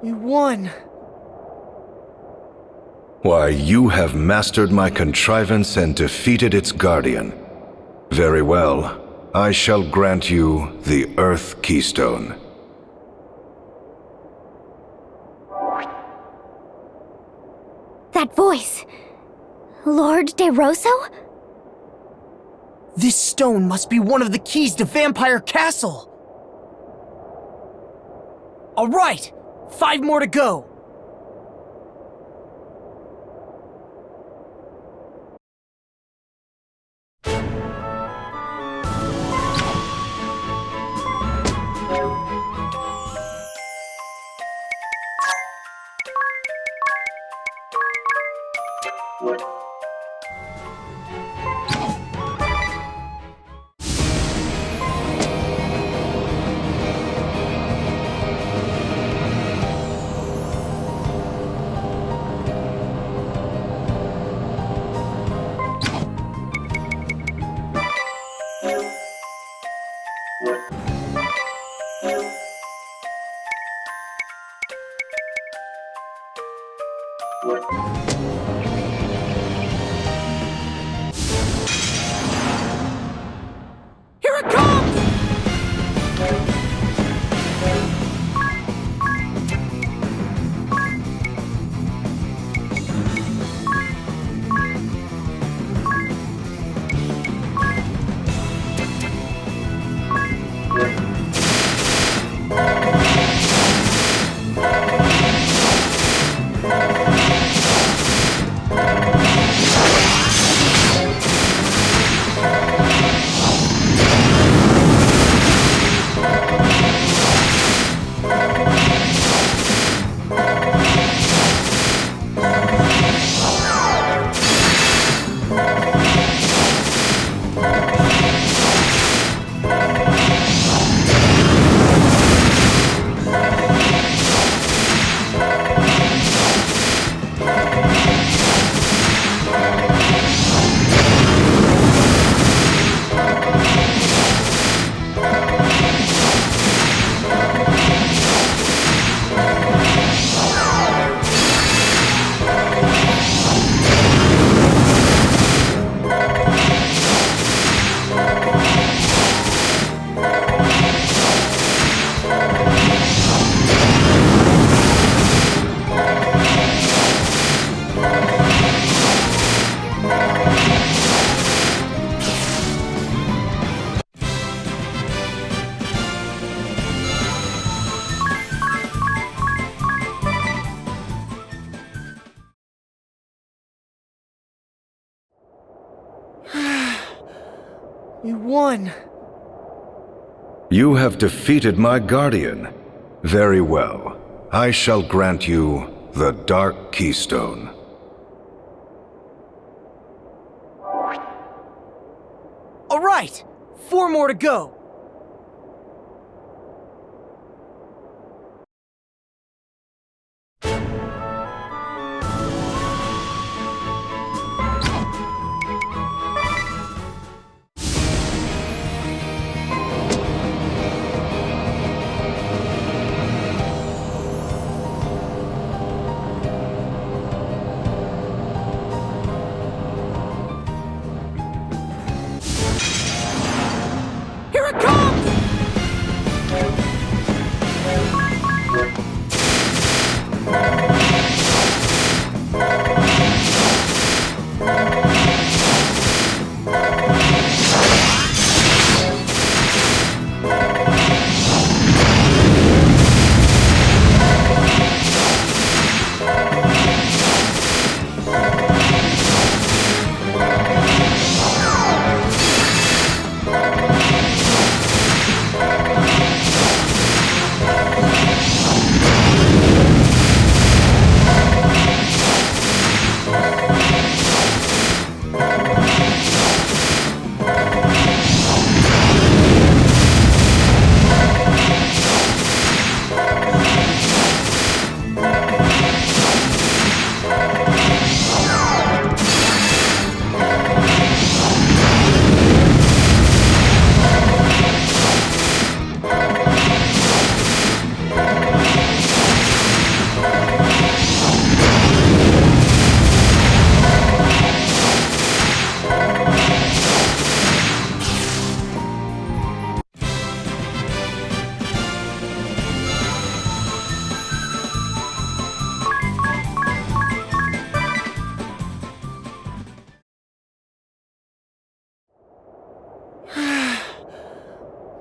We won! Why, you have mastered my contrivance and defeated its guardian. Very well. I shall grant you the Earth Keystone. That voice! Lord De Rosso? This stone must be one of the keys to Vampire Castle! Alright! 5 more to go! Here it comes! We won. You have defeated my guardian. Very well. I shall grant you the Dark Keystone. All right! 4 more to go. Here it comes!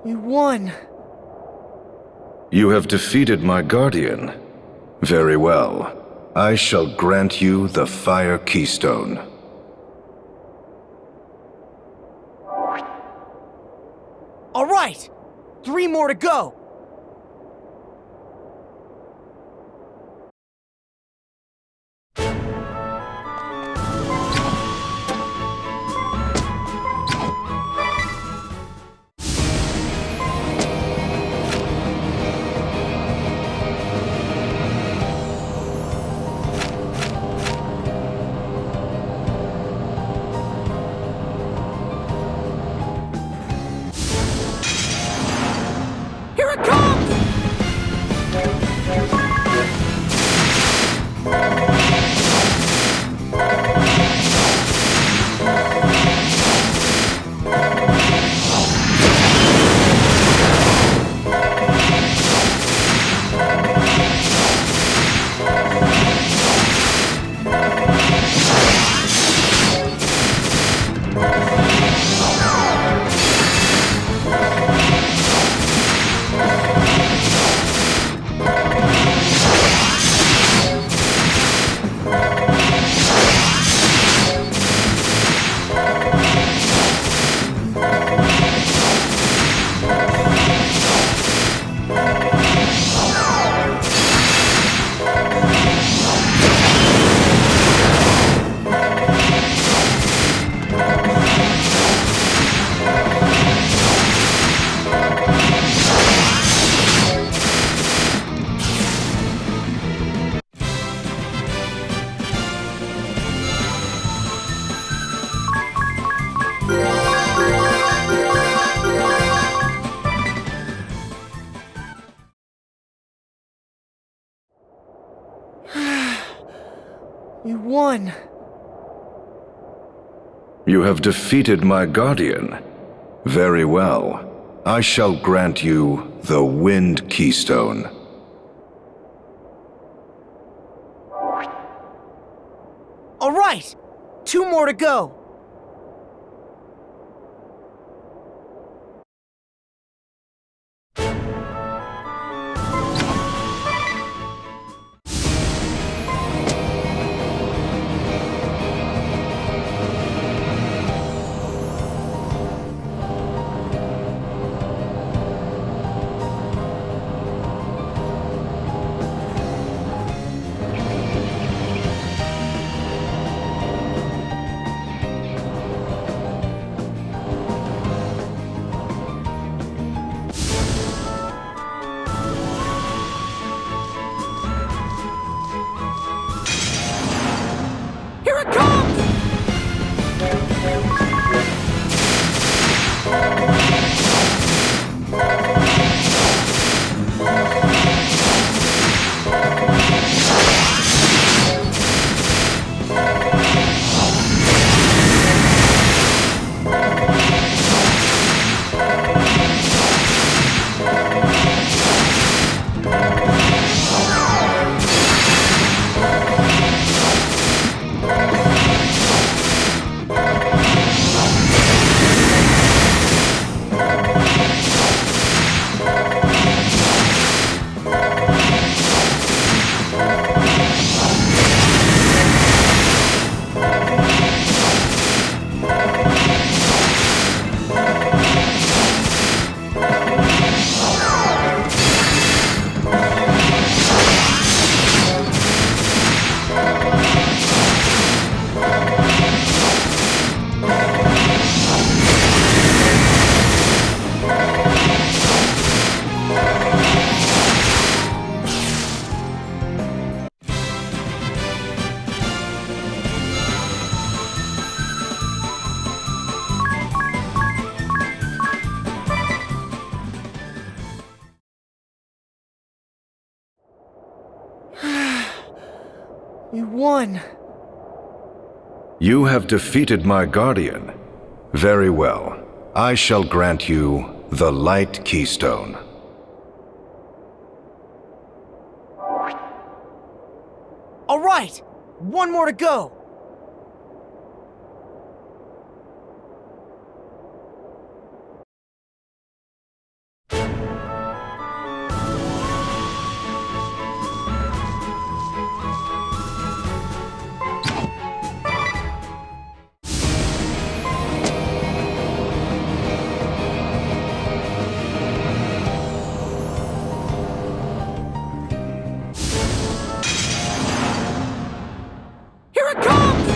We won. You have defeated my guardian. Very well. I shall grant you the Fire Keystone. All right! 3 more to go. Here it comes! We won. You have defeated my guardian. Very well. I shall grant you the Wind Keystone. All right! 2 more to go. We won. You have defeated my guardian. Very well. I shall grant you the Light Keystone. All right! One more to go! Here it comes!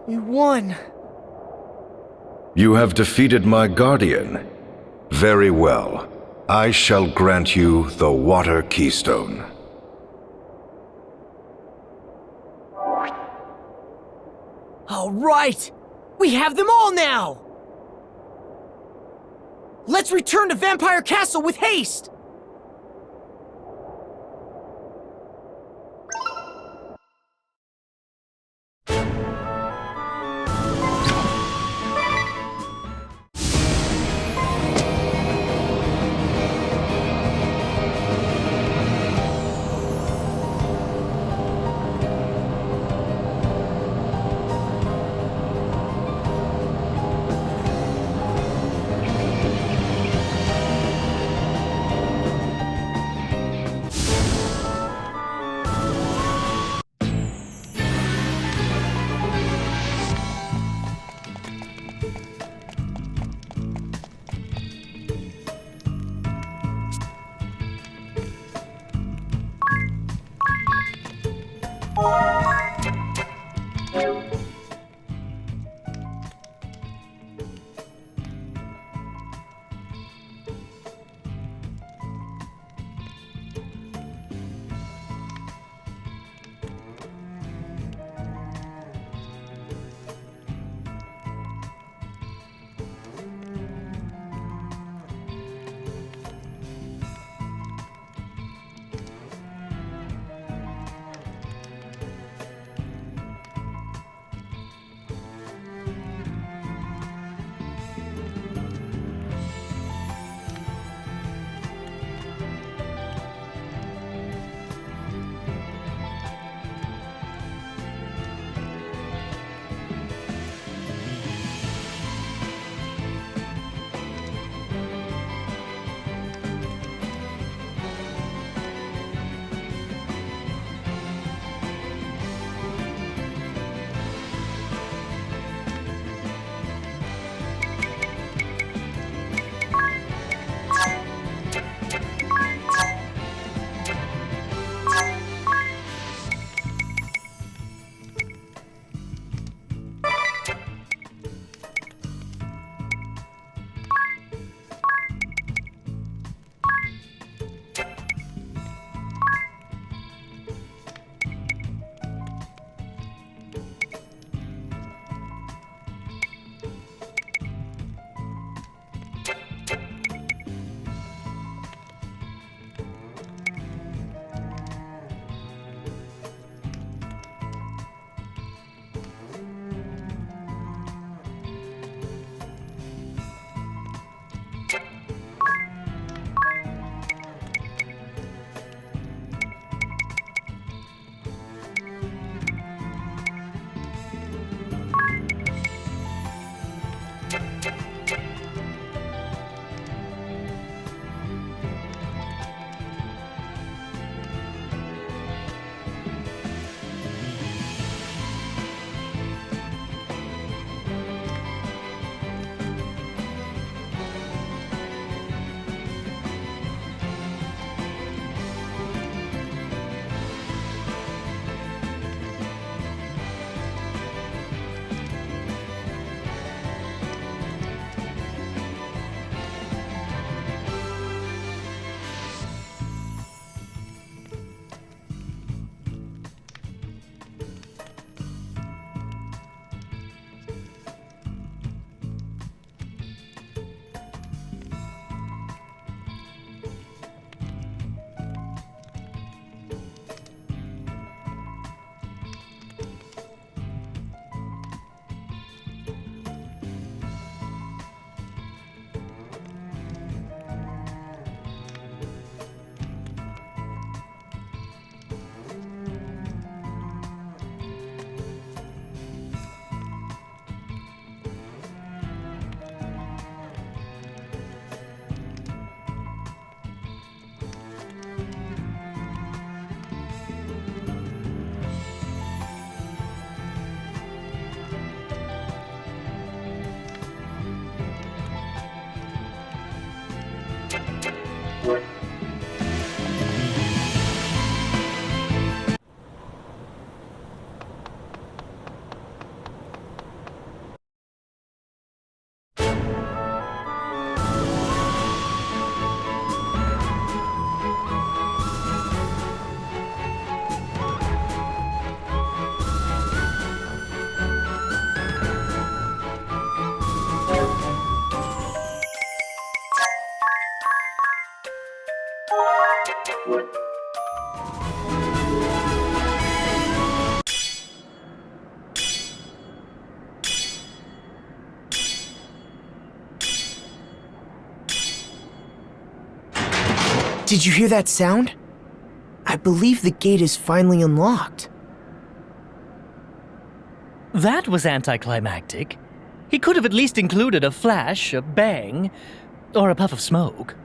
We won. You have defeated my guardian. Very well. I shall grant you the Water Keystone. All right! We have them all now! Let's return to Vampire Castle with haste! Did you hear that sound? I believe the gate is finally unlocked. That was anticlimactic. He could have at least included a flash, a bang, or a puff of smoke.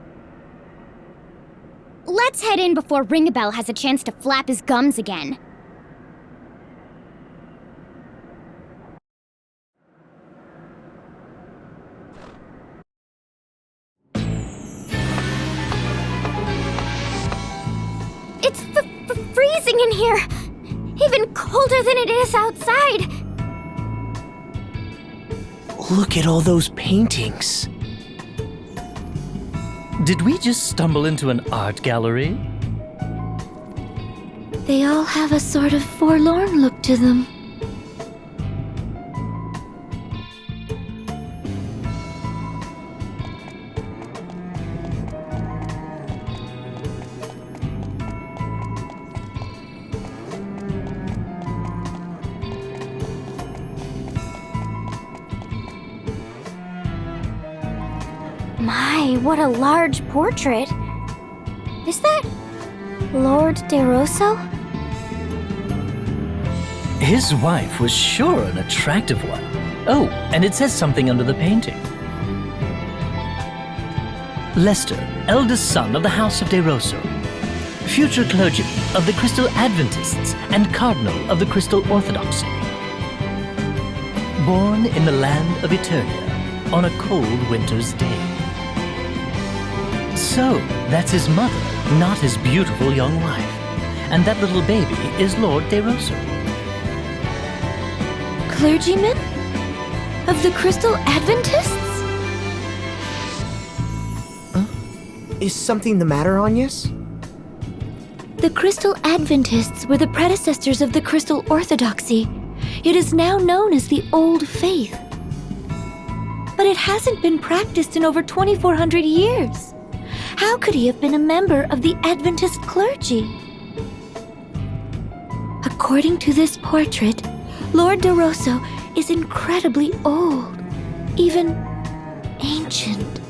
Let's head in before Ringabel has a chance to flap his gums again. It's freezing in here! Even colder than it is outside! Look at all those paintings. Did we just stumble into an art gallery? They all have a sort of forlorn look to them. My, what a large portrait. Is that Lord De Rosso? His wife was sure an attractive one. Oh, and it says something under the painting. Lester, eldest son of the House of De Rosso, future clergyman of the Crystal Adventists and cardinal of the Crystal Orthodoxy. Born in the land of Eternia on a cold winter's day. So, that's his mother, not his beautiful young wife. And that little baby is Lord De Rosso. Clergyman? Of the Crystal Adventists? Is something the matter, Agnes? The Crystal Adventists were the predecessors of the Crystal Orthodoxy. It is now known as the Old Faith. But it hasn't been practiced in over 2,400 years. How could he have been a member of the Adventist clergy? According to this portrait, Lord De Rosso is incredibly old, even ancient.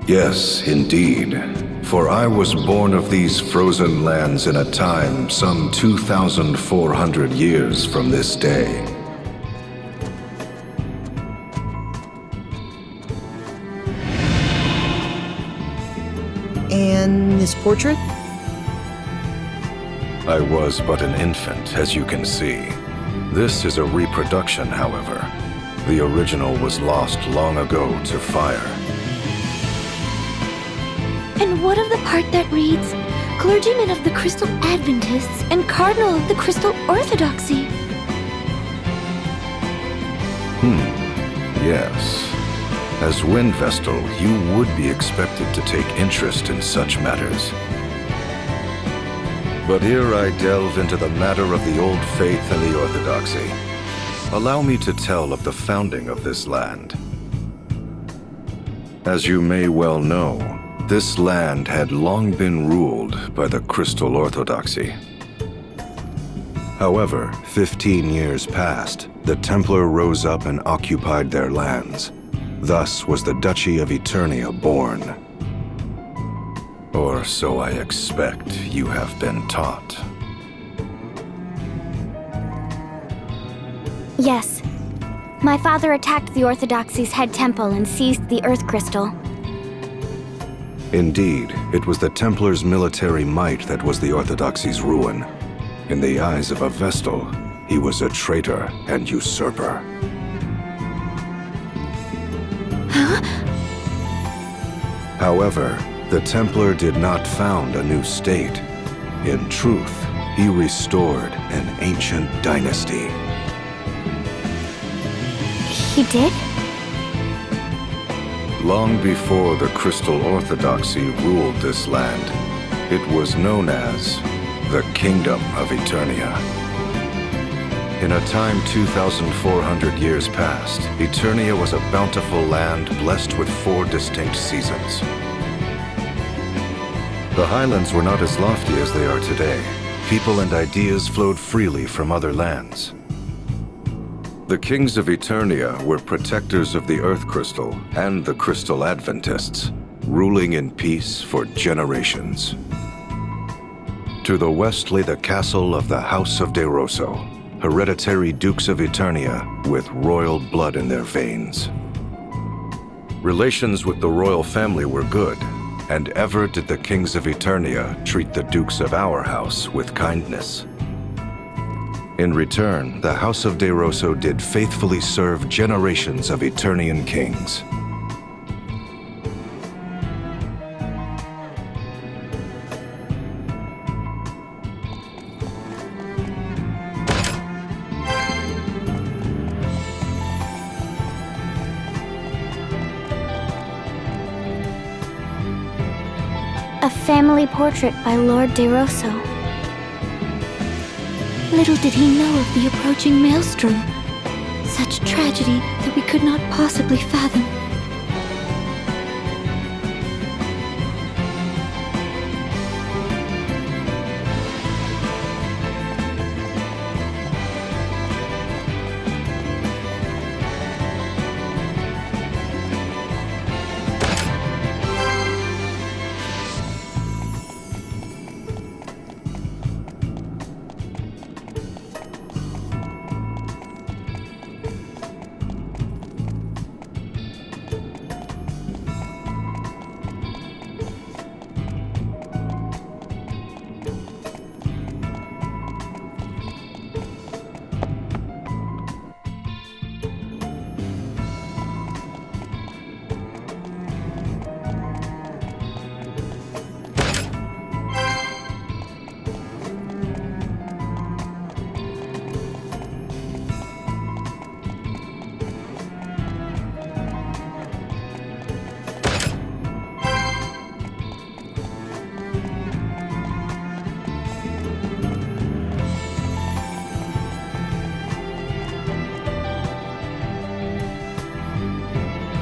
Yes, indeed. For I was born of these frozen lands in a time some 2,400 years from this day. And this portrait? I was but an infant, as you can see. This is a reproduction, however. The original was lost long ago to fire. And what of the part that reads, Clergyman of the Crystal Adventists and Cardinal of the Crystal Orthodoxy? Yes. As Wind Vestal, you would be expected to take interest in such matters. But here I delve into the matter of the Old Faith and the Orthodoxy. Allow me to tell of the founding of this land. As you may well know, this land had long been ruled by the Crystal Orthodoxy. However, 15 years passed, the Templar rose up and occupied their lands. Thus was the Duchy of Eternia born. Or so I expect you have been taught. Yes. My father attacked the Orthodoxy's head temple and seized the Earth Crystal. Indeed, it was the Templars' military might that was the Orthodoxy's ruin. In the eyes of a Vestal, he was a traitor and usurper. However, the Templar did not found a new state. In truth, he restored an ancient dynasty. He did? Long before the Crystal Orthodoxy ruled this land, it was known as the Kingdom of Eternia. In a time 2,400 years past, Eternia was a bountiful land blessed with 4 distinct seasons. The highlands were not as lofty as they are today. People and ideas flowed freely from other lands. The kings of Eternia were protectors of the Earth Crystal and the Crystal Adventists. ruling in peace for generations. To the west lay the castle of the House of De Rosso, hereditary dukes of Eternia with royal blood in their veins. Relations with the royal family were good, and ever did the kings of Eternia treat the dukes of our house with kindness. In return, the House of De Rosso did faithfully serve generations of Eternian kings. A family portrait by Lord De Rosso. Little did he know of the approaching maelstrom. Such tragedy that we could not possibly fathom.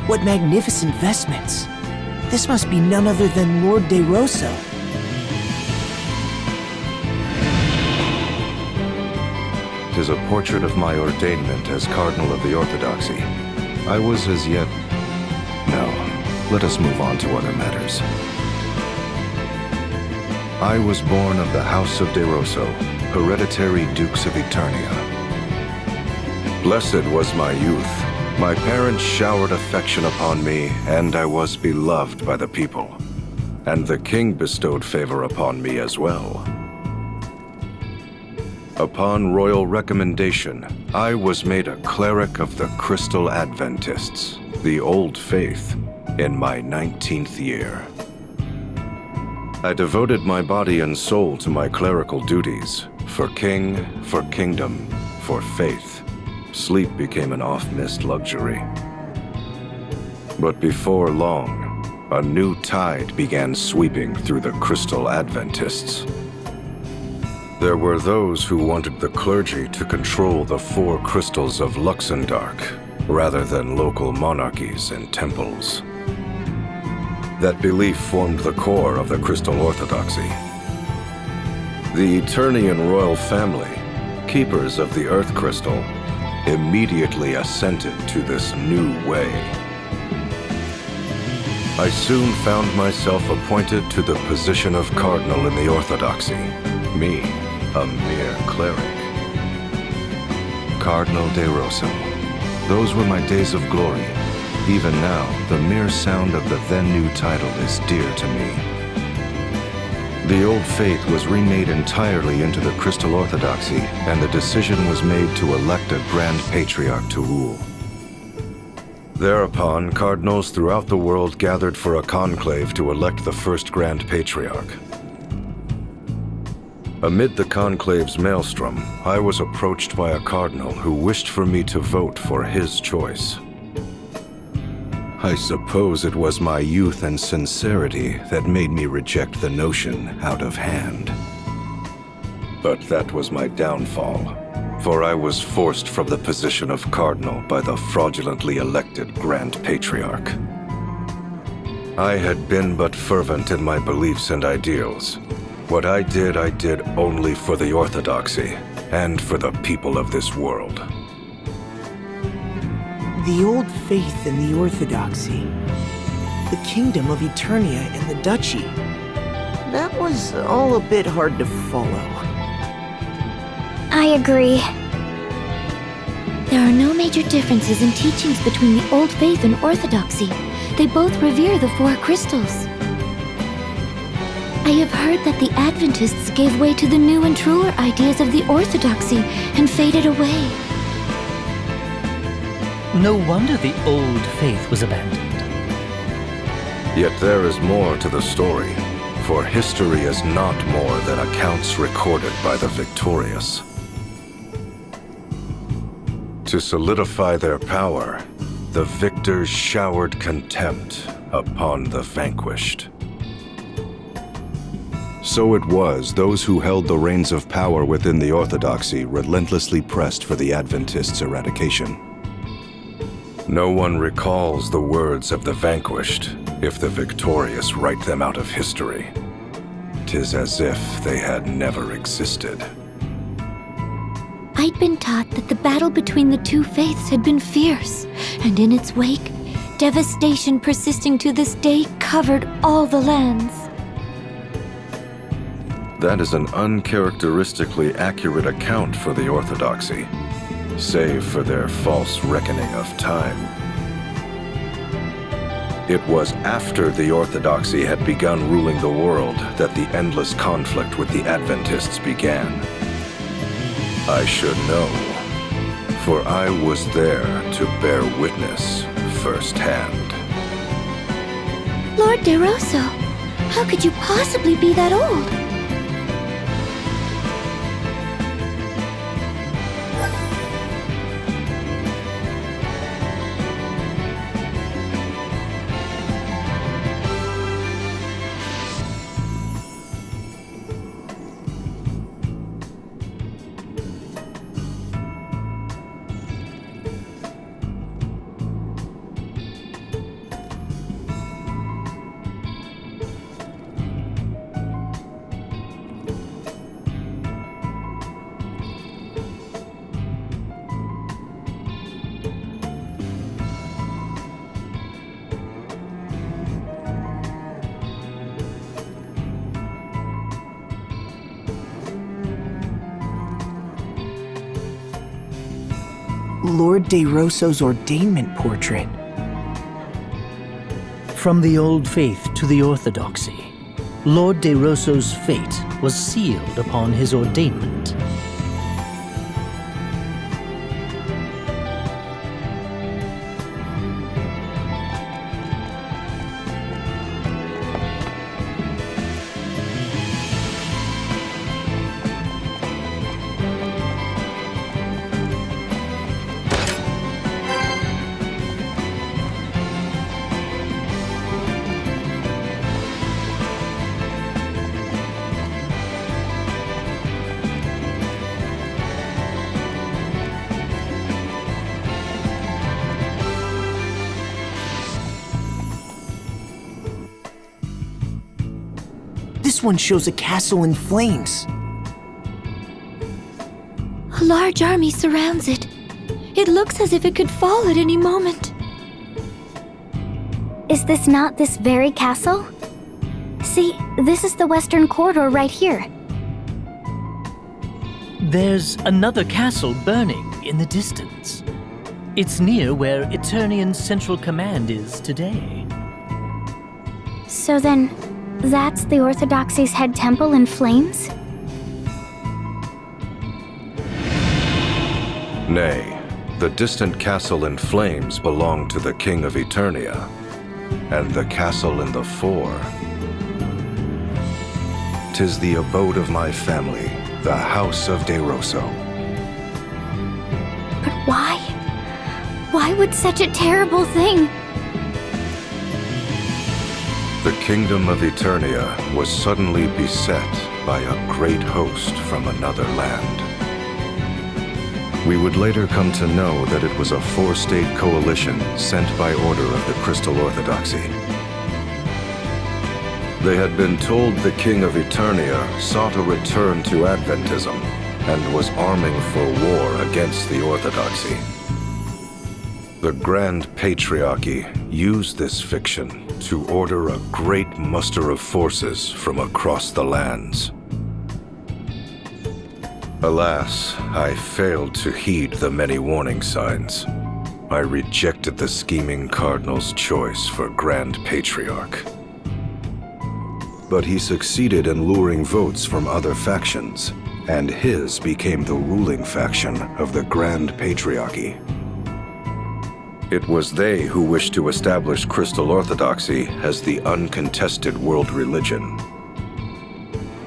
What magnificent vestments. This must be none other than Lord De Rosso. Tis a portrait of my ordainment as Cardinal of the Orthodoxy. I was as yet... No, let us move on to other matters. I was born of the House of De Rosso, hereditary dukes of Eternia. Blessed was my youth. My parents showered affection upon me, and I was beloved by the people. And the king bestowed favor upon me as well. Upon royal recommendation, I was made a cleric of the Crystal Adventists, the Old Faith, in my 19th year. I devoted my body and soul to my clerical duties, for king, for kingdom, for faith. Sleep became an oft-missed luxury. But before long, a new tide began sweeping through the Crystal Adventists. There were those who wanted the clergy to control the four crystals of Luxendark, rather than local monarchies and temples. That belief formed the core of the Crystal Orthodoxy. The Eternian royal family, keepers of the Earth Crystal, immediately assented to this new way. I soon found myself appointed to the position of Cardinal in the Orthodoxy. Me, a mere cleric. Cardinal De Rosso. Those were my days of glory. Even now, the mere sound of the then-new title is dear to me. The Old Faith was remade entirely into the Crystal Orthodoxy, and the decision was made to elect a Grand Patriarch to rule. Thereupon, cardinals throughout the world gathered for a conclave to elect the first Grand Patriarch. Amid the conclave's maelstrom, I was approached by a cardinal who wished for me to vote for his choice. I suppose it was my youth and sincerity that made me reject the notion out of hand. But that was my downfall, for I was forced from the position of cardinal by the fraudulently elected Grand Patriarch. I had been but fervent in my beliefs and ideals. What I did only for the Orthodoxy and for the people of this world. The Old Faith and the Orthodoxy. the Kingdom of Eternia and the Duchy. That was all a bit hard to follow. I agree. There are no major differences in teachings between the Old Faith and Orthodoxy. They both revere the four crystals. I have heard that the Adventists gave way to the new and truer ideas of the Orthodoxy and faded away. No wonder the Old Faith was abandoned. Yet there is more to the story, for history is not more than accounts recorded by the victorious. To solidify their power, the victors showered contempt upon the vanquished. So it was those who held the reins of power within the Orthodoxy relentlessly pressed for the Adventists' eradication. No one recalls the words of the vanquished if the victorious write them out of history. 'Tis as if they had never existed. I'd been taught that the battle between the two faiths had been fierce, and in its wake, devastation persisting to this day covered all the lands. That is an uncharacteristically accurate account for the Orthodoxy, save for their false reckoning of time. It was after the Orthodoxy had begun ruling the world that the endless conflict with the Adventists began. I should know, for I was there to bear witness firsthand. Lord DeRosso, how could you possibly be that old? Lord DeRosso's ordainment portrait. From the Old Faith to the Orthodoxy, Lord DeRosso's fate was sealed upon his ordainment. This one shows a castle in flames. A large army surrounds it. It looks as if it could fall at any moment. Is this not this very castle? See, this is the western corridor right here. There's another castle burning in the distance. It's near where Eternian Central Command is today. So then, that's the Orthodoxy's head temple in flames? Nay, the distant castle in flames belonged to the King of Eternia, and the castle in the fore. 'Tis the abode of my family, the House of DeRosso. But why? Why would such a terrible thing? The Kingdom of Eternia was suddenly beset by a great host from another land. We would later come to know that it was a four-state coalition sent by order of the Crystal Orthodoxy. They had been told the King of Eternia sought a return to Adventism and was arming for war against the Orthodoxy. The Grand Patriarchy used this fiction to order a great muster of forces from across the lands. Alas, I failed to heed the many warning signs. I rejected the scheming cardinal's choice for Grand Patriarch. But he succeeded in luring votes from other factions, and his became the ruling faction of the Grand Patriarchy. It was they who wished to establish Crystal Orthodoxy as the uncontested world religion.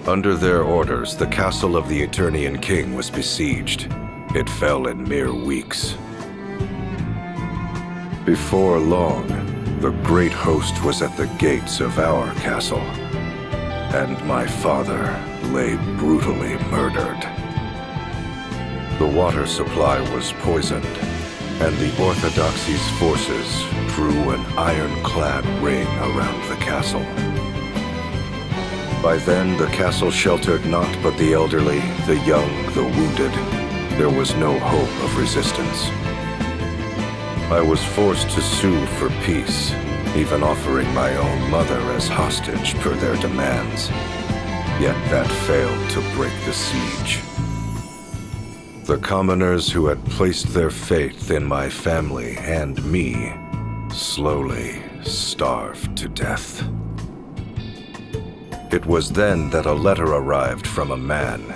Under their orders, the castle of the Eternian King was besieged. It fell in mere weeks. Before long, the great host was at the gates of our castle, and my father lay brutally murdered. The water supply was poisoned, and the Orthodoxy's forces drew an ironclad ring around the castle. By then, the castle sheltered not but the elderly, the young, the wounded. There was no hope of resistance. I was forced to sue for peace, even offering my own mother as hostage per their demands. Yet that failed to break the siege. The commoners who had placed their faith in my family and me slowly starved to death. It was then that a letter arrived from a man.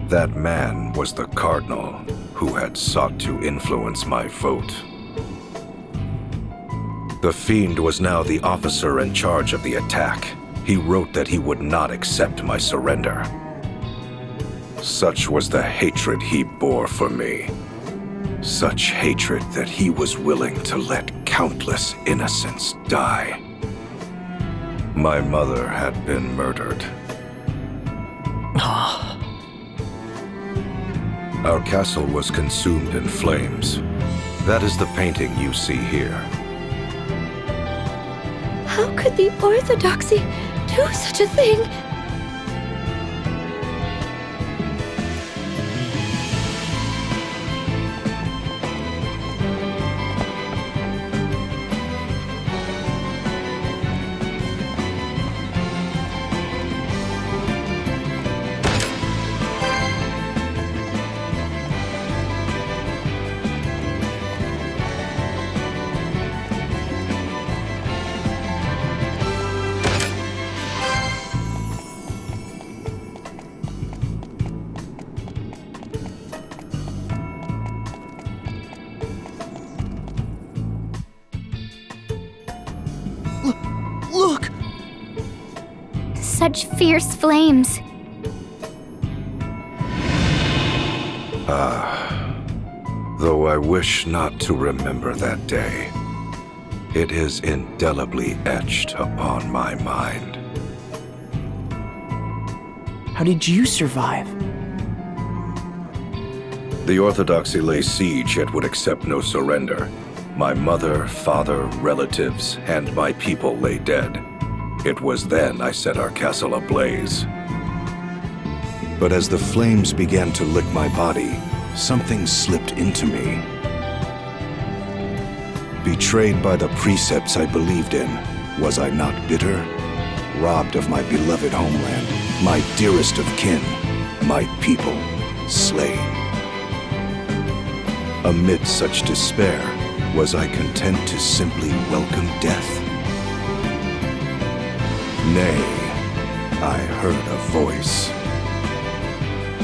That man was the cardinal who had sought to influence my vote. The fiend was now the officer in charge of the attack. He wrote that he would not accept my surrender. Such was the hatred he bore for me. Such hatred that he was willing to let countless innocents die. My mother had been murdered. Our castle was consumed in flames. That is the painting you see here. How could the Orthodoxy do such a thing? Look! Such fierce flames. Though I wish not to remember that day, it is indelibly etched upon my mind. How did you survive? The Orthodoxy lay siege yet would accept no surrender. My mother, father, relatives, and my people lay dead. It was then I set our castle ablaze. But as the flames began to lick my body, something slipped into me. Betrayed by the precepts I believed in, was I not bitter? Robbed of my beloved homeland, my dearest of kin, my people, slain. Amid such despair, was I content to simply welcome death? Nay, I heard a voice.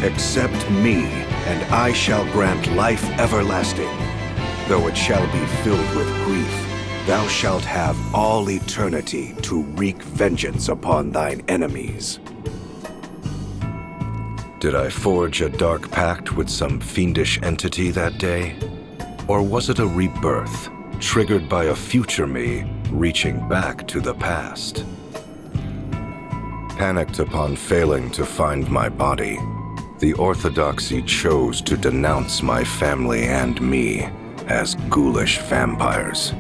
Accept me, and I shall grant life everlasting. Though it shall be filled with grief, thou shalt have all eternity to wreak vengeance upon thine enemies. Did I forge a dark pact with some fiendish entity that day? Or was it a rebirth, triggered by a future me reaching back to the past? Panicked upon failing to find my body, the Orthodoxy chose to denounce my family and me as ghoulish vampires.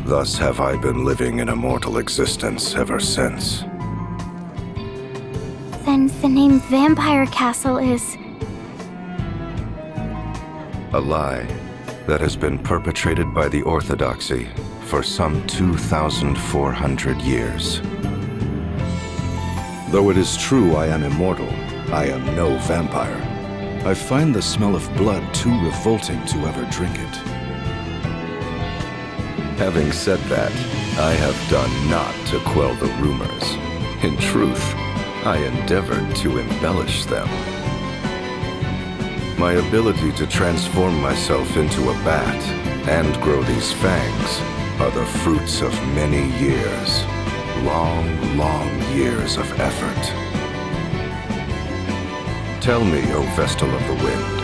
Thus have I been living an immortal existence ever since. Then the name Vampire Castle is... A lie that has been perpetrated by the Orthodoxy for some 2,400 years. Though it is true I am immortal, I am no vampire. I find the smell of blood too revolting to ever drink it. Having said that, I have done naught to quell the rumors. In truth, I endeavored to embellish them. My ability to transform myself into a bat and grow these fangs are the fruits of many years. Long, long years of effort. Tell me, O Vestal of the Wind,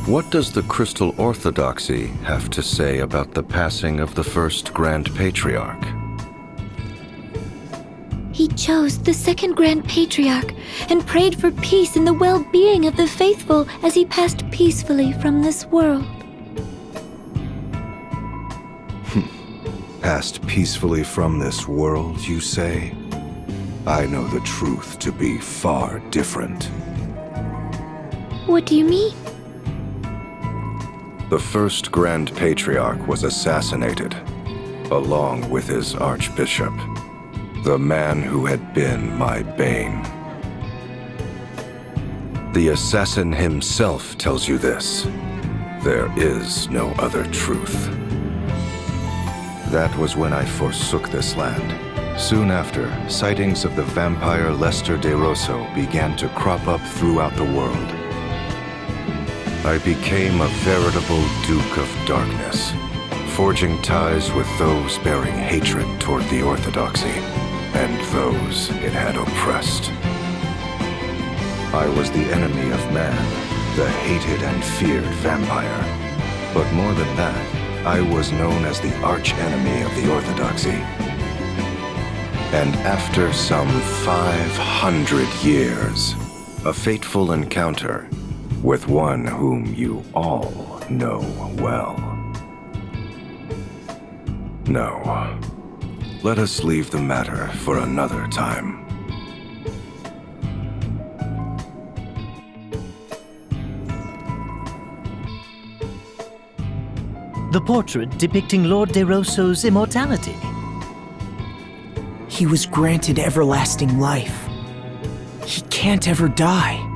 what does the Crystal Orthodoxy have to say about the passing of the first Grand Patriarch? He chose the second Grand Patriarch and prayed for peace and the well-being of the faithful as he passed peacefully from this world. Passed peacefully from this world, you say? I know the truth to be far different. What do you mean? The first Grand Patriarch was assassinated, along with his Archbishop, the man who had been my bane. The assassin himself tells you this. There is no other truth. That was when I forsook this land. Soon after, sightings of the vampire Lester de Rosso began to crop up throughout the world. I became a veritable Duke of Darkness, forging ties with those bearing hatred toward the Orthodoxy and those it had oppressed. I was the enemy of man, the hated and feared vampire. But more than that, I was known as the arch-enemy of the Orthodoxy. And after some 500 years, a fateful encounter with one whom you all know well. No, let us leave the matter for another time. The portrait depicting Lord de Rosso's immortality. He was granted everlasting life. He can't ever die.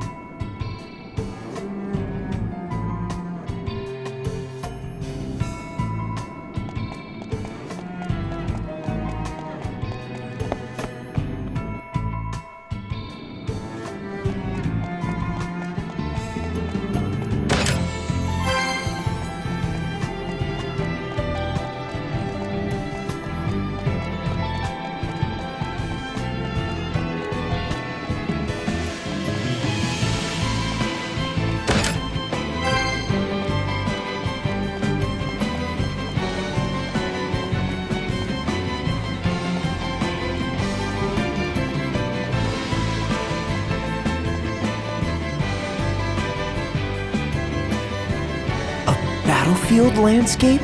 Battlefield landscape?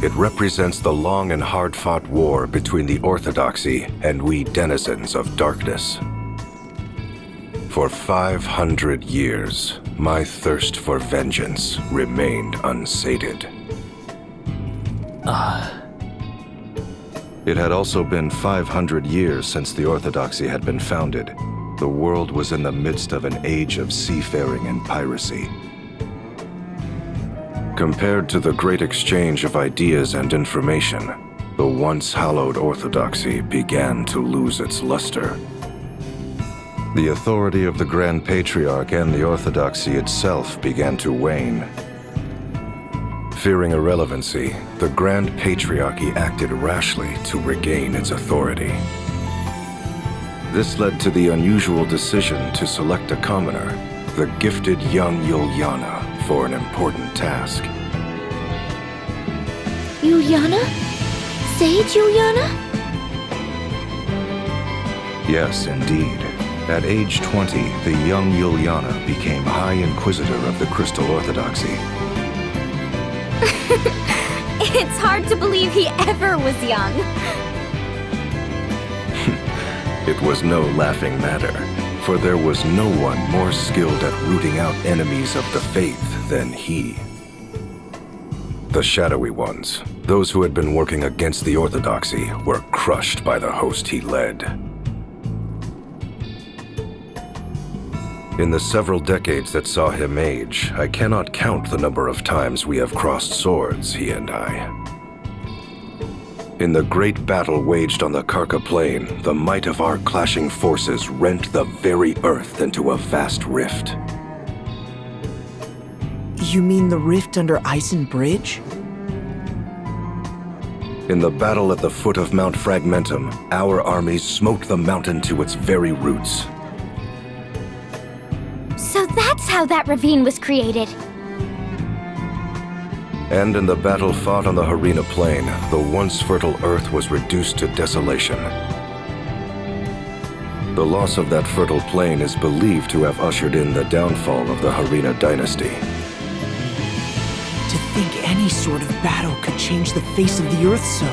It represents the long and hard-fought war between the Orthodoxy and we denizens of darkness. For 500 years, my thirst for vengeance remained unsated. It had also been 500 years since the Orthodoxy had been founded. The world was in the midst of an age of seafaring and piracy. Compared to the great exchange of ideas and information, the once hallowed Orthodoxy began to lose its luster. The authority of the Grand Patriarch and the Orthodoxy itself began to wane. Fearing irrelevancy, the Grand Patriarchy acted rashly to regain its authority. This led to the unusual decision to select a commoner, the gifted young Yuliana, for an important task. Yuliana? Sage Yuliana? Yes, indeed. At age 20, the young Yuliana became High Inquisitor of the Crystal Orthodoxy. It's hard to believe he ever was young. It was no laughing matter. for there was no one more skilled at rooting out enemies of the faith than he. The shadowy ones, those who had been working against the Orthodoxy, were crushed by the host he led. In the several decades that saw him age, I cannot count the number of times we have crossed swords, he and I. In the great battle waged on the Karka Plain, the might of our clashing forces rent the very earth into a vast rift. You mean the rift under Isen Bridge? In the battle at the foot of Mount Fragmentum, our armies smote the mountain to its very roots. So that's how that ravine was created. And in the battle fought on the Harina Plain, the once fertile earth was reduced to desolation. The loss of that fertile plain is believed to have ushered in the downfall of the Harina dynasty. To think any sort of battle could change the face of the earth so.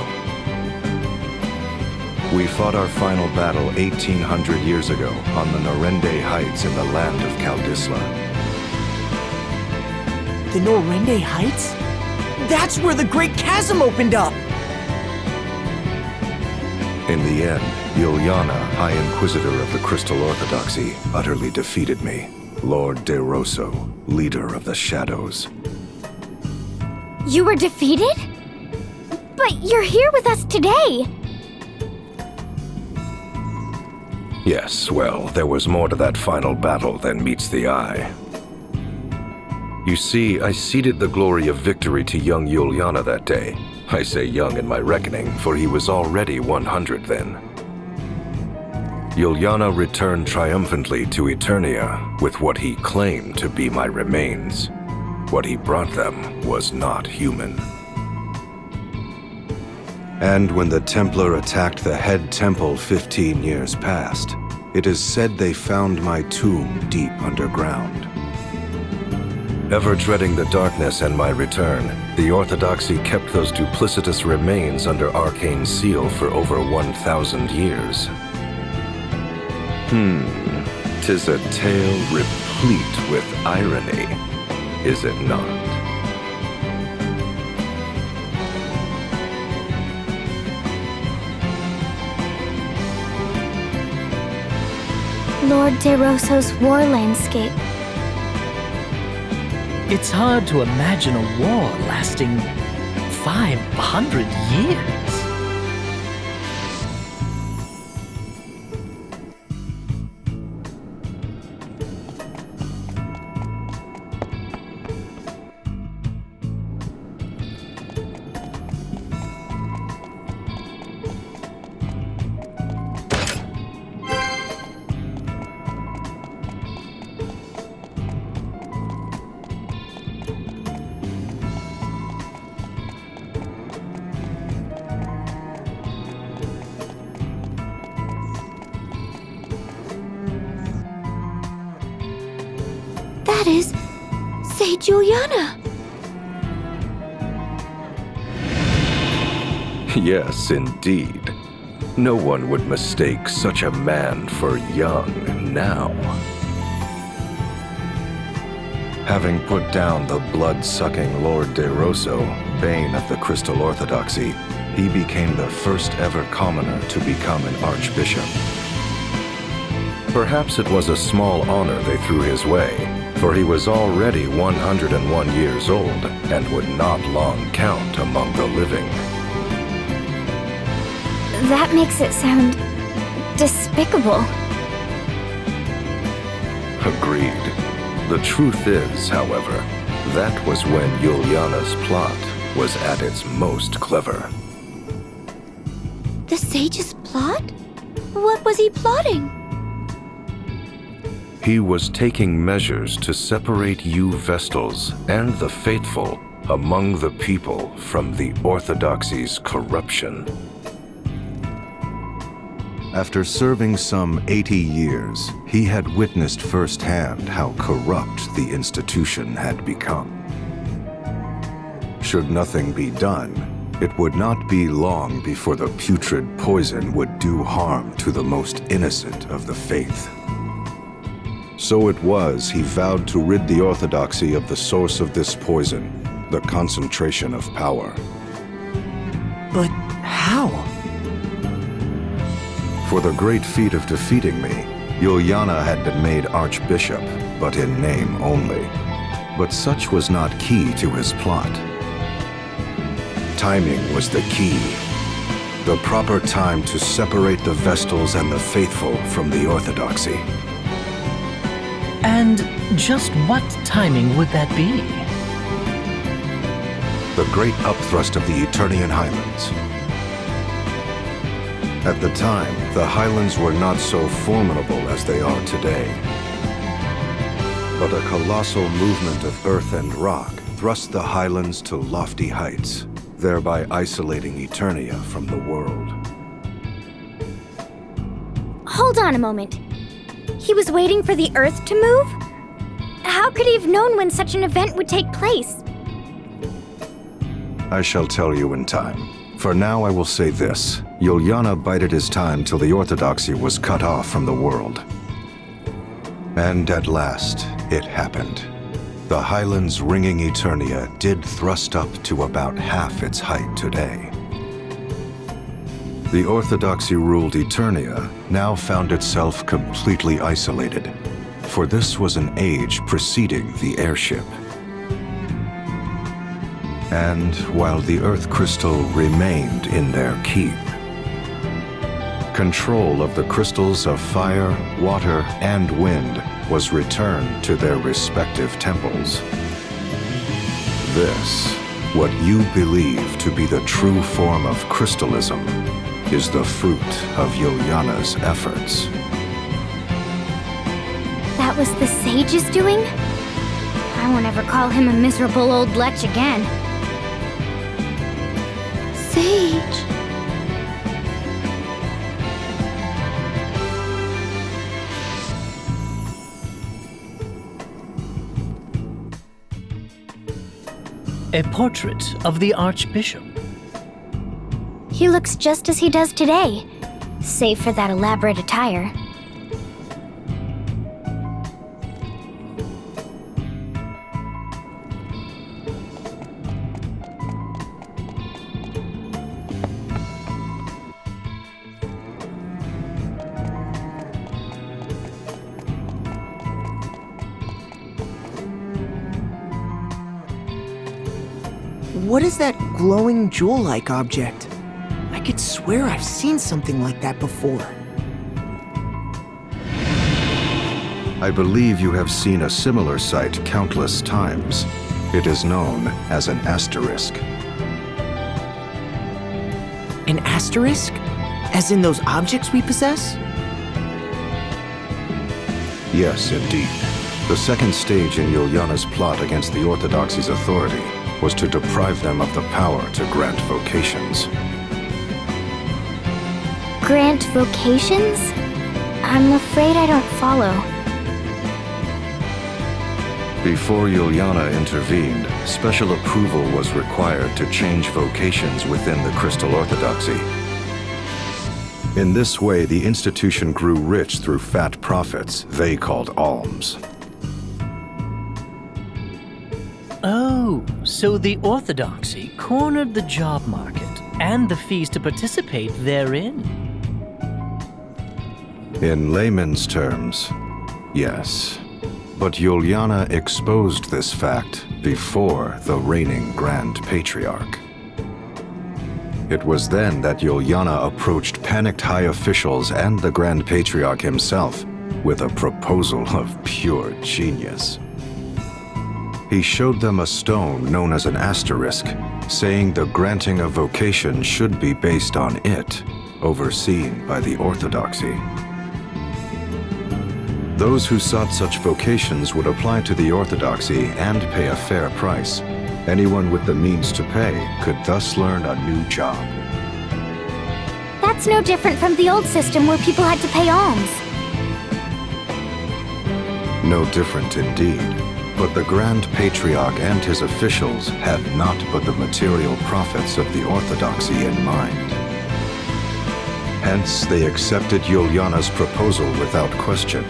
We fought our final battle 1800 years ago on the Norende Heights in the land of Kaldisla. The Norende Heights? That's where the Great Chasm opened up! In the end, Yuliana, High Inquisitor of the Crystal Orthodoxy, utterly defeated me. Lord De Rosso, leader of the Shadows. You were defeated? But you're here with us today! Yes, well, there was more to that final battle than meets the eye. You see, I ceded the glory of victory to young Yuliana that day. I say young in my reckoning, for he was already 100 then. Yuliana returned triumphantly to Eternia with what he claimed to be my remains. What he brought them was not human. And when the Templar attacked the head temple 15 years past, it is said they found my tomb deep underground. Ever dreading the darkness and my return, the Orthodoxy kept those duplicitous remains under arcane seal for over 1,000 years. 'Tis a tale replete with irony, is it not? Lord De Rosso's war landscape. It's hard to imagine a war lasting 500 years. That is Sage Juliana. Yes, indeed. No one would mistake such a man for young now. Having put down the blood-sucking Lord De Rosso, bane of the Crystal Orthodoxy, he became the first ever commoner to become an archbishop. Perhaps it was a small honor they threw his way, for he was already 101 years old and would not long count among the living. That makes it sound despicable. Agreed. The truth is, however, that was when Yuliana's plot was at its most clever. The Sage's plot? What was he plotting? He was taking measures to separate you Vestals and the faithful among the people from the Orthodoxy's corruption. After serving some 80 years, he had witnessed firsthand how corrupt the institution had become. Should nothing be done, it would not be long before the putrid poison would do harm to the most innocent of the faith. So it was he vowed to rid the Orthodoxy of the source of this poison, the concentration of power. But how? For the great feat of defeating me, Juliana had been made Archbishop, but in name only. But such was not key to his plot. Timing was the key. The proper time to separate the Vestals and the faithful from the Orthodoxy. And just what timing would that be? The great upthrust of the Eternian Highlands. At the time, the Highlands were not so formidable as they are today. But a colossal movement of earth and rock thrust the Highlands to lofty heights, thereby isolating Eternia from the world. Hold on a moment. He was waiting for the Earth to move? How could he have known when such an event would take place? I shall tell you in time. For now, I will say this. Juliana bided his time till the Orthodoxy was cut off from the world. And at last, it happened. The Highlands ringing Eternia did thrust up to about half its height today. The Orthodoxy-ruled Eternia now found itself completely isolated, for this was an age preceding the airship. And while the Earth Crystal remained in their keep, control of the crystals of fire, water, and wind was returned to their respective temples. This, what you believe to be the true form of crystalism, is the fruit of Juliana's efforts. That was the sage's doing? I won't ever call him a miserable old lech again. Sage. A portrait of the Archbishop. He looks just as he does today, save for that elaborate attire. What is that glowing jewel-like object? I could swear I've seen something like that before. I believe you have seen a similar sight countless times. It is known as an asterisk. An asterisk? As in those objects we possess? Yes, indeed. The second stage in Juliana's plot against the Orthodoxy's authority was to deprive them of the power to grant vocations. Grant vocations? I'm afraid I don't follow. Before Juliana intervened, special approval was required to change vocations within the Crystal Orthodoxy. In this way, the institution grew rich through fat profits they called alms. Oh, so the Orthodoxy cornered the job market and the fees to participate therein. In layman's terms, yes. But Juliana exposed this fact before the reigning Grand Patriarch. It was then that Juliana approached panicked high officials and the Grand Patriarch himself with a proposal of pure genius. He showed them a stone known as an asterisk, saying the granting of vocation should be based on it, overseen by the Orthodoxy. Those who sought such vocations would apply to the Orthodoxy and pay a fair price. Anyone with the means to pay could thus learn a new job. That's no different from the old system where people had to pay alms. No different indeed. But the Grand Patriarch and his officials had naught but the material profits of the Orthodoxy in mind. Hence, they accepted Juliana's proposal without question,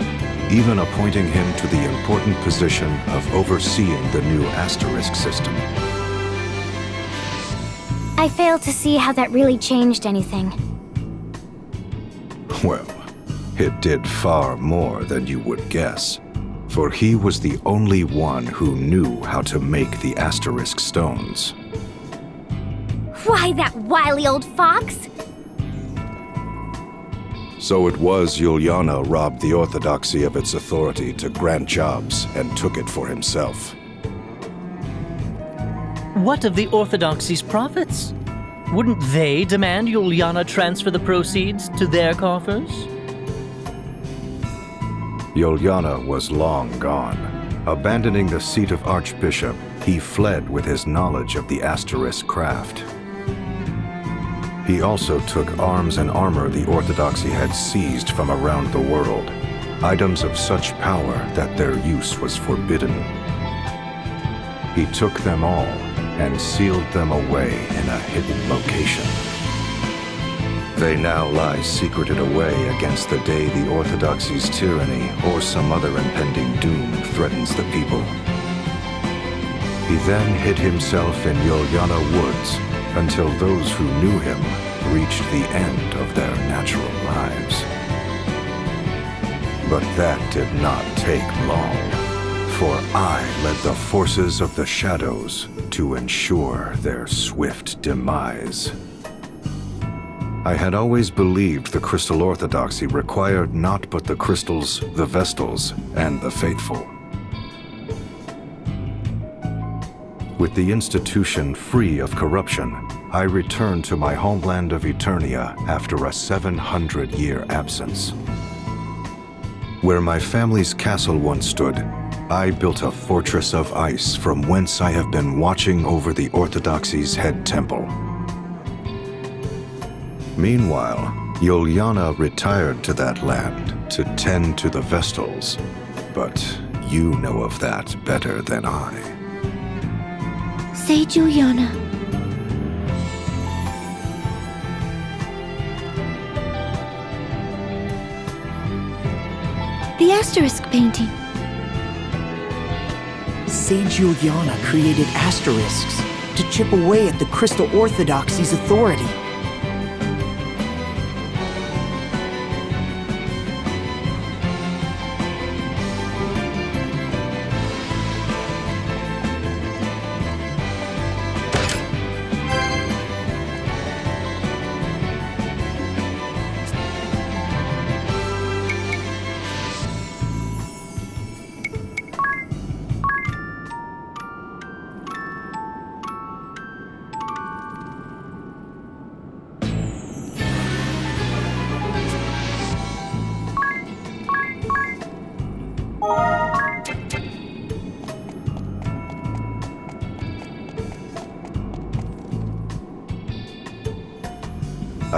even appointing him to the important position of overseeing the new asterisk system. I fail to see how that really changed anything. Well, it did far more than you would guess, for he was the only one who knew how to make the asterisk stones. Why, that wily old fox! So it was Juliana robbed the Orthodoxy of its authority to grant jobs and took it for himself. What of the Orthodoxy's profits? Wouldn't they demand Juliana transfer the proceeds to their coffers? Juliana was long gone. Abandoning the seat of Archbishop, he fled with his knowledge of the asterisk craft. He also took arms and armor the Orthodoxy had seized from around the world, items of such power that their use was forbidden. He took them all and sealed them away in a hidden location. They now lie secreted away against the day the Orthodoxy's tyranny or some other impending doom threatens the people. He then hid himself in Juliana Woods until those who knew him reached the end of their natural lives. But that did not take long, for I led the forces of the shadows to ensure their swift demise. I had always believed the Crystal Orthodoxy required not but the crystals, the Vestals, and the faithful. With the institution free of corruption, I returned to my homeland of Eternia after a 700-year absence. Where my family's castle once stood, I built a fortress of ice from whence I have been watching over the Orthodoxy's head temple. Meanwhile, Juliana retired to that land to tend to the Vestals, but you know of that better than I. Say Juliana. The asterisk painting. Sage Juliana created asterisks to chip away at the Crystal Orthodoxy's authority.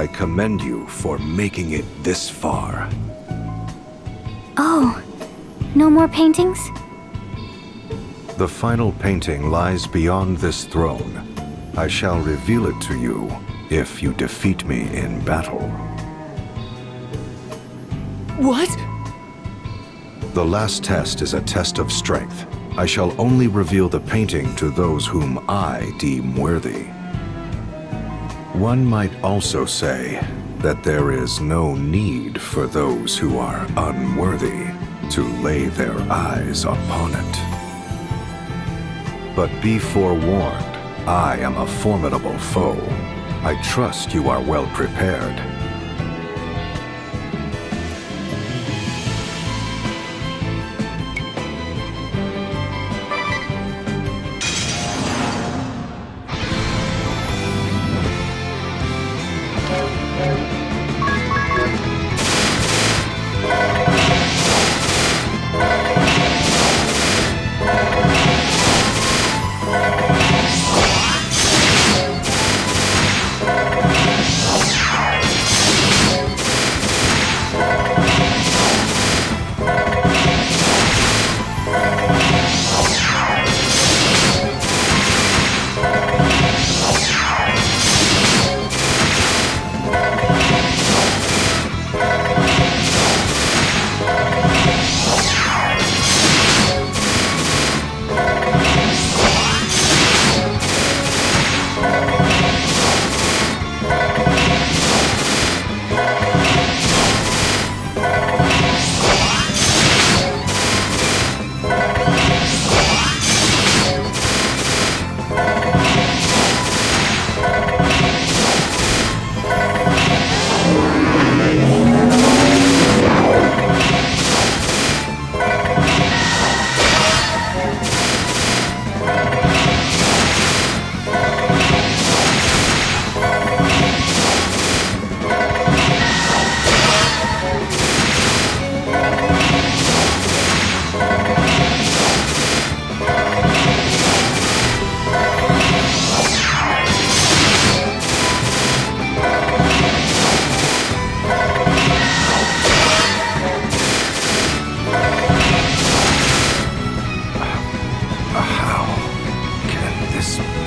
I commend you for making it this far. Oh, no more paintings? The final painting lies beyond this throne. I shall reveal it to you if you defeat me in battle. What? The last test is a test of strength. I shall only reveal the painting to those whom I deem worthy. One might also say that there is no need for those who are unworthy to lay their eyes upon it. But be forewarned, I am a formidable foe. I trust you are well prepared.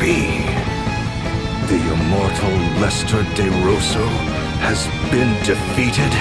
be? The immortal Lester de Rosso has been defeated?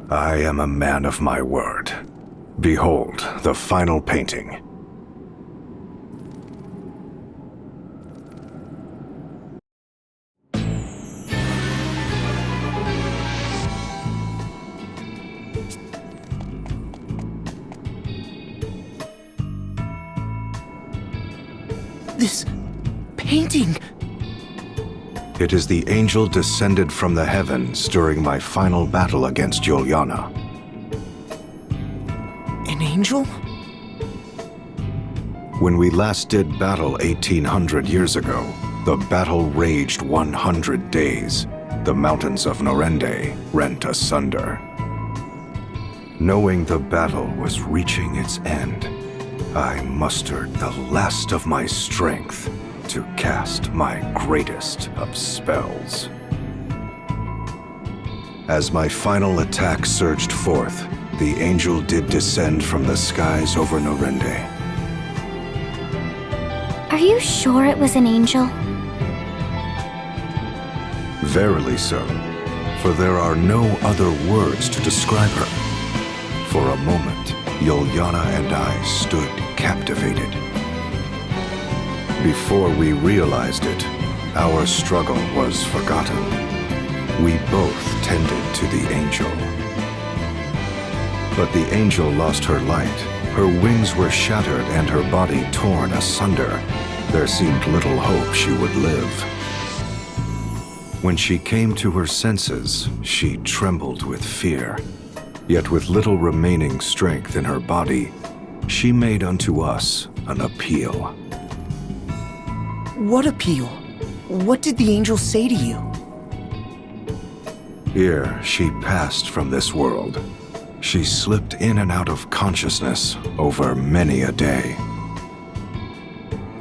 I am a man of my word. Behold the final painting. This painting... It is the angel descended from the heavens during my final battle against Juliana. An angel? When we last did battle 1800 years ago, the battle raged 100 days. The mountains of Norende rent asunder. Knowing the battle was reaching its end, I mustered the last of my strength to cast my greatest of spells. As my final attack surged forth, the angel did descend from the skies over Norende. Are you sure it was an angel? Verily so, for there are no other words to describe her. For a moment, Juliana and I stood captivated. Before we realized it, our struggle was forgotten. We both tended to the angel. But the angel lost her light. Her wings were shattered and her body torn asunder. There seemed little hope she would live. When she came to her senses, she trembled with fear. Yet with little remaining strength in her body, she made unto us an appeal. What appeal? What did the angel say to you? Ere she passed from this world, she slipped in and out of consciousness over many a day.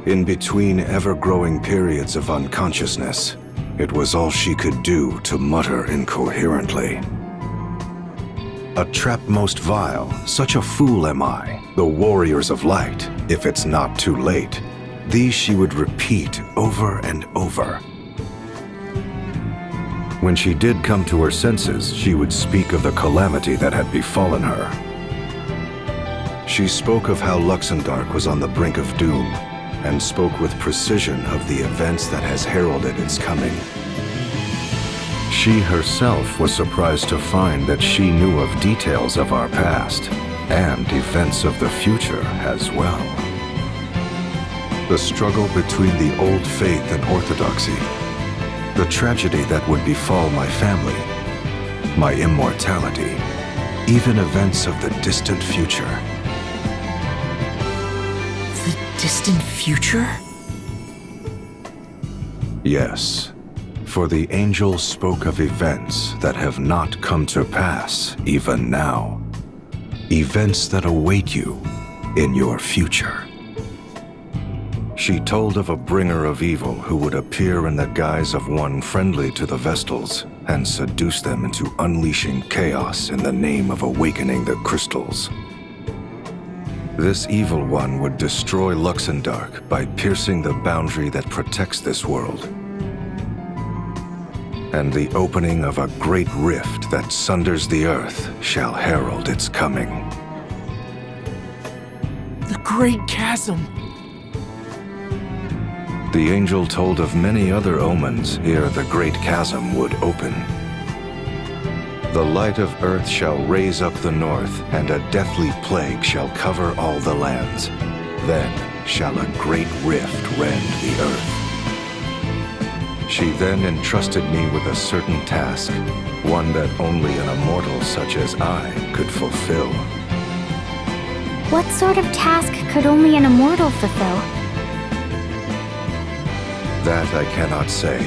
In between ever-growing periods of unconsciousness, it was all she could do to mutter incoherently. A trap most vile, such a fool am I, the warriors of light, if it's not too late. These she would repeat over and over. When she did come to her senses, she would speak of the calamity that had befallen her. She spoke of how Luxembourg was on the brink of doom, and spoke with precision of the events that has heralded its coming. She herself was surprised to find that she knew of details of our past, and events of the future as well. The struggle between the old faith and orthodoxy, the tragedy that would befall my family, my immortality, even events of the distant future. The distant future? Yes, for the angel spoke of events that have not come to pass even now. Events that await you in your future. She told of a bringer of evil who would appear in the guise of one friendly to the Vestals and seduce them into unleashing chaos in the name of awakening the crystals. This evil one would destroy Luxembourg by piercing the boundary that protects this world, and the opening of a great rift that sunders the earth shall herald its coming. The Great Chasm. The angel told of many other omens ere the great chasm would open. The light of earth shall raise up the north, and a deathly plague shall cover all the lands. Then shall a great rift rend the earth. She then entrusted me with a certain task, one that only an immortal such as I could fulfill. What sort of task could only an immortal fulfill? That I cannot say,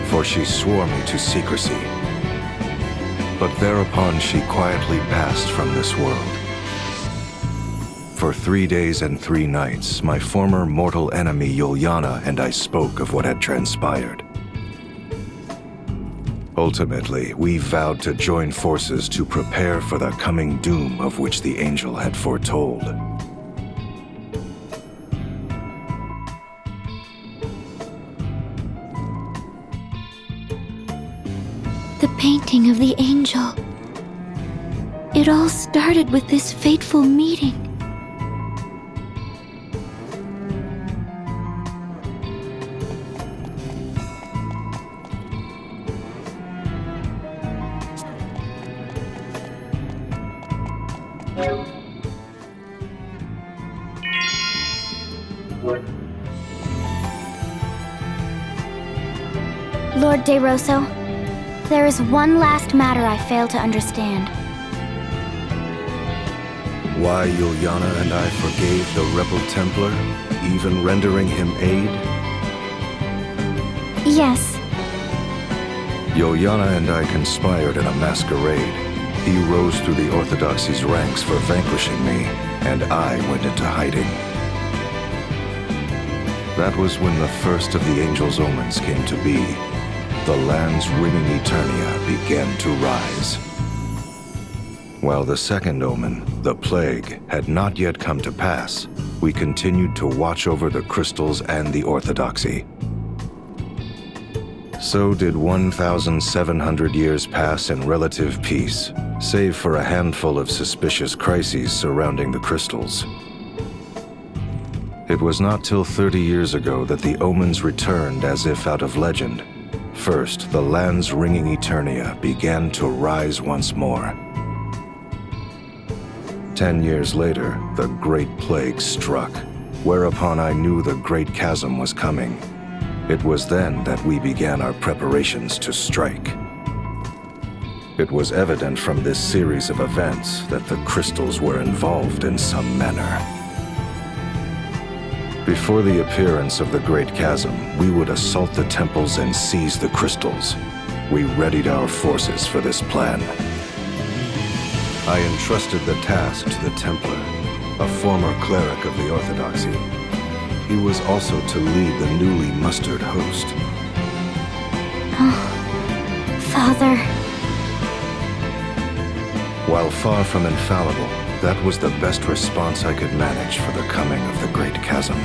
for she swore me to secrecy. But thereupon she quietly passed from this world. For 3 days and 3 nights, my former mortal enemy Yuliana and I spoke of what had transpired. Ultimately, we vowed to join forces to prepare for the coming doom of which the angel had foretold. The painting of the angel. It all started with this fateful meeting. Lord De Rosso, there is one last matter I fail to understand. Why Yuliana and I forgave the rebel Templar, even rendering him aid? Yes. Yuliana and I conspired in a masquerade. He rose through the Orthodoxy's ranks for vanquishing me, and I went into hiding. That was when the first of the angel's omens came to be. The land's ringing Eternia began to rise. While the second omen, the plague, had not yet come to pass, we continued to watch over the crystals and the Orthodoxy. So did 1,700 years pass in relative peace, save for a handful of suspicious crises surrounding the crystals. It was not till 30 years ago that the omens returned as if out of legend. First, the land's ringing Eternia began to rise once more. 10 years later, the Great Plague struck, whereupon I knew the Great Chasm was coming. It was then that we began our preparations to strike. It was evident from this series of events that the crystals were involved in some manner. Before the appearance of the Great Chasm, we would assault the temples and seize the crystals. We readied our forces for this plan. I entrusted the task to the Templar, a former cleric of the Orthodoxy. He was also to lead the newly mustered host. Father. While far from infallible, that was the best response I could manage for the coming of the Great Chasm.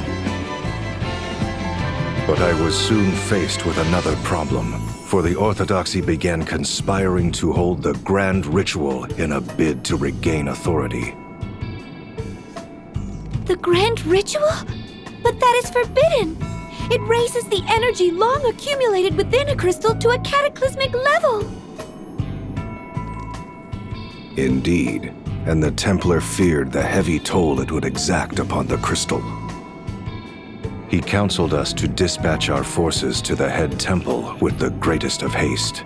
But I was soon faced with another problem, for the Orthodoxy began conspiring to hold the grand ritual in a bid to regain authority. The grand ritual? But that is forbidden! It raises the energy long accumulated within a crystal to a cataclysmic level! Indeed, and the Templar feared the heavy toll it would exact upon the crystal. He counseled us to dispatch our forces to the head temple with the greatest of haste.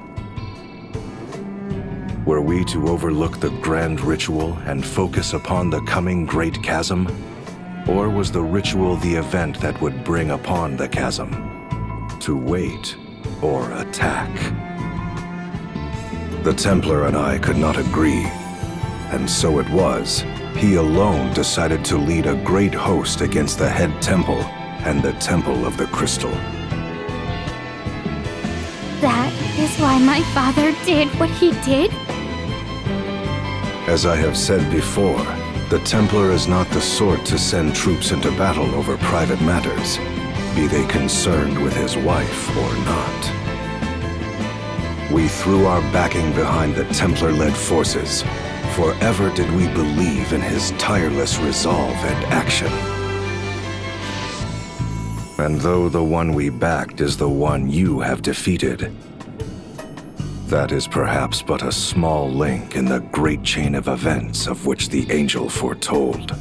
Were we to overlook the grand ritual and focus upon the coming Great Chasm? Or was the ritual the event that would bring upon the chasm? To wait or attack? The Templar and I could not agree, and so it was. He alone decided to lead a great host against the head temple and the Temple of the Crystal. That is why my father did what he did? As I have said before, the Templar is not the sort to send troops into battle over private matters, be they concerned with his wife or not. We threw our backing behind the Templar-led forces. Forever did we believe in his tireless resolve and action. And though the one we backed is the one you have defeated, that is perhaps but a small link in the great chain of events of which the angel foretold.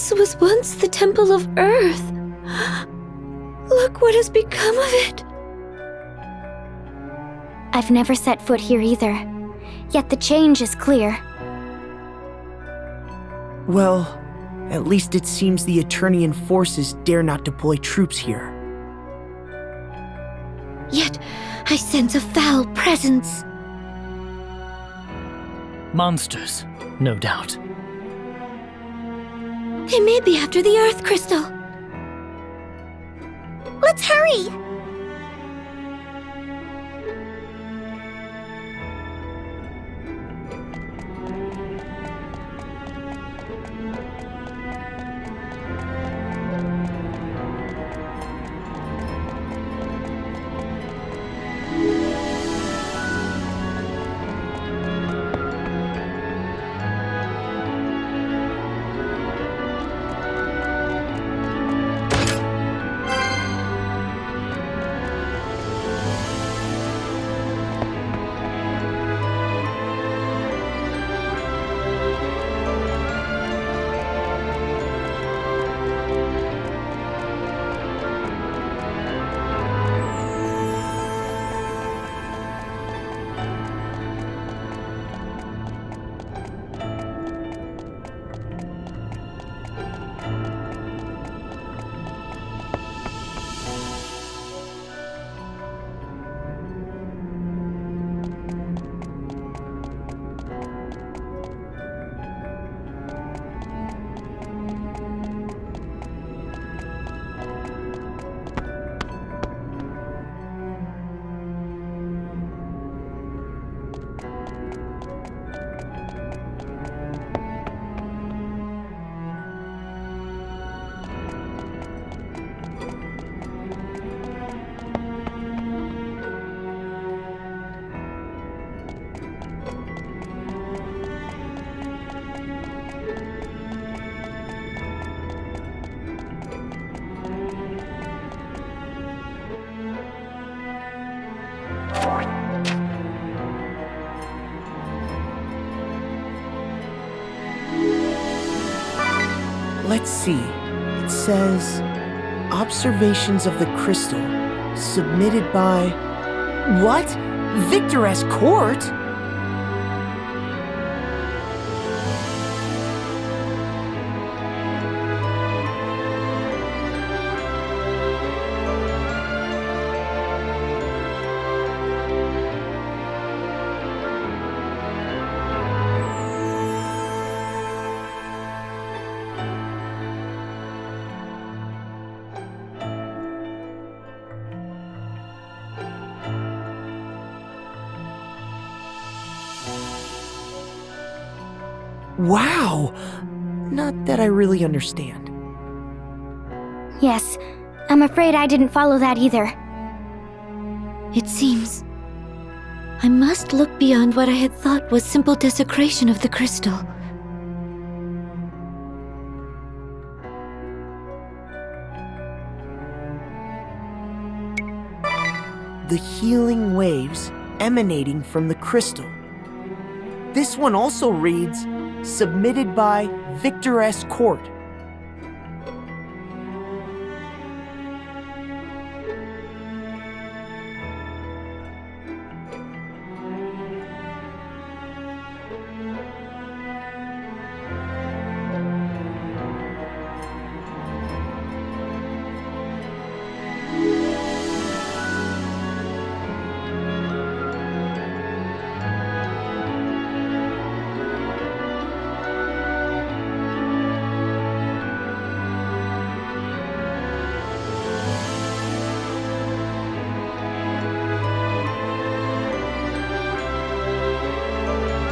This was once the Temple of Earth. Look what has become of it. I've never set foot here either, yet the change is clear. Well, at least it seems the Eternian forces dare not deploy troops here. Yet, I sense a foul presence. Monsters, no doubt. They may be after the Earth Crystal. Let's hurry! Let's see. It says, observations of the crystal, submitted by... What? Victoress Court? Wow! Not that I really understand. Yes, I'm afraid I didn't follow that either. It seems I must look beyond what I had thought was simple desecration of the crystal. The healing waves emanating from the crystal. This one also reads, submitted by Victoress Court.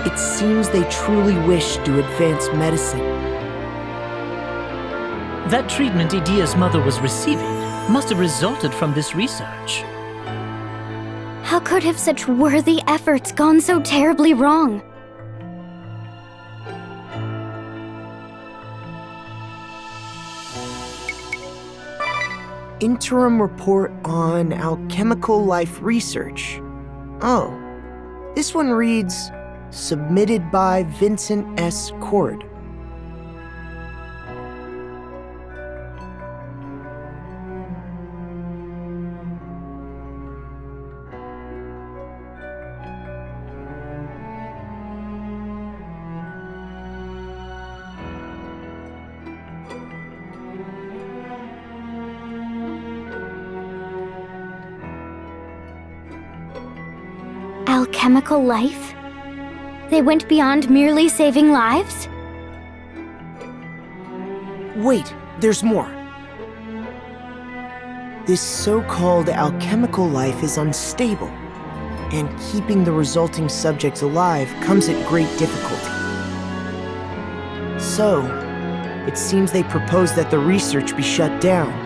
It seems they truly wish to advance medicine. That treatment Idia's mother was receiving must have resulted from this research. How could have such worthy efforts gone so terribly wrong? Interim report on alchemical life research. Oh, this one reads, submitted by Vincent S. Cord. alchemical life? They went beyond merely saving lives? Wait, there's more. This so-called alchemical life is unstable, and keeping the resulting subjects alive comes at great difficulty. So, it seems they propose that the research be shut down.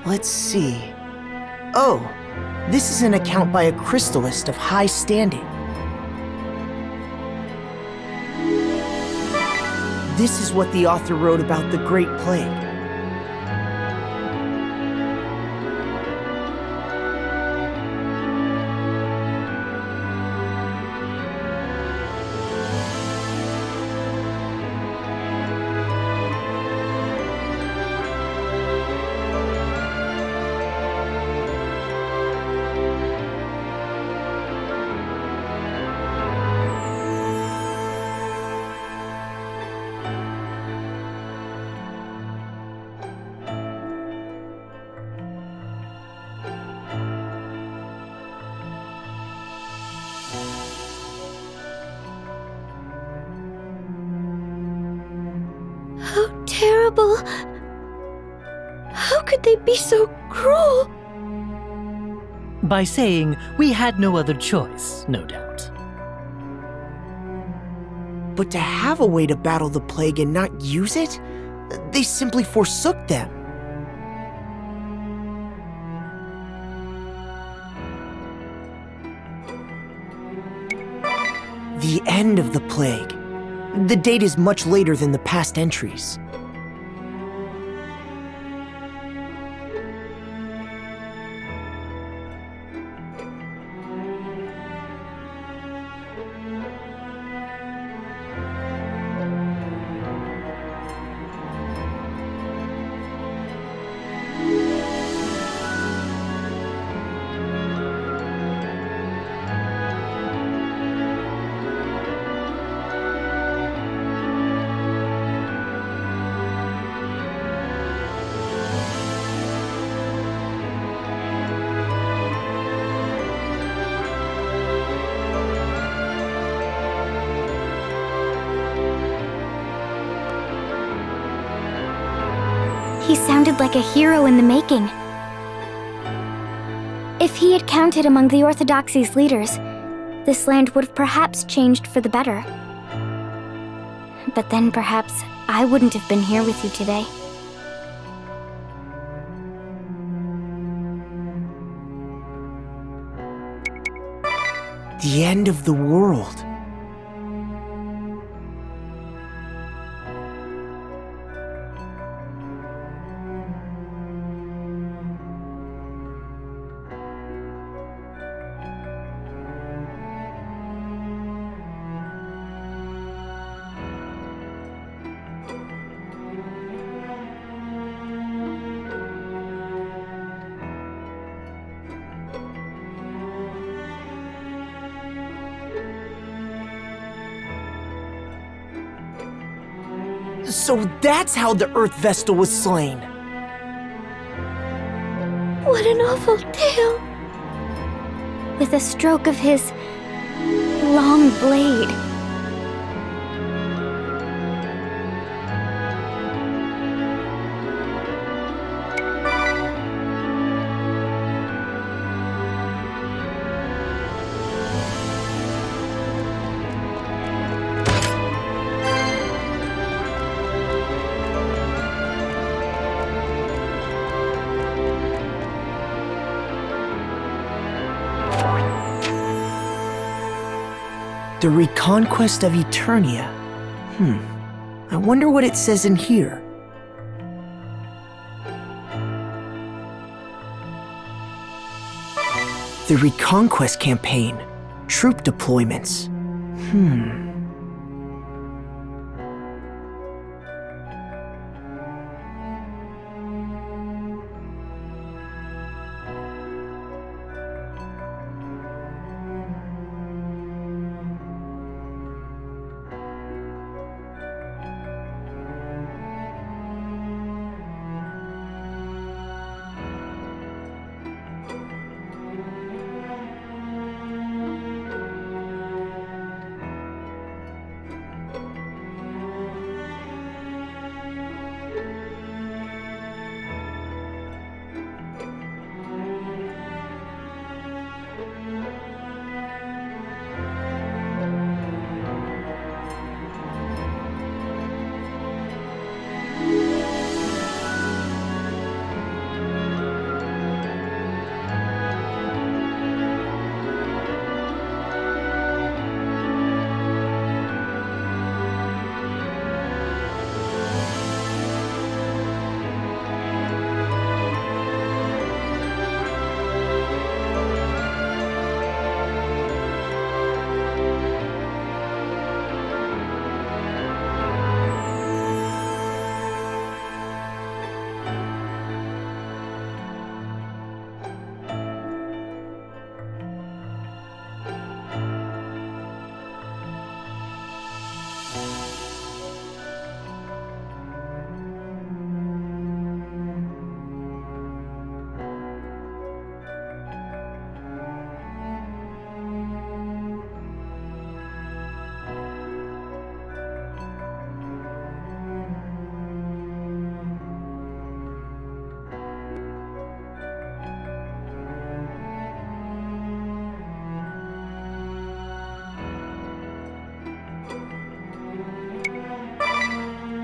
Let's see. Oh, this is an account by a crystallist of high standing. This is what the author wrote about the Great Plague. How terrible! How could they be so cruel? By saying we had no other choice, no doubt. But to have a way to battle the plague and not use it, they simply forsook them. The end of the plague. The date is much later than the past entries. He sounded like a hero in the making. If he had counted among the Orthodoxy's leaders, this land would have perhaps changed for the better. But then perhaps I wouldn't have been here with you today. The end of the world. So that's how the Earth Vestal was slain. What an awful tale. With a stroke of his long blade. The Reconquest of Eternia. I wonder what it says in here. The Reconquest campaign. Troop deployments.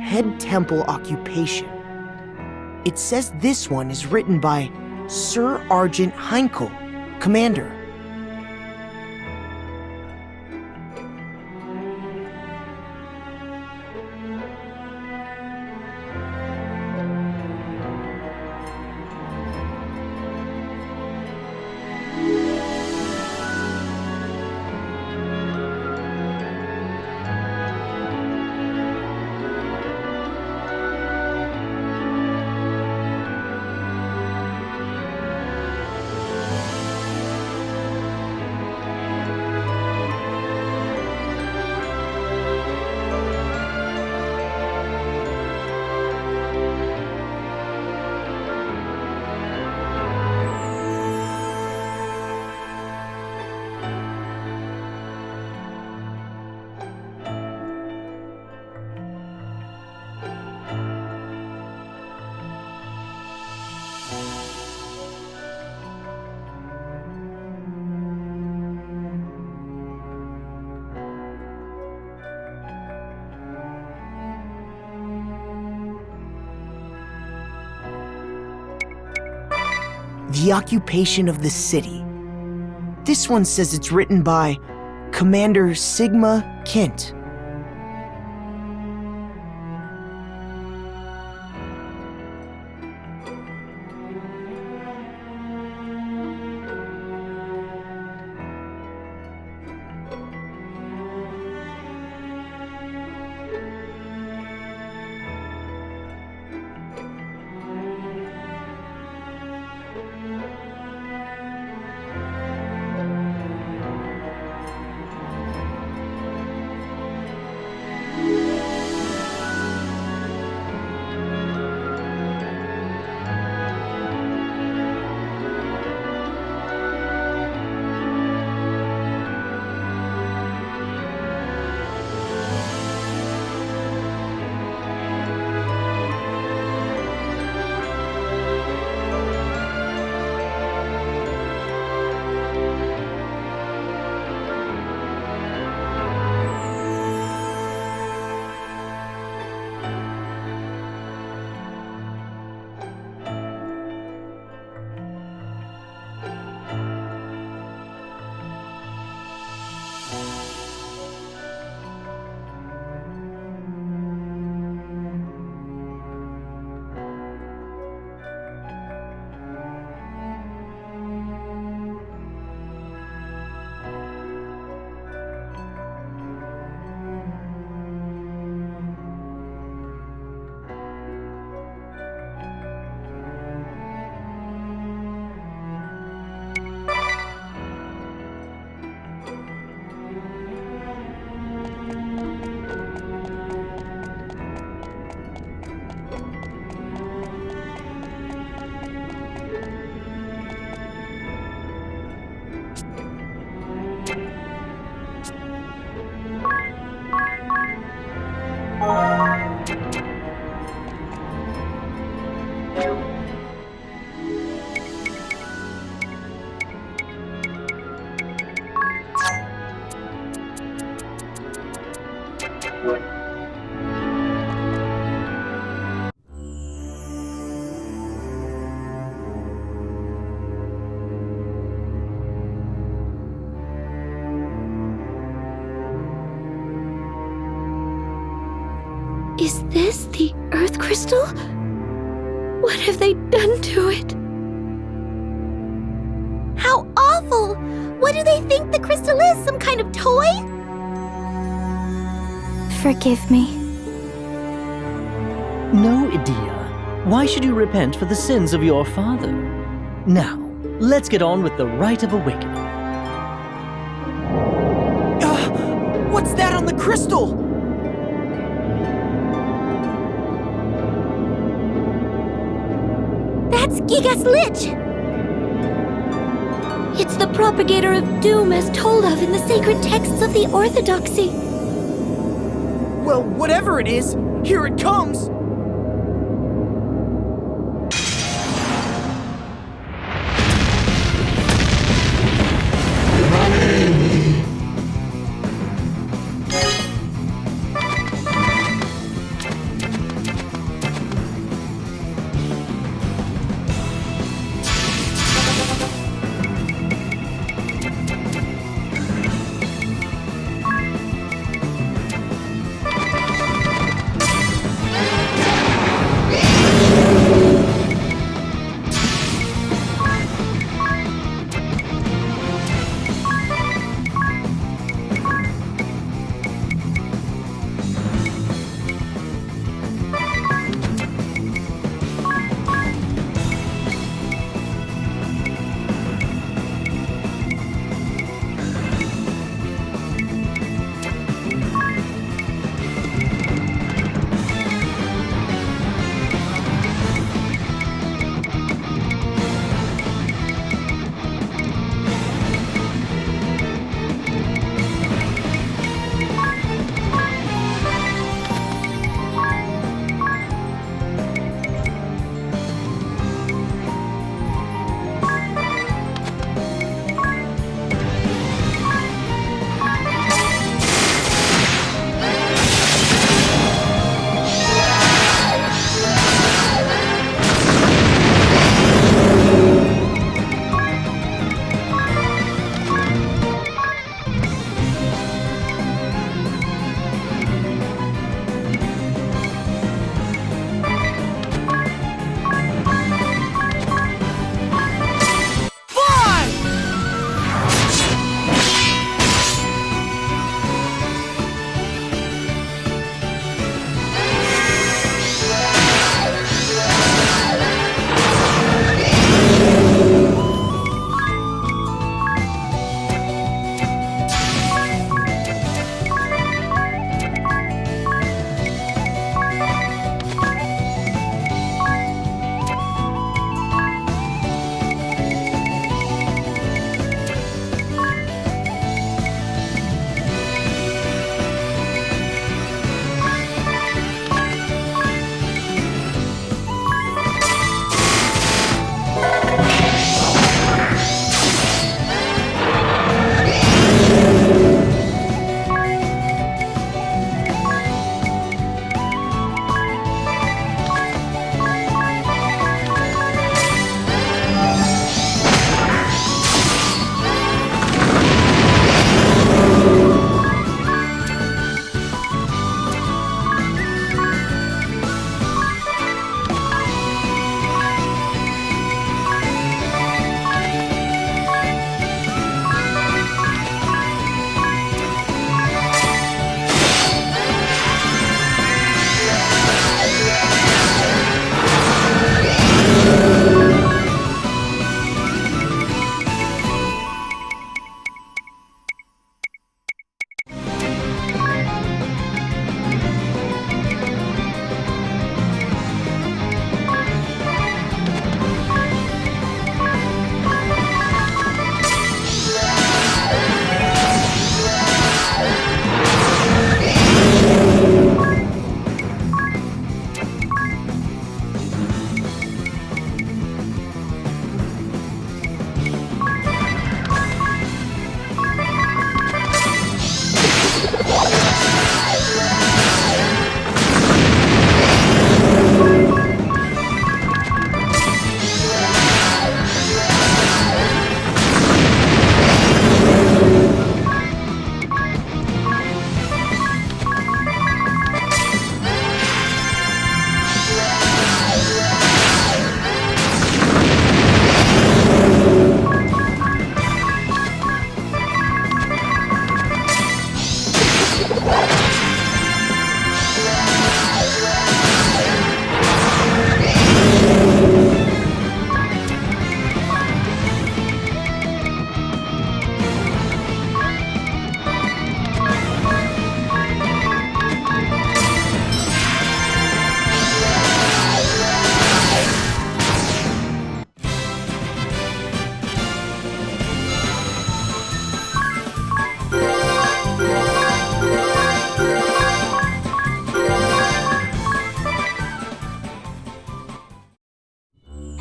Head Temple Occupation. It says this one is written by Sir Argent Heinkel, Commander. The Occupation of the City. This one says it's written by Commander Sigma Kent. Is this the Earth Crystal? What have they done to it? How awful! What do they think the crystal is? Some kind of toy? Forgive me. No, Idia. Why should you repent for the sins of your father? Now, let's get on with the rite of awakening. What's that on the crystal? That's Gigas Lich! It's the propagator of doom as told of in the sacred texts of the Orthodoxy. Well, whatever it is, here it comes!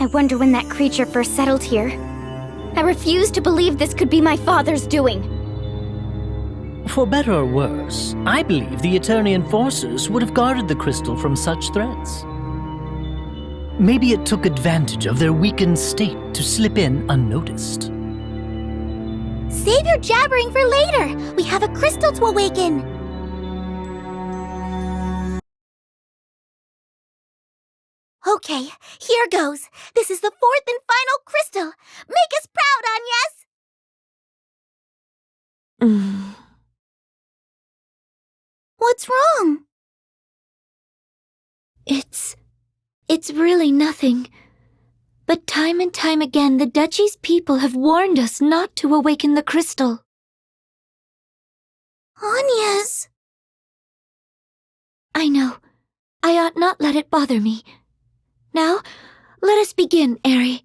I wonder when that creature first settled here. I refuse to believe this could be my father's doing. For better or worse, I believe the Eternian forces would have guarded the crystal from such threats. Maybe it took advantage of their weakened state to slip in unnoticed. Save your jabbering for later! We have a crystal to awaken! Okay, here goes. This is the fourth and final crystal. Make us proud, Agnes! What's wrong? It's really nothing. But time and time again, the Duchy's people have warned us not to awaken the crystal. Agnes! I know. I ought not let it bother me. Now, let us begin, Eri.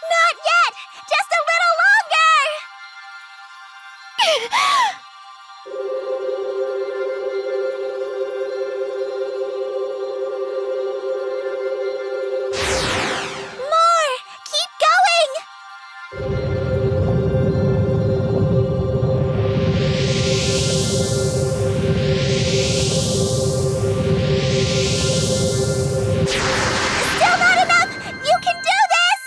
Not yet! Just a little longer! More! Keep going! Still not enough! You can do this!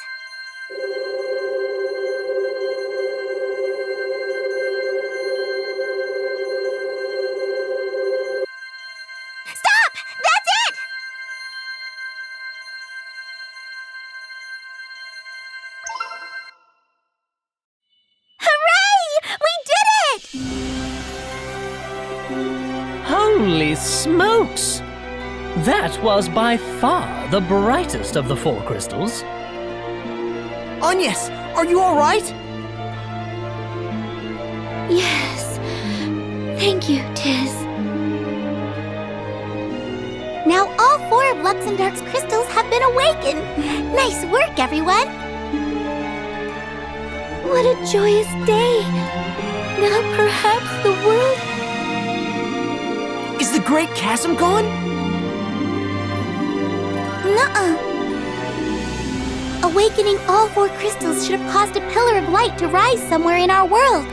Stop! That's it! Hooray! We did it! Holy smokes! That was by far the brightest of the 4 crystals. Agnes, are you all right? Yes. Thank you, Tiz. Now all 4 of Luxembourg's crystals have been awakened. Nice work, everyone! What a joyous day. Now perhaps the world... Is the Great Chasm gone? Nuh-uh. Awakening all 4 crystals should have caused a pillar of light to rise somewhere in our world.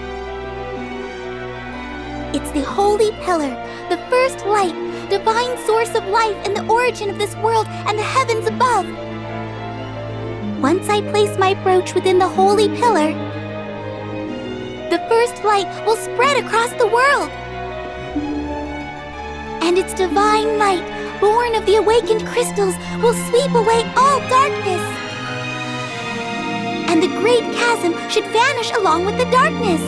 It's the Holy Pillar, the first light, divine source of life and the origin of this world and the heavens above. Once I place my brooch within the Holy Pillar, the first light will spread across the world. And its divine light, born of the awakened crystals, will sweep away all darkness. And the Great Chasm should vanish along with the darkness.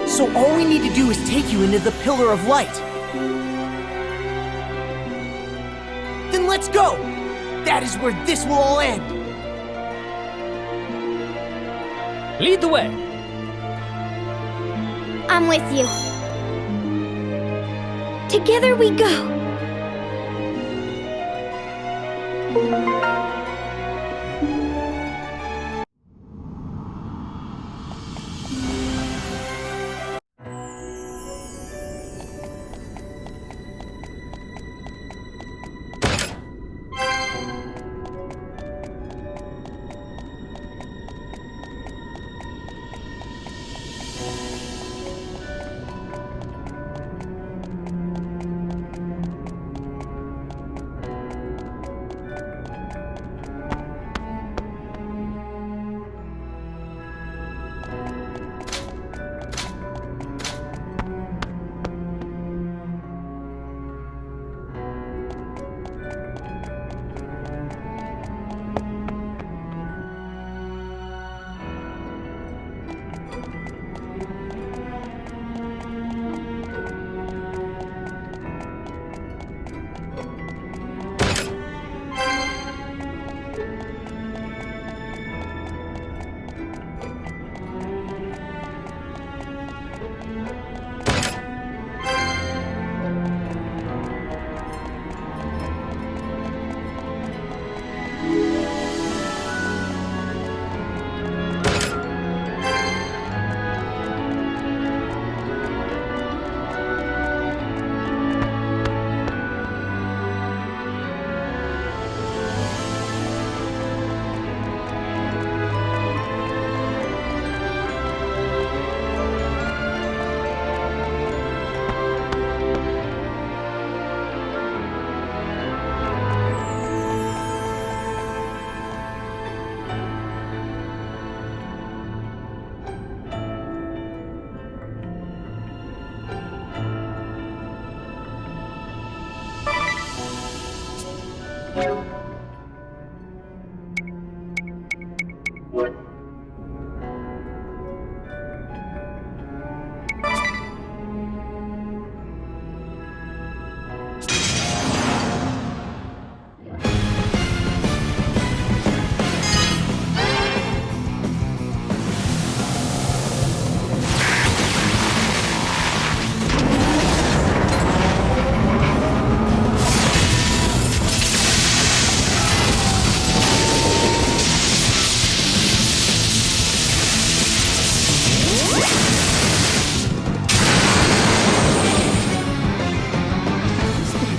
So all we need to do is take you into the Pillar of Light. Then let's go! That is where this will all end. Lead the way. I'm with you. Together we go.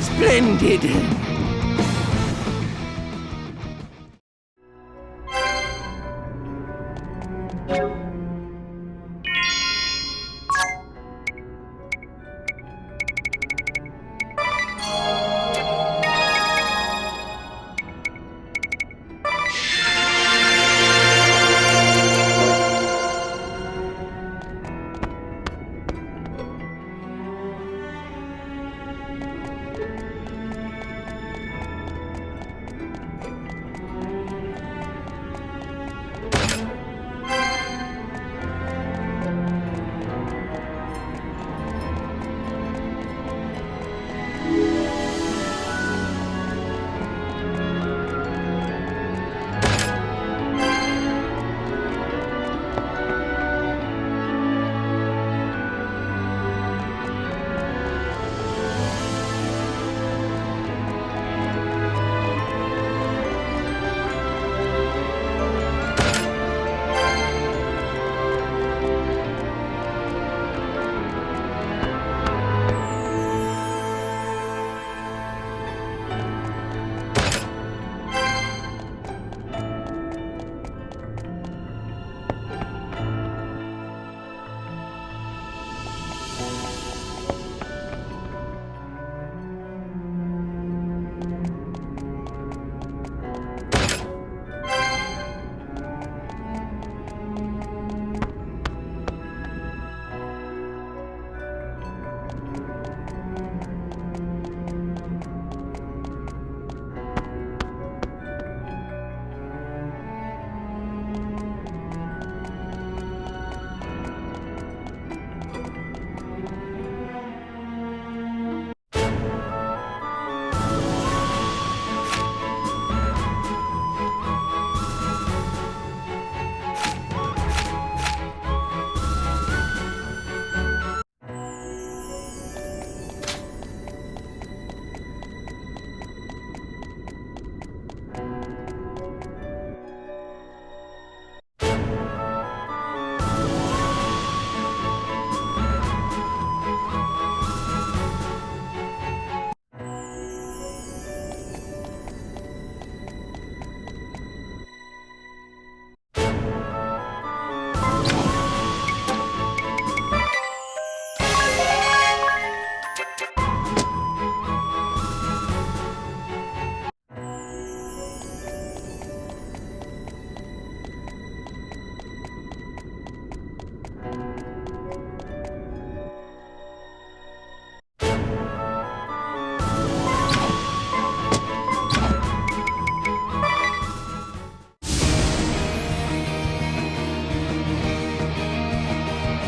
Splendid!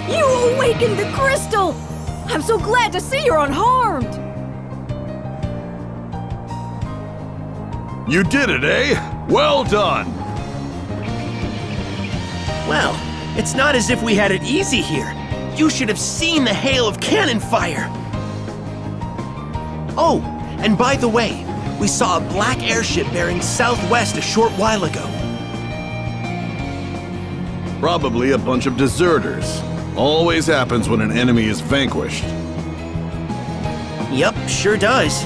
You awakened the crystal! I'm so glad to see you're unharmed! You did it, eh? Well done! Well, it's not as if we had it easy here. You should have seen the hail of cannon fire! Oh, and by the way, we saw a black airship bearing southwest a short while ago. Probably a bunch of deserters. Always happens when an enemy is vanquished. Yup, sure does.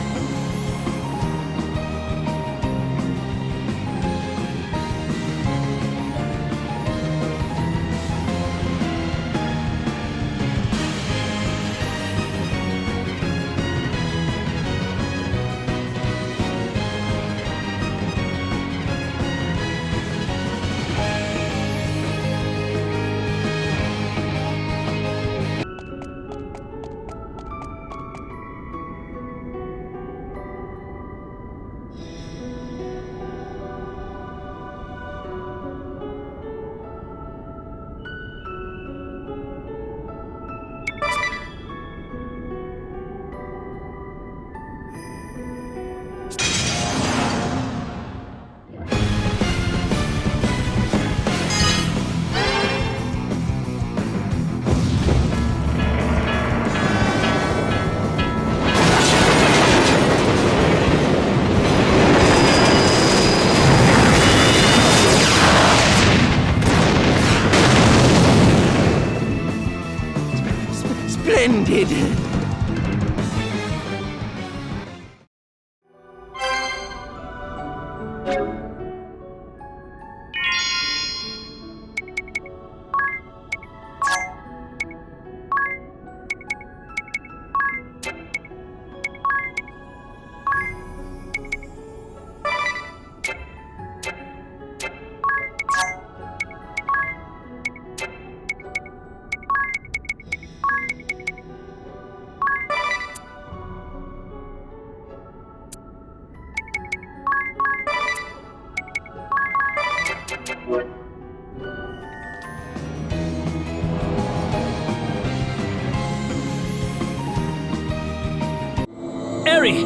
Eri,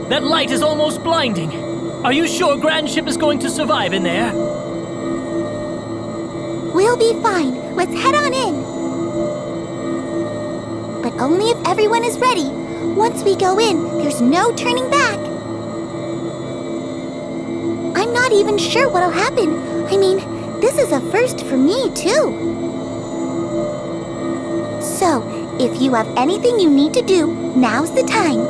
that light is almost blinding. Are you sure Grand Ship is going to survive in there? We'll be fine. Let's head on in. But only if everyone is ready. Once we go in, there's no turning back. I'm not even sure what'll happen. I mean, this is a first for me, too. So, if you have anything you need to do, now's the time.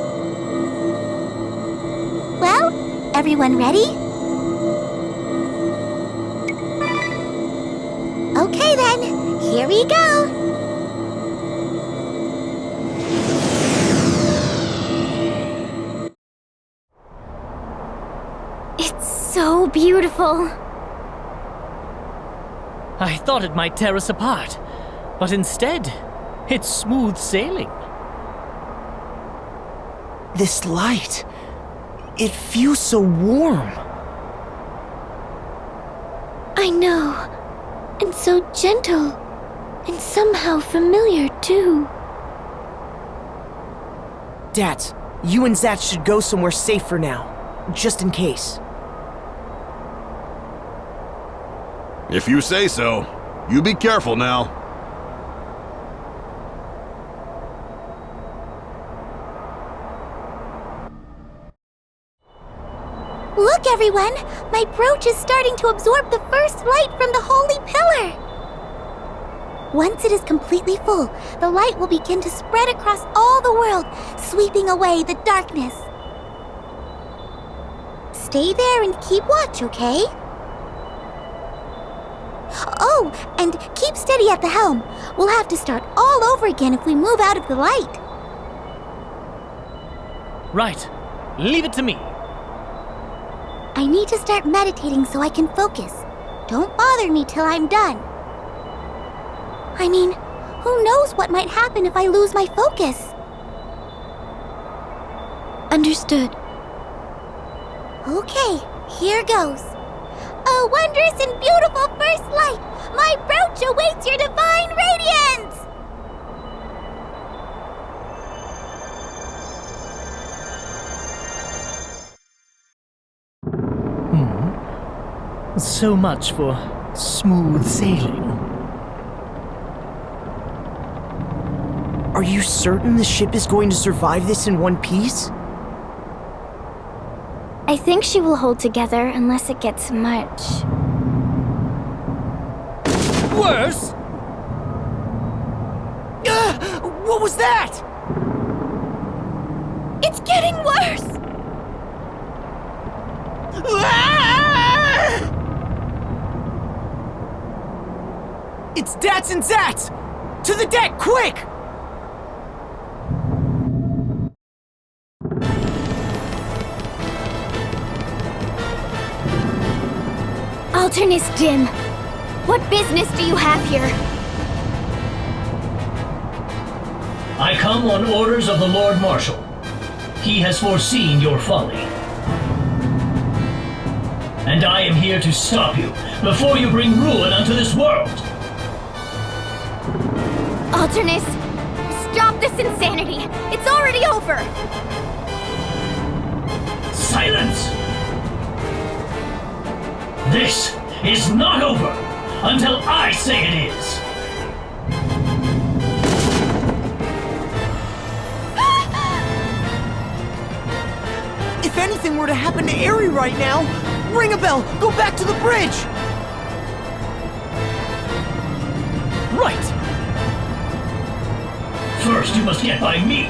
Well, everyone ready? Okay then, here we go! It's so beautiful. I thought it might tear us apart, but instead, it's smooth sailing. This light, it feels so warm. I know. And so gentle. And somehow familiar, too. Dad, you and Zach should go somewhere safe for now, just in case. If you say so. You be careful now. Look, everyone! My brooch is starting to absorb the first light from the holy pillar! Once it is completely full, the light will begin to spread across all the world, sweeping away the darkness. Stay there and keep watch, okay? Oh, and keep steady at the helm. We'll have to start all over again if we move out of the light. Right. Leave it to me. I need to start meditating so I can focus. Don't bother me till I'm done. I mean, who knows what might happen if I lose my focus? Understood. Okay, here goes. A wondrous and beautiful first light! My brooch awaits your divine radiance! So much for smooth sailing. Are you certain the ship is going to survive this in one piece? I think she will hold together unless it gets much. Worse? What was that? It's getting worse! It's Dats and Zats! To the deck, quick! Alternus Dim, what business do you have here? I come on orders of the Lord Marshal. He has foreseen your folly. And I am here to stop you before you bring ruin unto this world. Alternus, stop this insanity! It's already over! Silence! This is not over until I say it is. If anything were to happen to Eri right now, ring a bell, go back to the bridge! Right! First, you must get by me.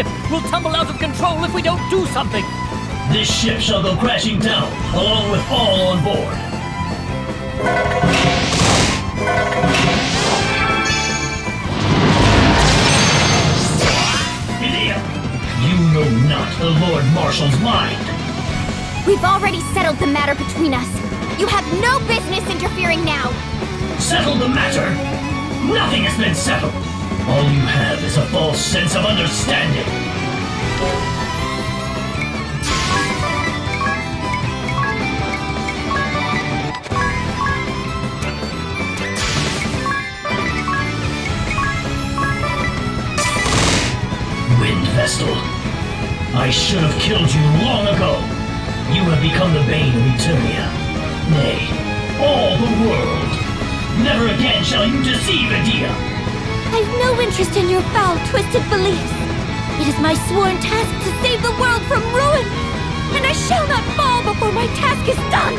ship will tumble out of control if we don't do something! This ship shall go crashing down, along with all on board. Medea, you know not the Lord Marshal's mind. We've already settled the matter between us. You have no business interfering now. Settle the matter? Nothing has been settled. All you have is a false sense of understanding. Wind Vestal, I should have killed you long ago. You have become the bane of Eternia. Nay, all the world. Never again shall you deceive Edea. I've no interest in your foul, twisted beliefs. It is my sworn task to save the world from ruin, and I shall not fall before my task is done.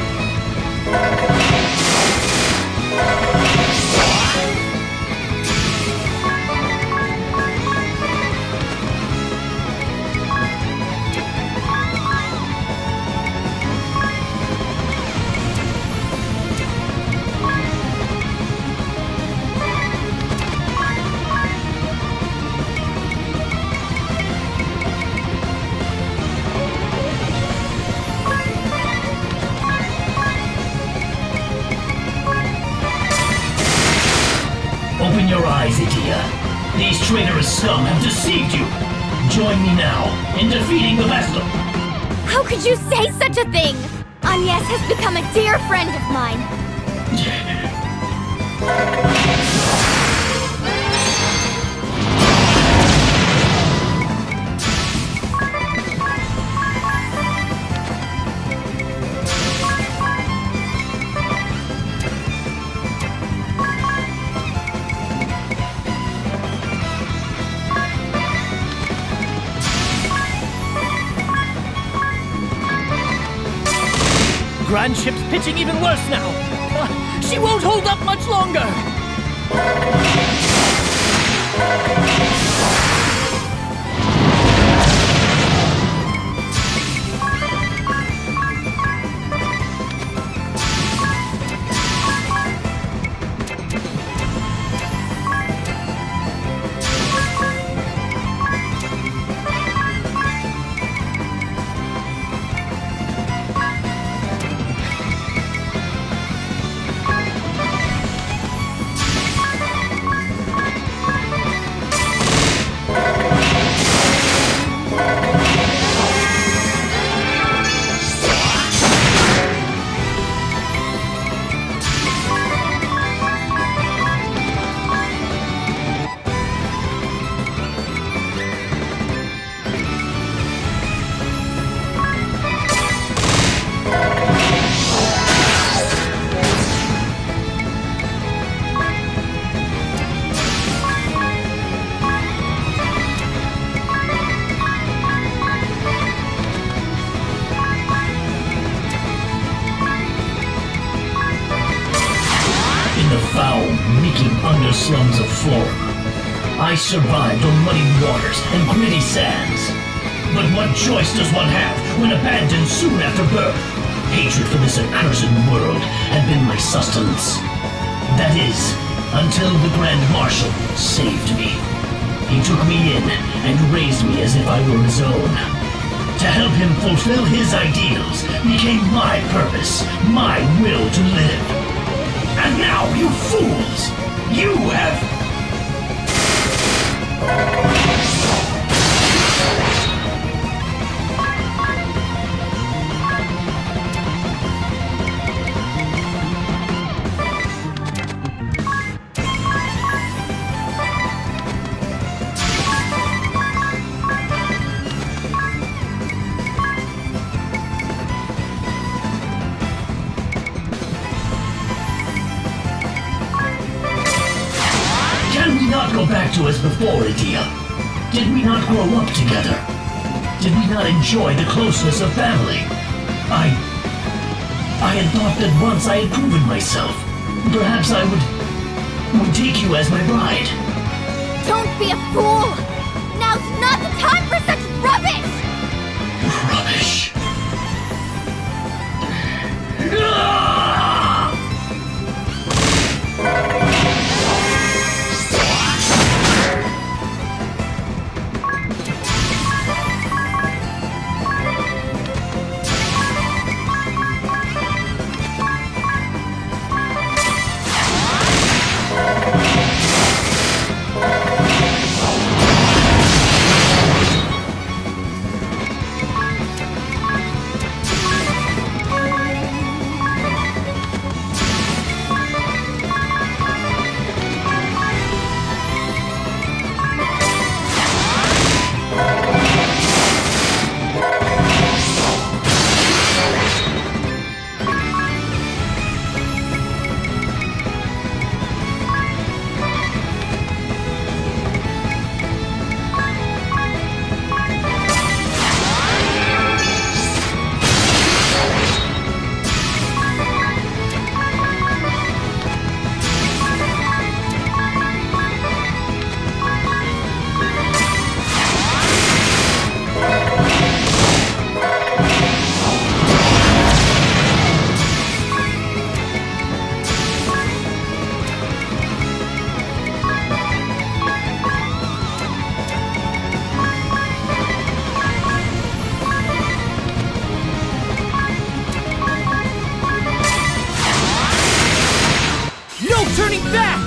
Open your eyes, Edea. These traitorous scum have deceived you. Join me now in defeating the Vestal. How could you say such a thing? Agnes has become a dear friend of mine. Grand ship's pitching even worse now! She won't hold up much longer! Foul, reeking underslums of Flora. I survived on muddy waters and gritty sands. But what choice does one have when abandoned soon after birth? Hatred for this accursed world had been my sustenance. That is, until the Grand Marshal saved me. He took me in and raised me as if I were his own. To help him fulfill his ideals became my purpose, my will to live. And now, you fools! You have... Can we not go back to as before, Edea? Did we not grow up together? Did we not enjoy the closeness of family? I had thought that once I had proven myself, perhaps I would take you as my bride. Don't be a fool! Now's not the time for such rubbish! Rubbish. No turning back!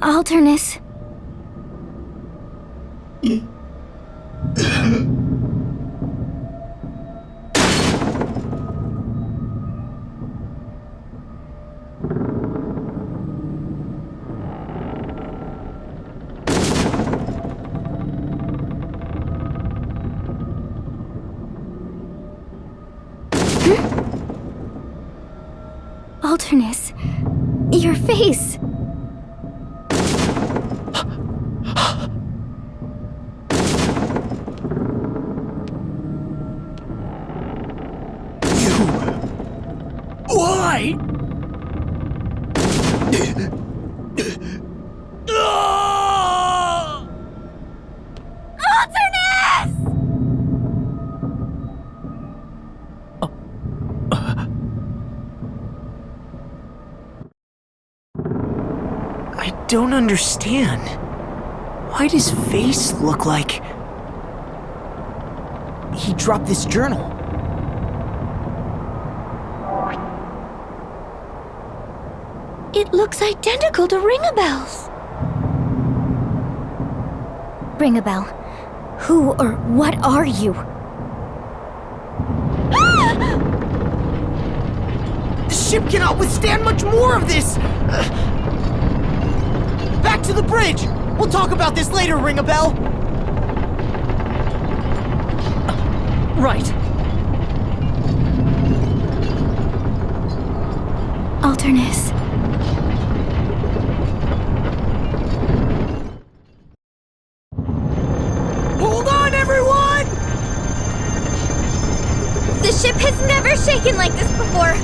Alternus. Alternus, your face. I don't understand. Why'd his face look like... He dropped this journal. It looks identical to Ring-a-Bell's. Ring-a-Bell, who or what are you? The ship cannot withstand much more of this! Back to the bridge! We'll talk about this later, Ring-a-Bell! Right. Alternus. Hold on, everyone! The ship has never shaken like this before.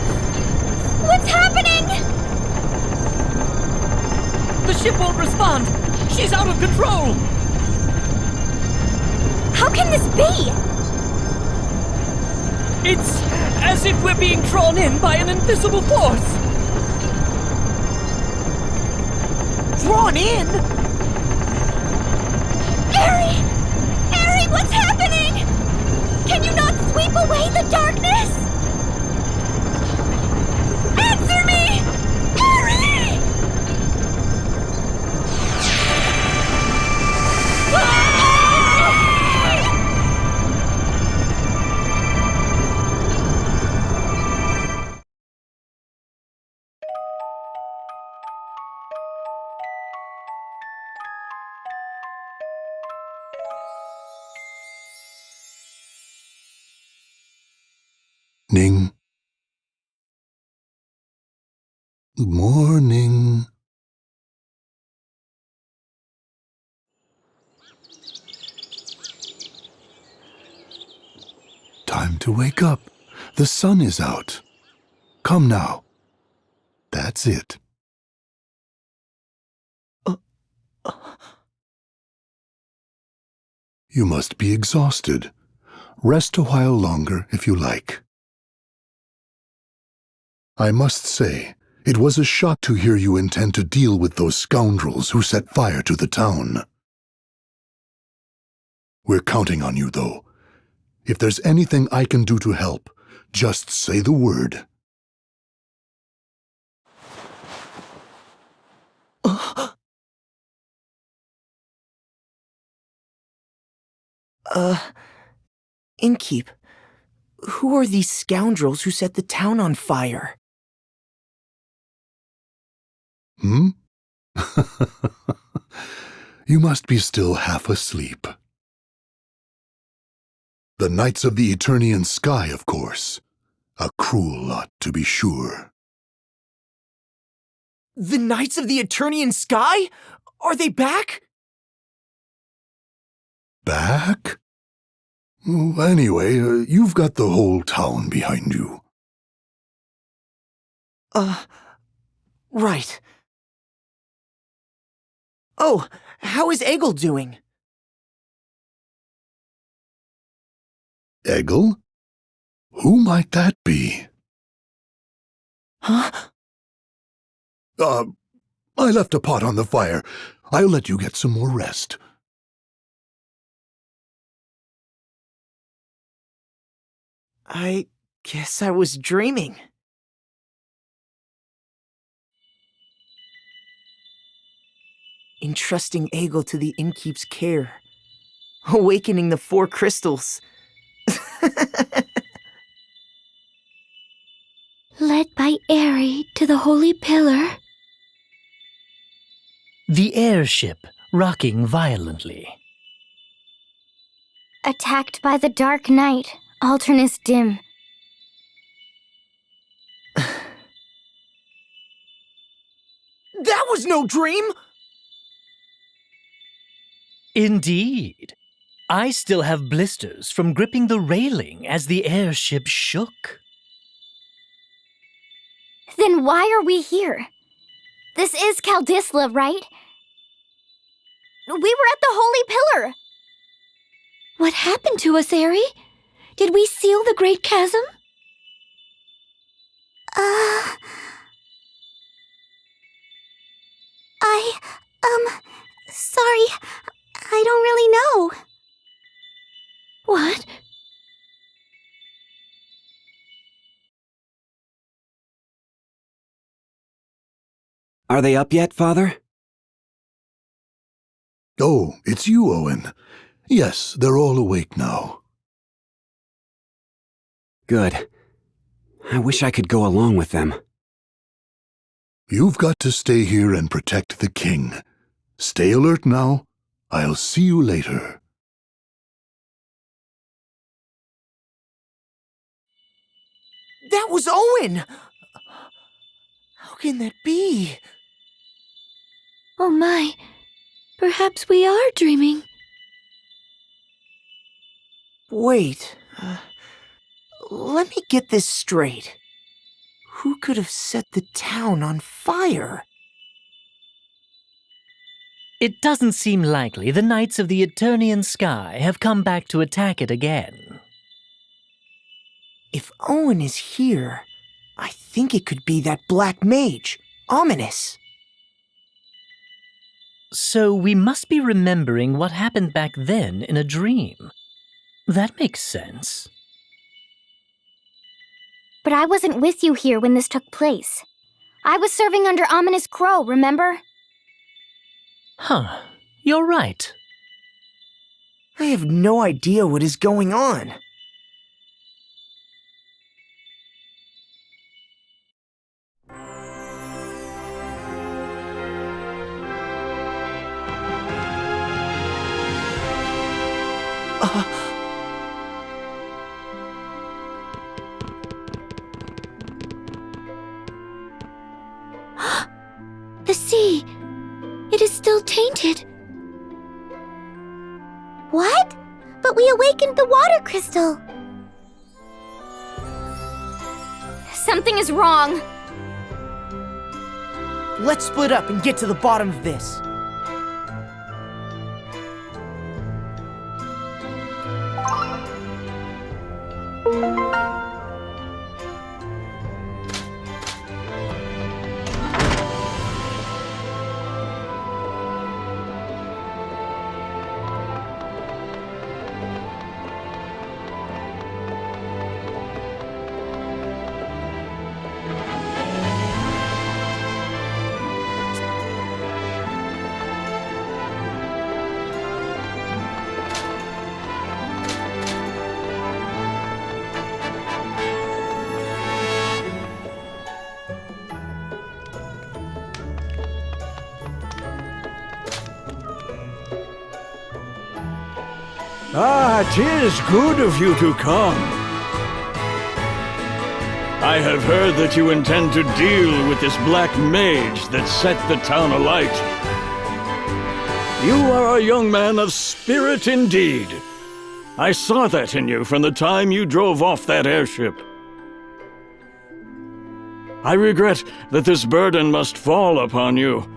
What's happening? The ship won't respond! She's out of control! How can this be? It's as if we're being drawn in by an invisible force! Drawn in? Eri! Eri, what's happening? Can you not sweep away the darkness? Answer me! Eri! Ning. Morning. Time to wake up. The sun is out. Come now. That's it. You must be exhausted. Rest a while longer if you like. I must say, it was a shock to hear you intend to deal with those scoundrels who set fire to the town. We're counting on you, though. If there's anything I can do to help, just say the word. Innkeep, who are these scoundrels who set the town on fire? You must be still half asleep. The Knights of the Eternian Sky, of course. A cruel lot, to be sure. The Knights of the Eternian Sky? Are they back? Back? Anyway, you've got the whole town behind you. Right. Oh, how is Egil doing? Egil? Who might that be? Huh? I left a pot on the fire. I'll let you get some more rest. I guess I was dreaming. Entrusting Egil to the innkeep's care. Awakening the 4 crystals. Led by Eri to the Holy Pillar. The airship rocking violently. Attacked by the Dark Knight, Alternus Dim. That was no dream! Indeed. I still have blisters from gripping the railing as the airship shook. Then why are we here? This is Kaldisla, right? We were at the Holy Pillar. What happened to us, Eri? Did we seal the Great Chasm? I Sorry. I don't really know. What? Are they up yet, Father? Oh, it's you, Owen. Yes, they're all awake now. Good. I wish I could go along with them. You've got to stay here and protect the king. Stay alert now. I'll see you later. That was Owen! How can that be? Oh my. Perhaps we are dreaming. Wait. Let me get this straight. Who could have set the town on fire? It doesn't seem likely the Knights of the Eternian Sky have come back to attack it again. If Owen is here, I think it could be that black mage, Ominous. So we must be remembering what happened back then in a dream. That makes sense. But I wasn't with you here when this took place. I was serving under Ominous Crow, remember? Huh, you're right. I have no idea what is going on. The sea. It is still tainted. What? But we awakened the water crystal. Something is wrong. Let's split up and get to the bottom of this. Ah, 'tis good of you to come. I have heard that you intend to deal with this black mage that set the town alight. You are a young man of spirit indeed. I saw that in you from the time you drove off that airship. I regret that this burden must fall upon you.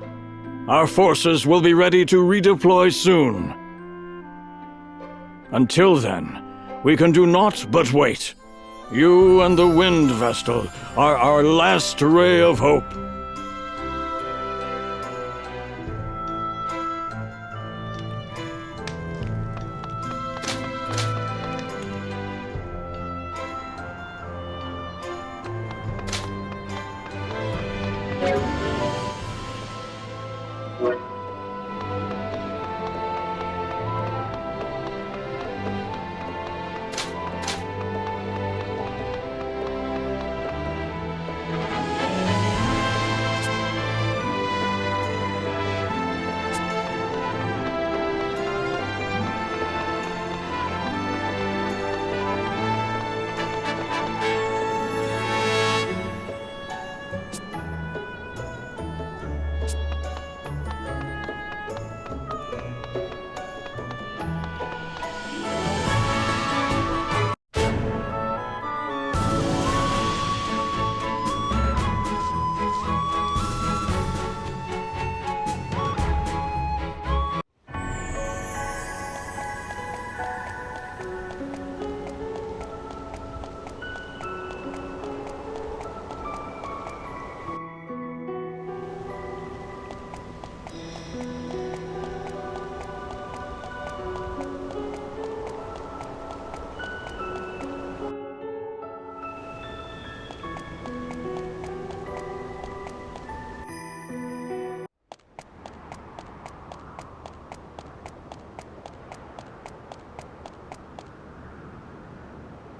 Our forces will be ready to redeploy soon. Until then, we can do naught but wait. You and the Wind Vestal are our last ray of hope.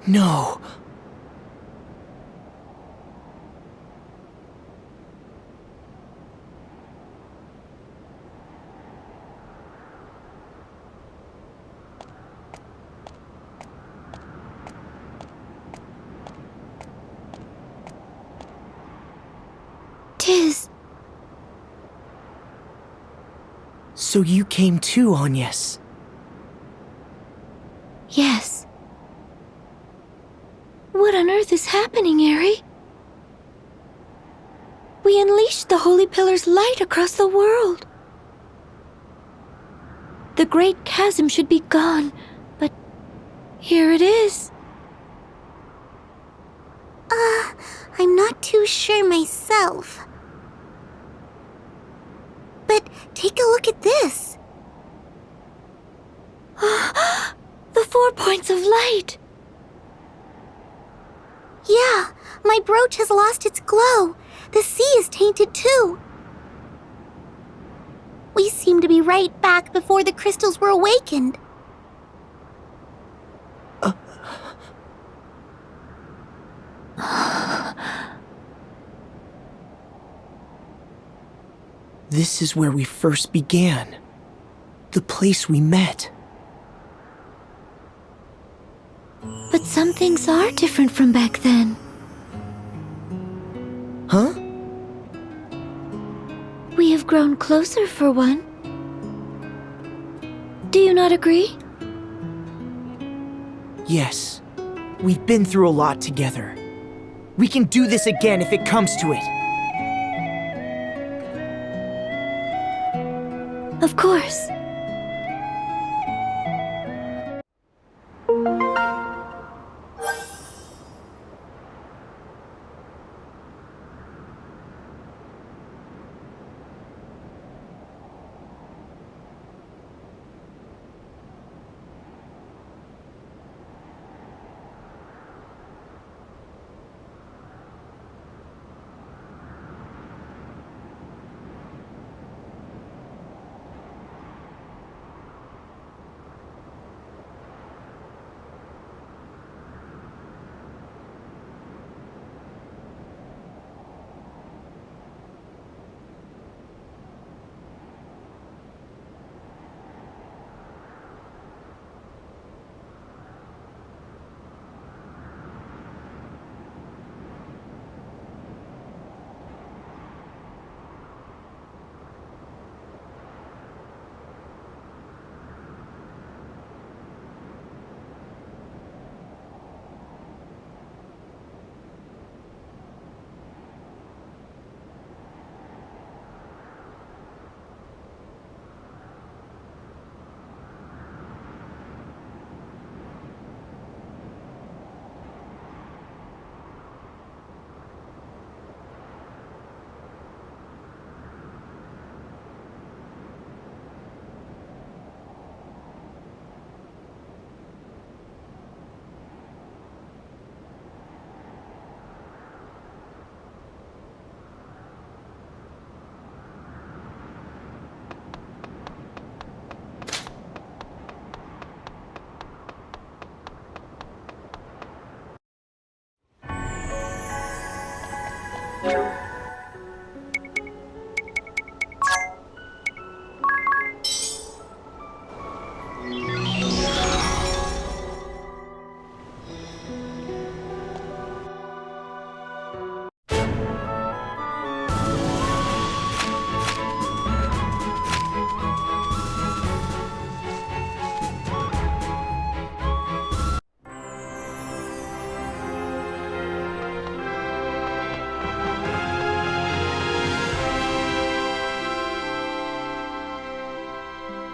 No. Tis. So you came too, Agnes. Yes. What on earth is happening, Eri? We unleashed the Holy Pillar's light across the world. The Great Chasm should be gone, but here it is. I'm not too sure myself. But take a look at this. The 4 points of light. Yeah, my brooch has lost its glow. The sea is tainted too. We seem to be right back before the crystals were awakened. This is where we first began. The place we met. But some things are different from back then. Huh? We have grown closer for one. Do you not agree? Yes. We've been through a lot together. We can do this again if it comes to it. Of course.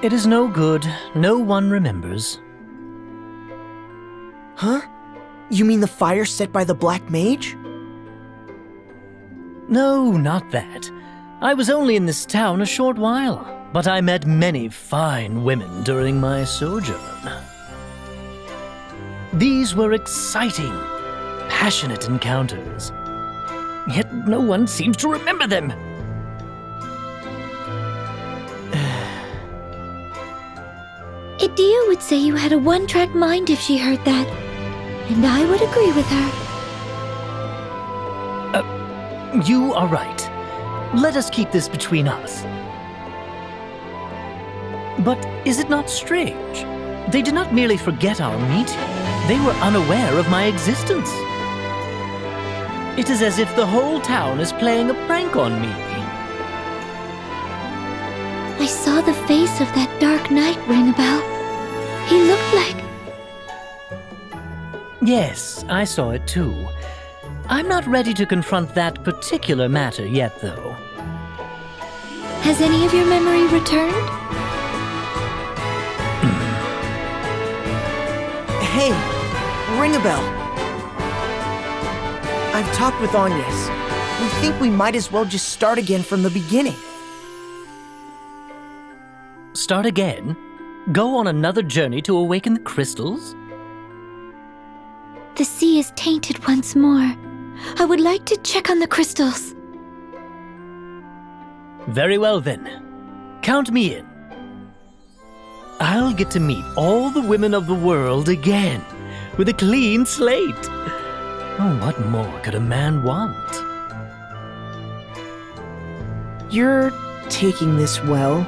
It is no good. No one remembers. Huh? You mean the fire set by the Black Mage? No, not that. I was only in this town a short while, but I met many fine women during my sojourn. These were exciting, passionate encounters. Yet no one seems to remember them. Idia would say you had a one-track mind if she heard that. And I would agree with her. You are right. Let us keep this between us. But is it not strange? They did not merely forget our meeting. They were unaware of my existence. It is as if the whole town is playing a prank on me. I saw the face of that dark knight ring a bell. He looked like... Yes, I saw it too. I'm not ready to confront that particular matter yet, though. Has any of your memory returned? Hey, ring a bell. I've talked with Agnes. We think we might as well just start again from the beginning. Start again? Go on another journey to awaken the crystals? The sea is tainted once more. I would like to check on the crystals. Very well then. Count me in. I'll get to meet all the women of the world again, with a clean slate. Oh, what more could a man want? You're taking this well.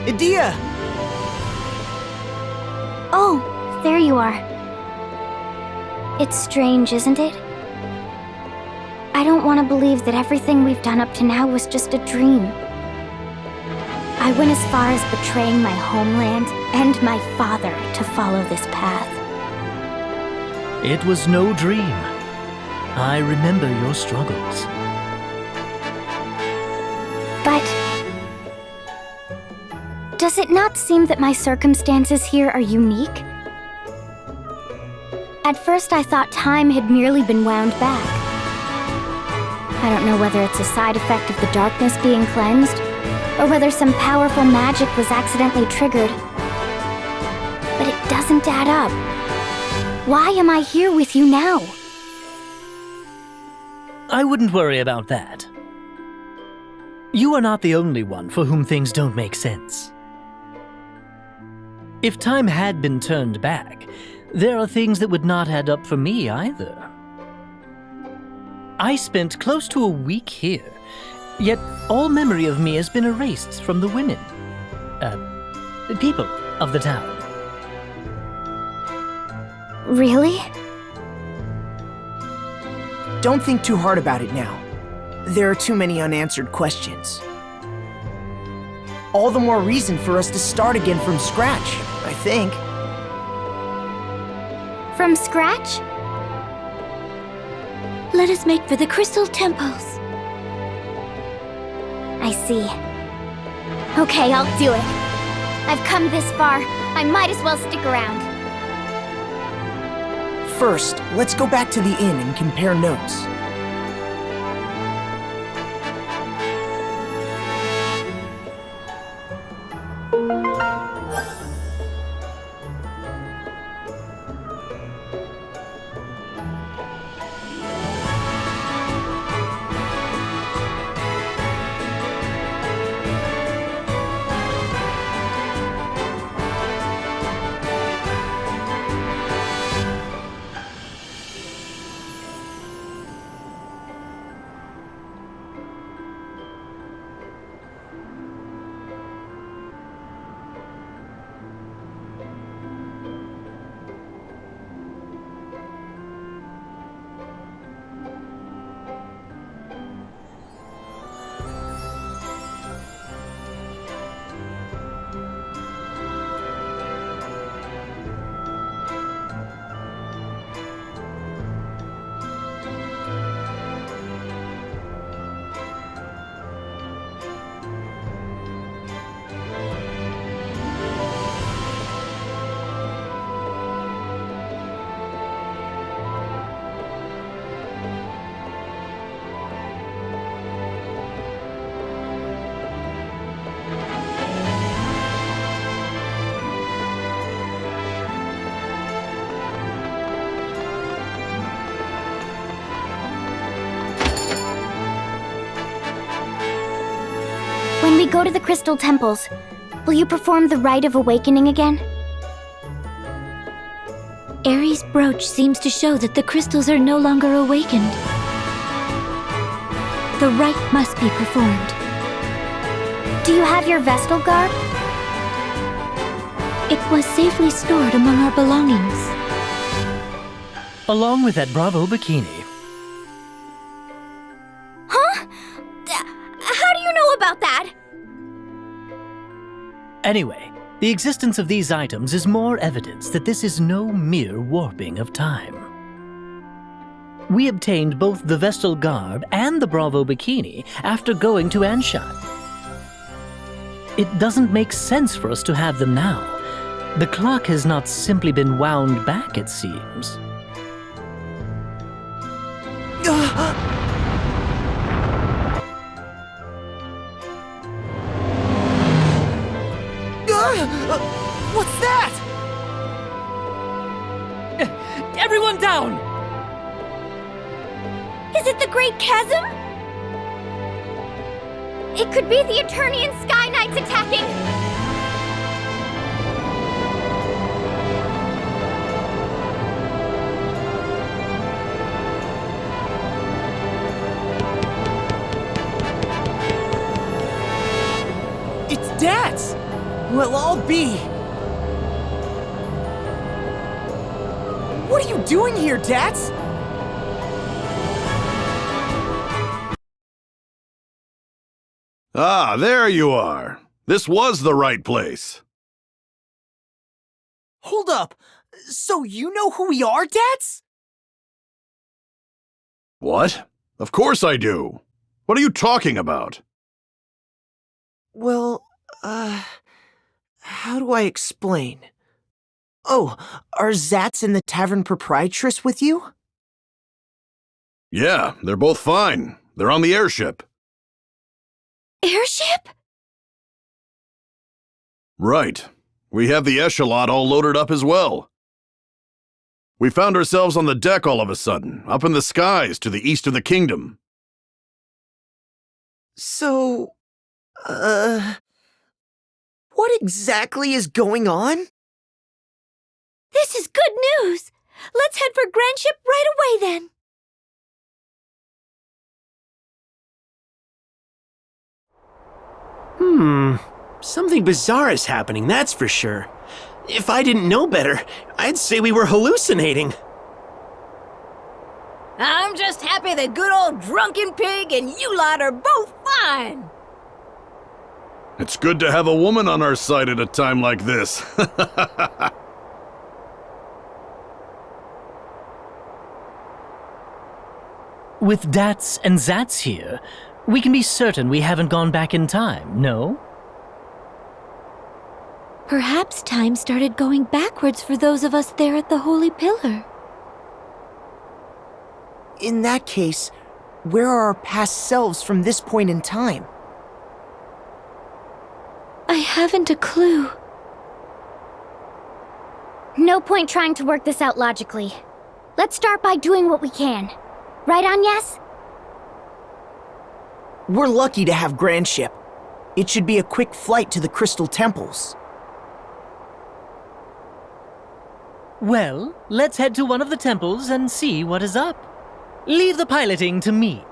Idea! Oh, there you are. It's strange, isn't it? I don't want to believe that everything we've done up to now was just a dream. I went as far as betraying my homeland and my father to follow this path. It was no dream. I remember your struggles. But does it not seem that my circumstances here are unique? At first I thought time had merely been wound back. I don't know whether it's a side effect of the darkness being cleansed, or whether some powerful magic was accidentally triggered. But it doesn't add up. Why am I here with you now? I wouldn't worry about that. You are not the only one for whom things don't make sense. If time had been turned back, there are things that would not add up for me either. I spent close to a week here, yet all memory of me has been erased from the women. People of the town. Really? Don't think too hard about it now. There are too many unanswered questions. All the more reason for us to start again from scratch, I think. From scratch? Let us make for the crystal temples. I see. Okay, I'll do it. I've come this far. I might as well stick around. First, let's go back to the inn and compare notes. we go to the Crystal Temples, will you perform the Rite of Awakening again? Ares' brooch seems to show that the crystals are no longer awakened. The rite must be performed. Do you have your Vestal garb? It was safely stored among our belongings. Along with that Bravo bikini. Huh? How do you know about that? Anyway, the existence of these items is more evidence that this is no mere warping of time. We obtained both the Vestal garb and the Bravo bikini after going to Anshan. It doesn't make sense for us to have them now. The clock has not simply been wound back, it seems. What's that? Everyone down! Is it the Great Chasm? It could be the Eternian Sky Knights attacking! It's Dad's! Well, I'll be. What are you doing here, Dads? Ah, there you are. This was the right place. Hold up. So you know who we are, Dads? What? Of course I do. What are you talking about? Well, how do I explain? Oh, are Zats and the Tavern Proprietress with you? Yeah, they're both fine. They're on the airship. Airship? Right. We have the echelon all loaded up as well. We found ourselves on the deck all of a sudden, up in the skies to the east of the kingdom. So, what exactly is going on? This is good news! Let's head for Grand Ship right away then! Something bizarre is happening, that's for sure. If I didn't know better, I'd say we were hallucinating. I'm just happy the good old drunken pig and you lot are both fine! It's good to have a woman on our side at a time like this. With Dats and Zats here, we can be certain we haven't gone back in time, no? Perhaps time started going backwards for those of us there at the Holy Pillar. In that case, where are our past selves from this point in time? I haven't a clue. No point trying to work this out logically. Let's start by doing what we can. Right, Agnes? We're lucky to have Grand Ship. It should be a quick flight to the Crystal Temples. Well, let's head to one of the temples and see what is up. Leave the piloting to me.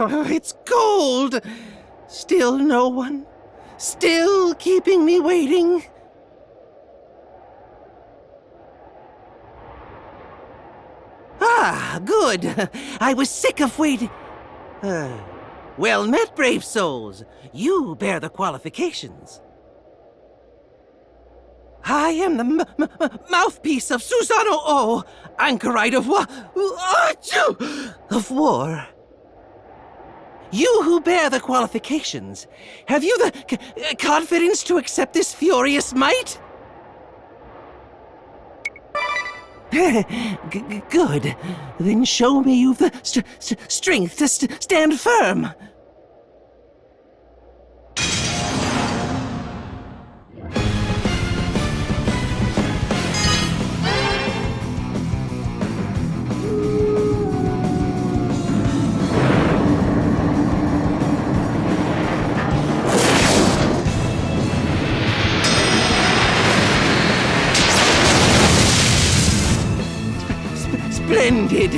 Oh, it's cold. Still no one. Still keeping me waiting. Ah, good. I was sick of waiting. Well met, brave souls. You bear the qualifications. I am the mouthpiece of Susano O, anchorite of war. You who bear the qualifications, have you the confidence to accept this furious might? Good. Then show me you've the strength to stand firm. Splendid!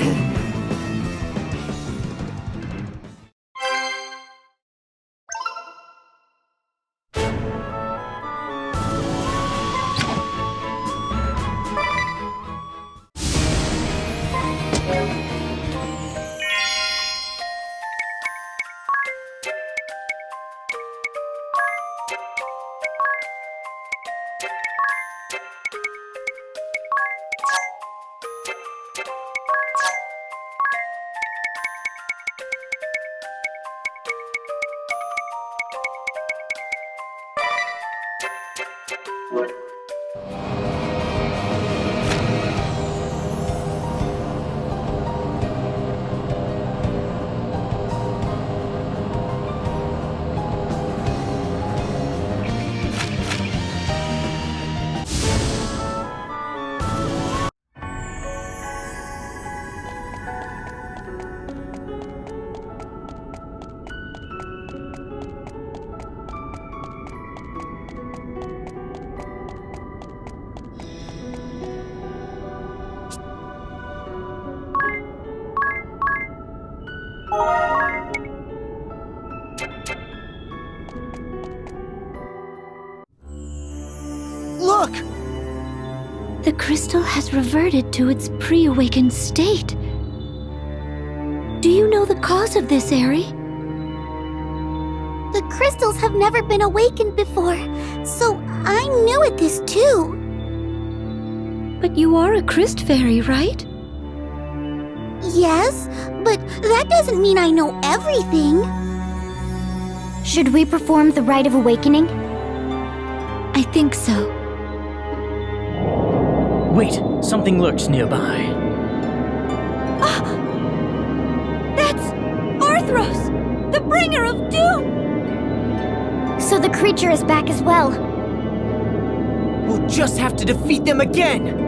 Look! The crystal has reverted to its pre-awakened state. Do you know the cause of this, Aerie? The crystals have never been awakened before, so I'm new at this too. But you are a Christ Fairy, right? Yes, but that doesn't mean I know everything. Should we perform the rite of awakening? I think so. Wait, something lurks nearby. That's Arthros, the bringer of doom! So the creature is back as well. We'll just have to defeat them again!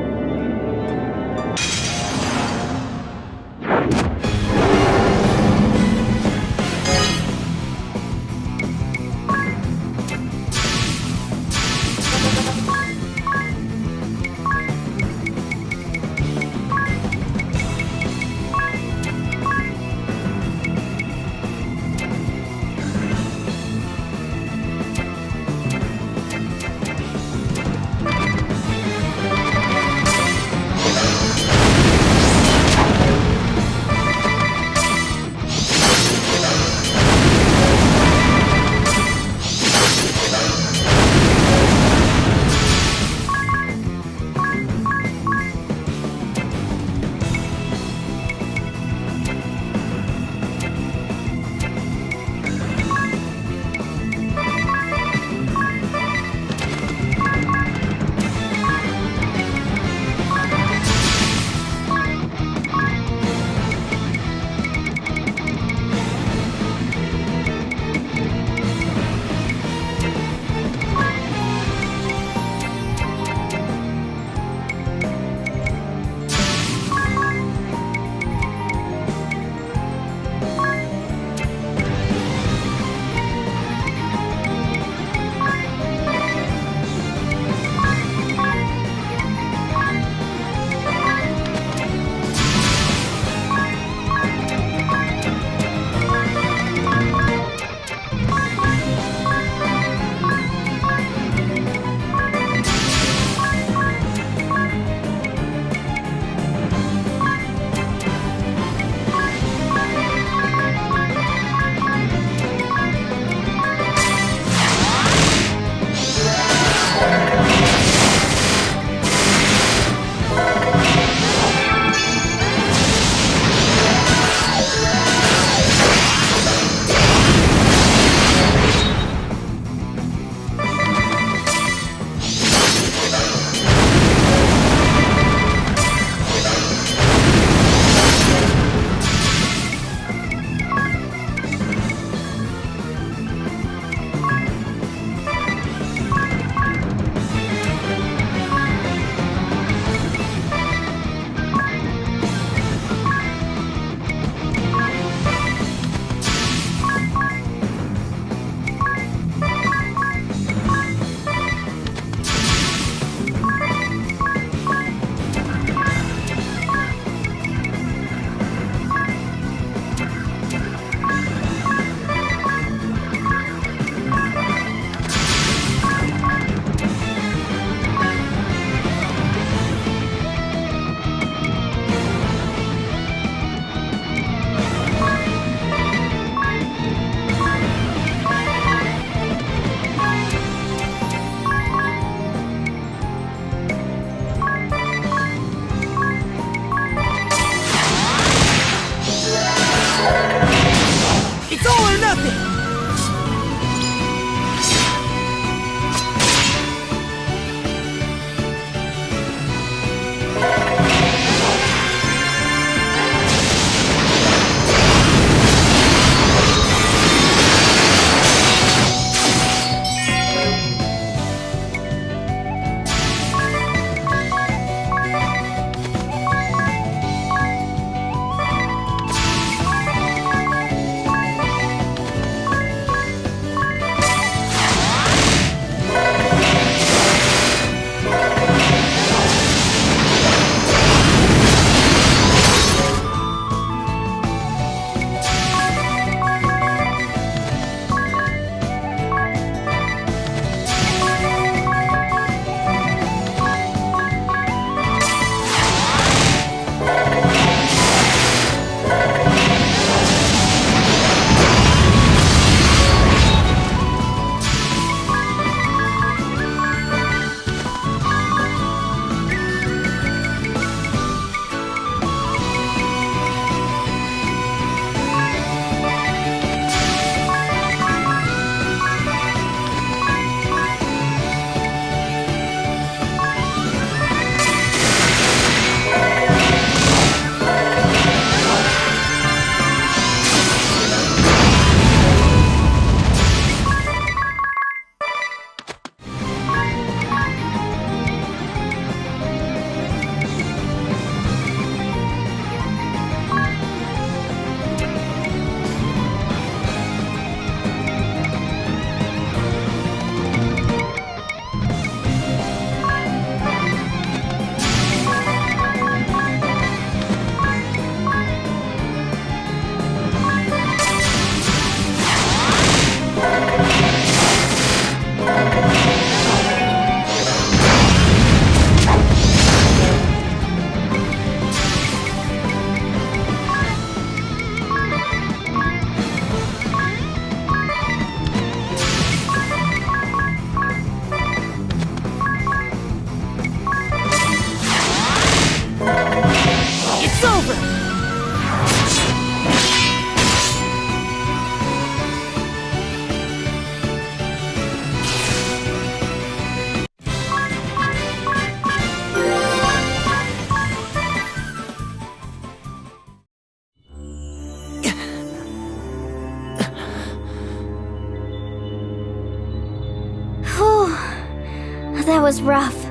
that was rough.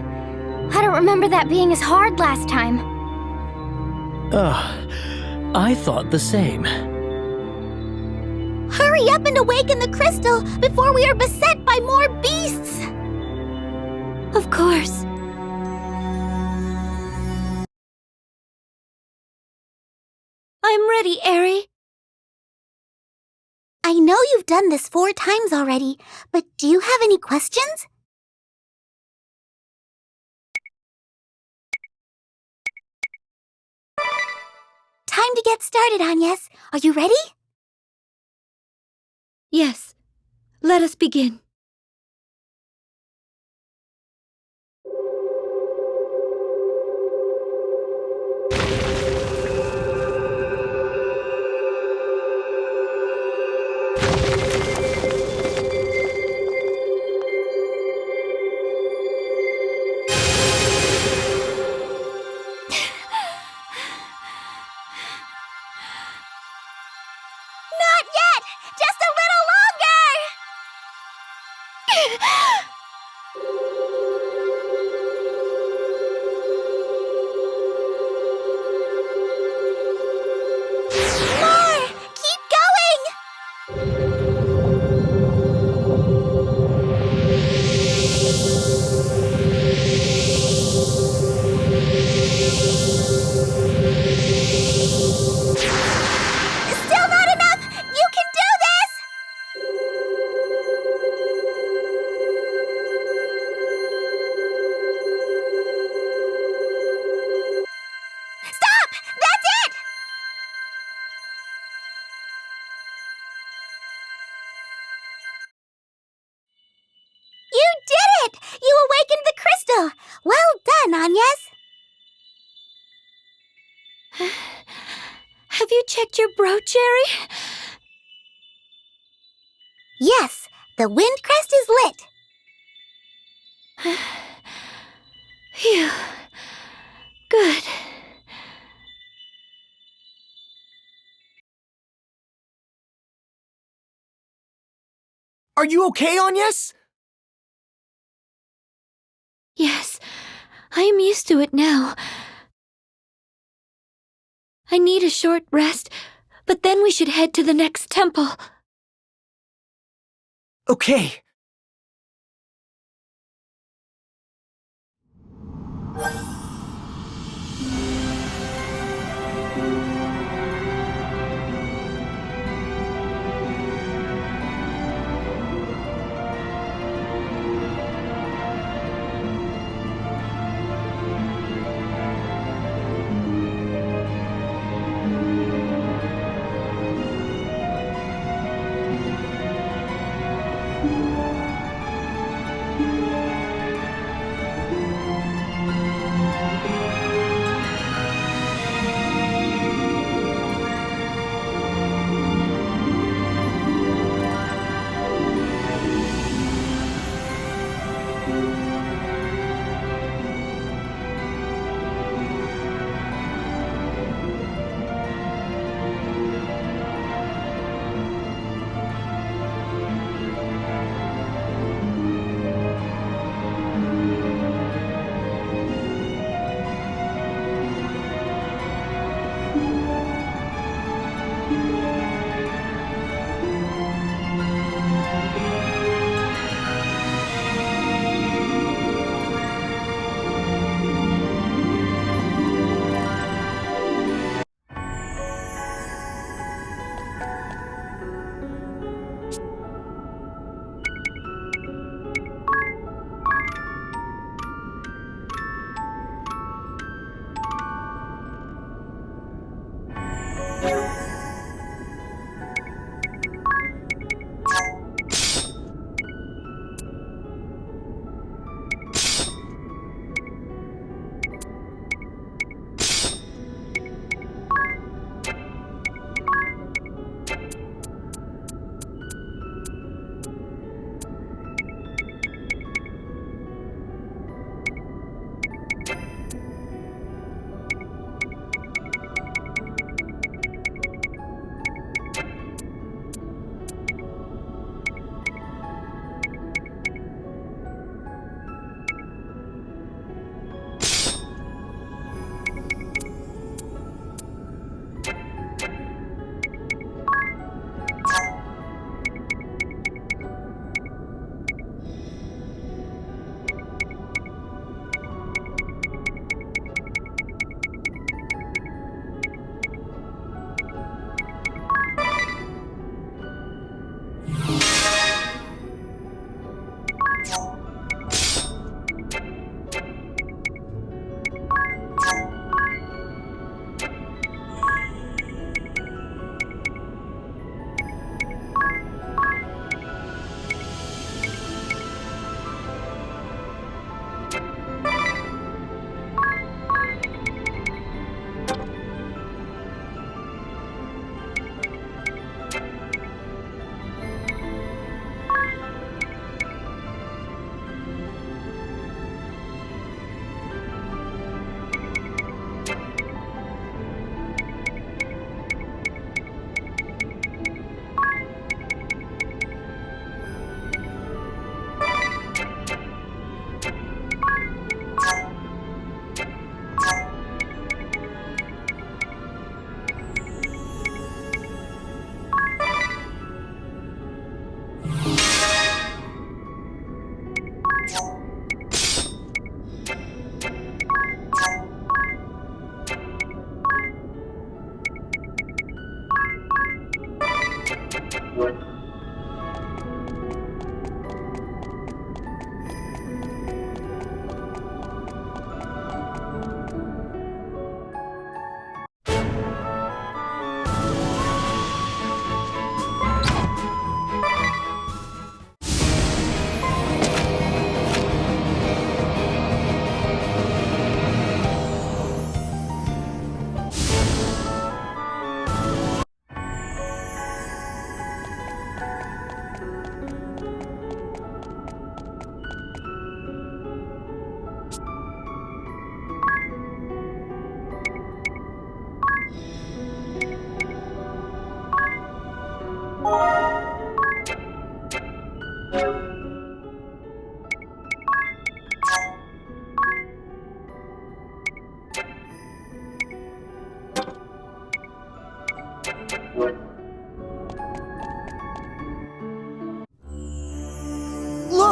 I don't remember that being as hard last time. I thought the same. Hurry up and awaken the crystal before we are beset by more beasts! Of course. I'm ready, Eri. I know you've done this 4 times already, but do you have any questions? Time to get started, Agnes. Are you ready? Yes. Let us begin. Not yet! Just a little longer! More! Keep going! Still not enough! You can do this! Stop! That's it! You did it! You awakened the crystal! Well done, Agnes! Have you checked your brooch, Eri? Yes, the wind crest is lit. Phew. Good. Are you okay, Agnes? Yes, I am used to it now. I need a short rest, but then we should head to the next temple. Okay.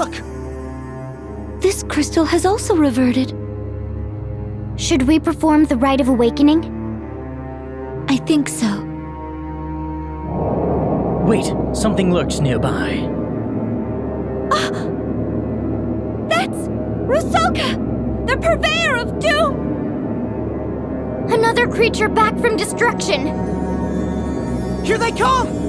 Look! This crystal has also reverted. Should we perform the rite of awakening? I think so. Wait, something lurks nearby. That's Rusalka, the purveyor of doom! Another creature back from destruction! Here they come!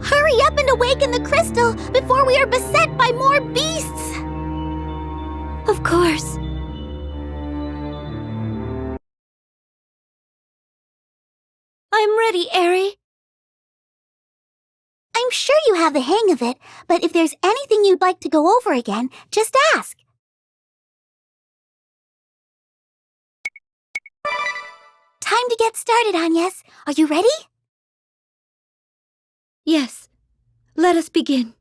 Hurry up and awaken the crystal before we are beset by more beasts! Of course. I'm ready, Eri. I'm sure you have the hang of it, but if there's anything you'd like to go over again, just ask. Time to get started, Agnes. Are you ready? Yes. Let us begin.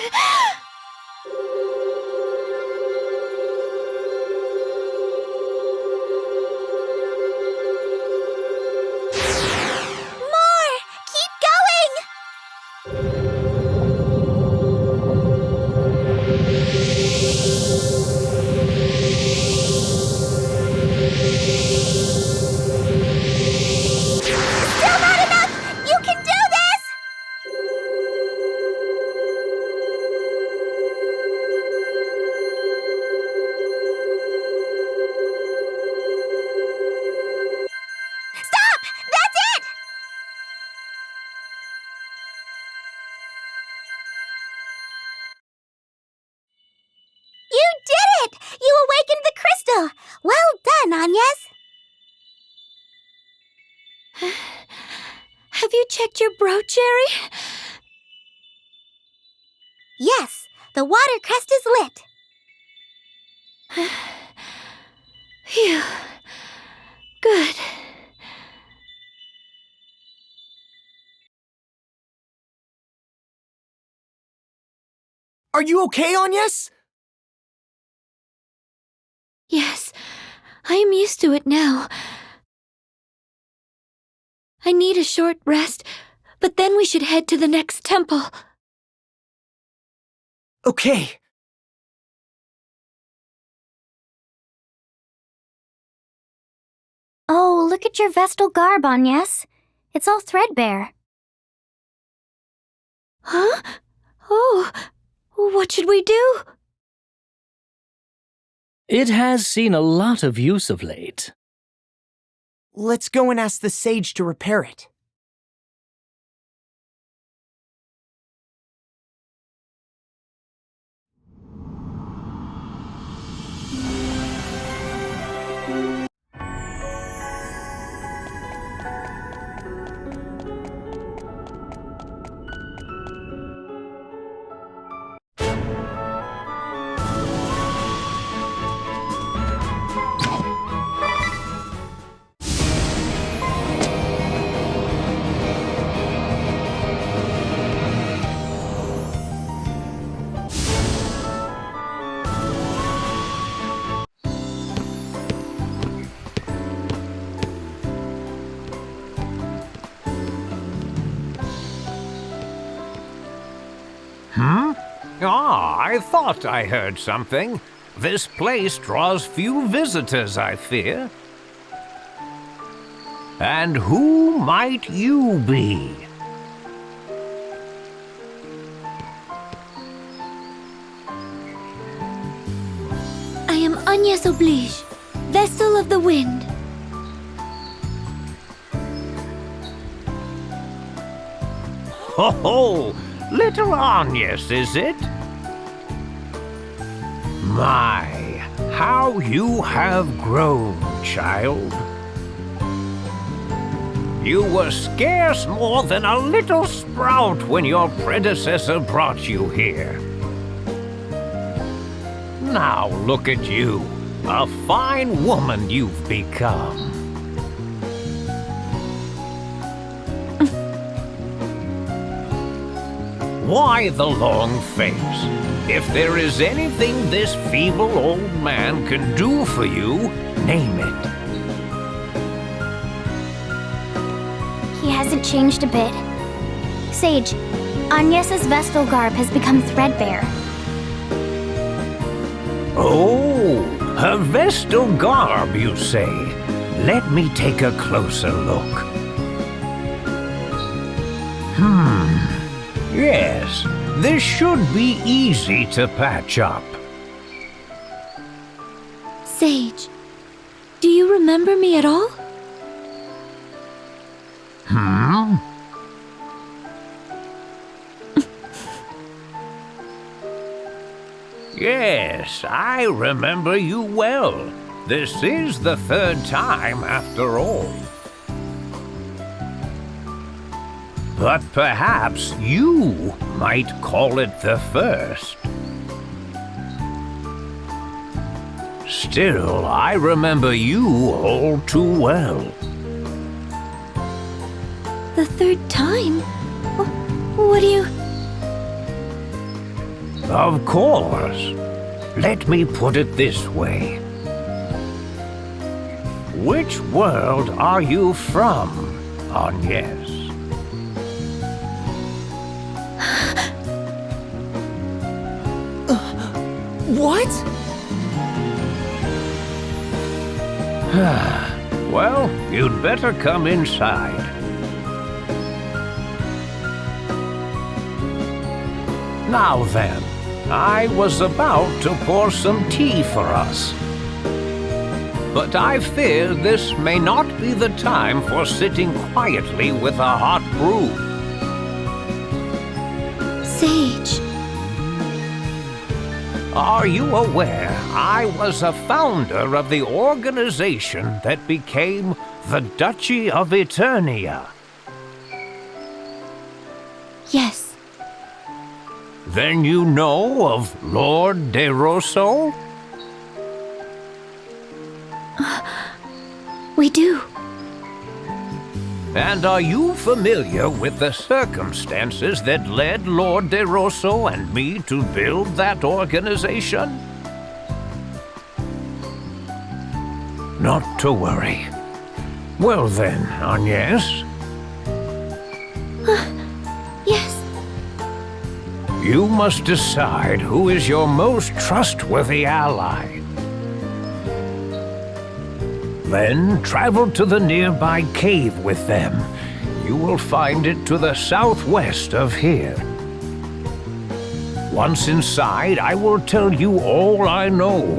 More! Keep going! Still not enough! You can do this! Stop! That's it! You did it! You awakened the crystal! Well done, Agnes! Have you checked your brooch, Jerry? Yes, the water crest is lit. Phew. Good. Are you okay, Agnes? Yes, I am used to it now. I need a short rest, but then we should head to the next temple. Okay. Oh, look at your Vestal garb, Agnes. It's all threadbare. Huh? Oh, what should we do? It has seen a lot of use of late. Let's go and ask the sage to repair it. I thought I heard something. This place draws few visitors, I fear. And who might you be? I am Agnes Oblige, Vestal of the Wind. Ho ho! Little Agnes, is it? My, how you have grown, child. You were scarce more than a little sprout when your predecessor brought you here. Now look at you, a fine woman you've become. Why the long face? If there is anything this feeble old man can do for you, name it. He hasn't changed a bit. Sage, Agnes's Vestal garb has become threadbare. Oh, her Vestal garb, you say? Let me take a closer look. Yes, this should be easy to patch up. Sage, do you remember me at all? Yes, I remember you well. This is the third time, after all. But perhaps you might call it the first. Still, I remember you all too well. The third time? What do you... Of course. Let me put it this way. Which world are you from, Agnes? What? Well, you'd better come inside. Now then, I was about to pour some tea for us. But I fear this may not be the time for sitting quietly with a hot brew. Sage. Are you aware I was a founder of the organization that became the Duchy of Eternia? Yes. Then you know of Lord De Rosso? We do. And are you familiar with the circumstances that led Lord De Rosso and me to build that organization? Not to worry. Well then, Agnes. Yes. You must decide who is your most trustworthy ally. Then travel to the nearby cave with them. You will find it to the southwest of here. Once inside, I will tell you all I know.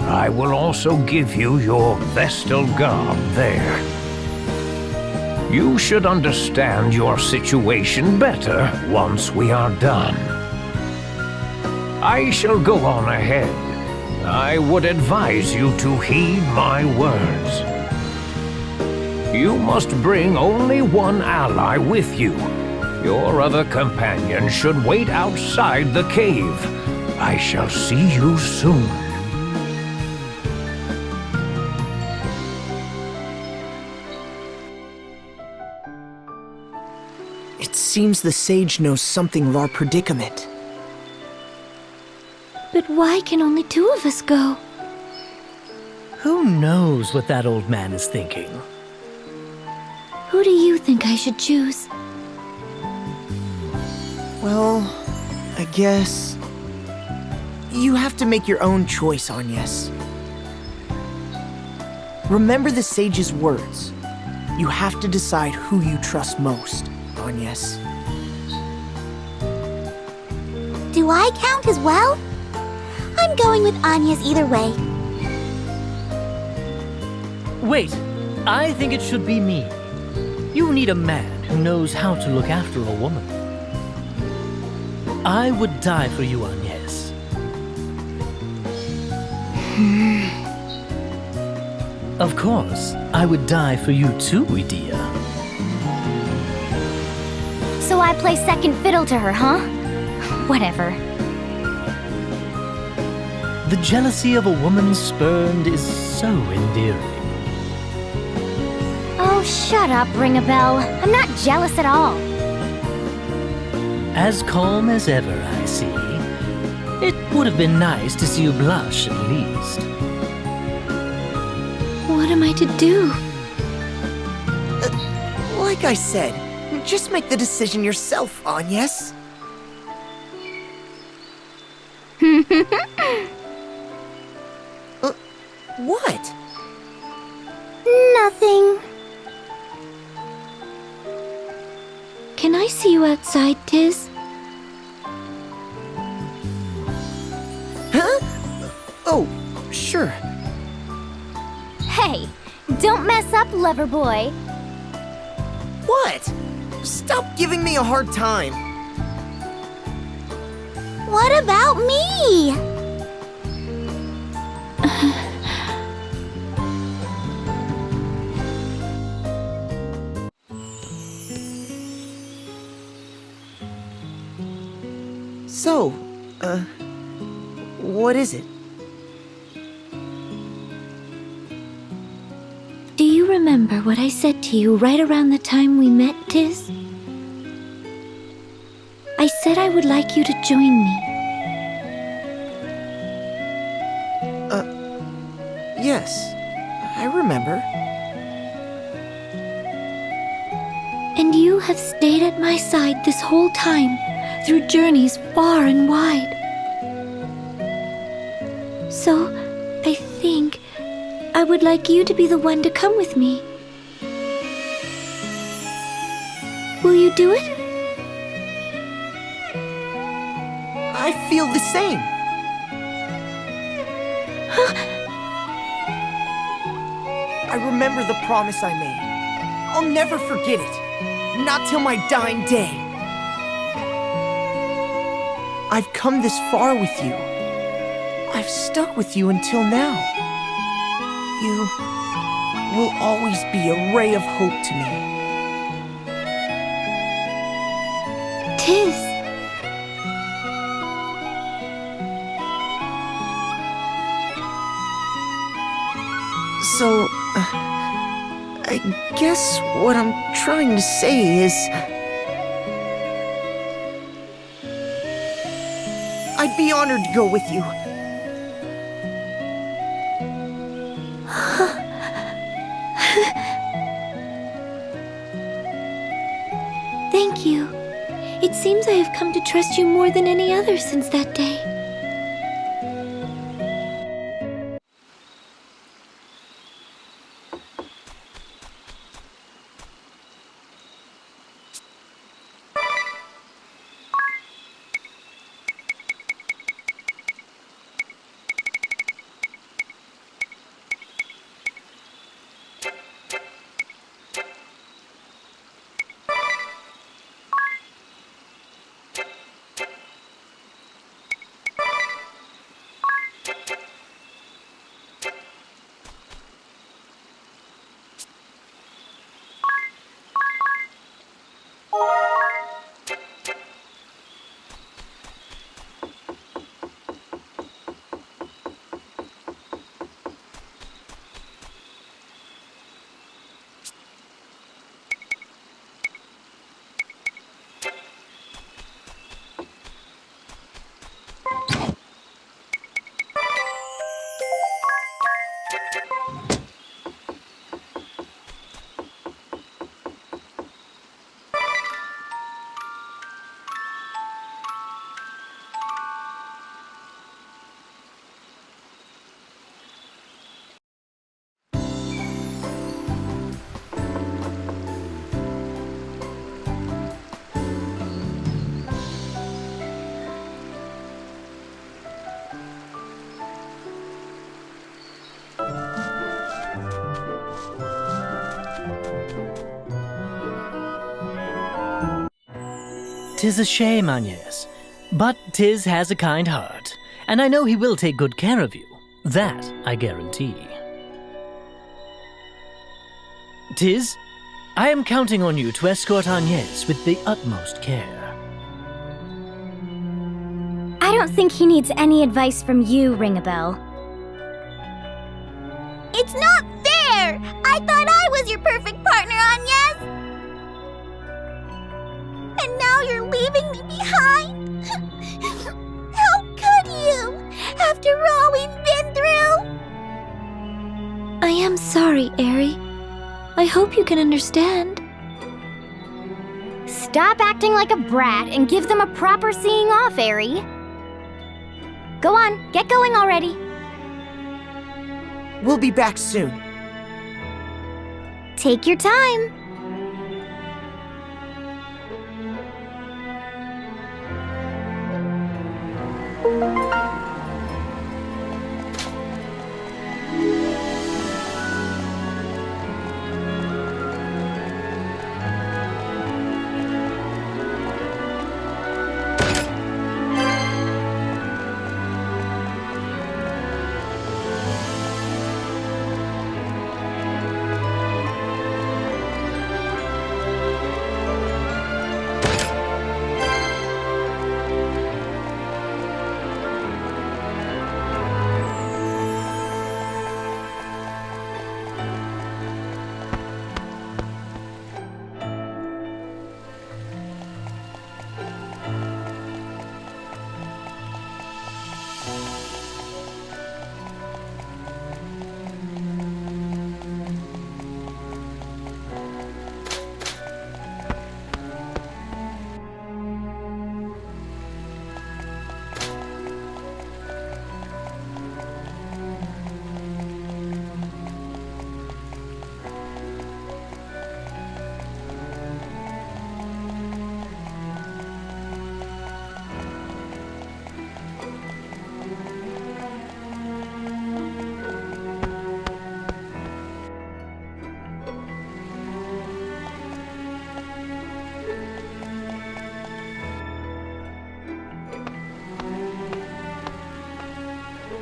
I will also give you your Vestal garb there. You should understand your situation better once we are done. I shall go on ahead. I would advise you to heed my words. You must bring only one ally with you. Your other companion should wait outside the cave. I shall see you soon. It seems the sage knows something of our predicament. But why can only two of us go? Who knows what that old man is thinking? Who do you think I should choose? Well, I guess... You have to make your own choice, Agnes. Remember the sage's words. You have to decide who you trust most, Agnes. Do I count as well? I'm going with Anya's either way. Wait, I think it should be me. You need a man who knows how to look after a woman. I would die for you, Agnes. Of course, I would die for you too, Idea. So I play second fiddle to her, huh? Whatever. The jealousy of a woman spurned is so endearing. Oh, shut up, Ring-a-Bell. I'm not jealous at all. As calm as ever, I see. It would have been nice to see you blush, at least. What am I to do? Like I said, just make the decision yourself, Agnes. What? Nothing. Can I see you outside, Tiz? Huh? Oh, sure. Hey, don't mess up, lover boy. What? Stop giving me a hard time. What about me? So, what is it? Do you remember what I said to you right around the time we met, Tiz? I said I would like you to join me. Yes, I remember. And you have stayed at my side this whole time, through journeys far and wide. So, I think I would like you to be the one to come with me. Will you do it? I feel the same. I remember the promise I made. I'll never forget it. Not till my dying day. I've come this far with you. I've stuck with you until now. You will always be a ray of hope to me. Tis. So, I guess what I'm trying to say is... I'd be honored to go with you. Thank you. It seems I have come to trust you more than any other since that day. "'Tis a shame, Agnes, but Tiz has a kind heart, and I know he will take good care of you. That I guarantee. Tiz, I am counting on you to escort Agnes with the utmost care." I don't think he needs any advice from you, Ring-a-Bell. It's not fair! I thought I was your perfect partner, Agnes! And now you're leaving me behind? How could you? After all we've been through? I am sorry, Aerie. I hope you can understand. Stop acting like a brat and give them a proper seeing off, Aerie. Go on, get going already. We'll be back soon. Take your time.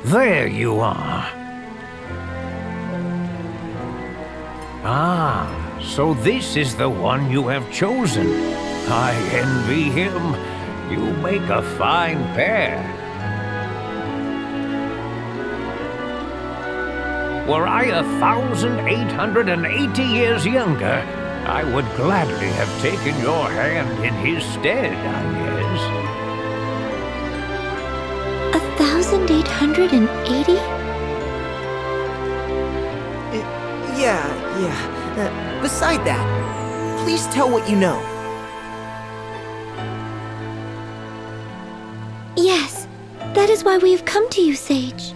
There you are. Ah, so this is the one you have chosen. I envy him. You make a fine pair. Were I 1,880 years younger, I would gladly have taken your hand in his stead, Agnes. 1,880? Yeah. Beside that, please tell what you know. Yes, that is why we have come to you, Sage.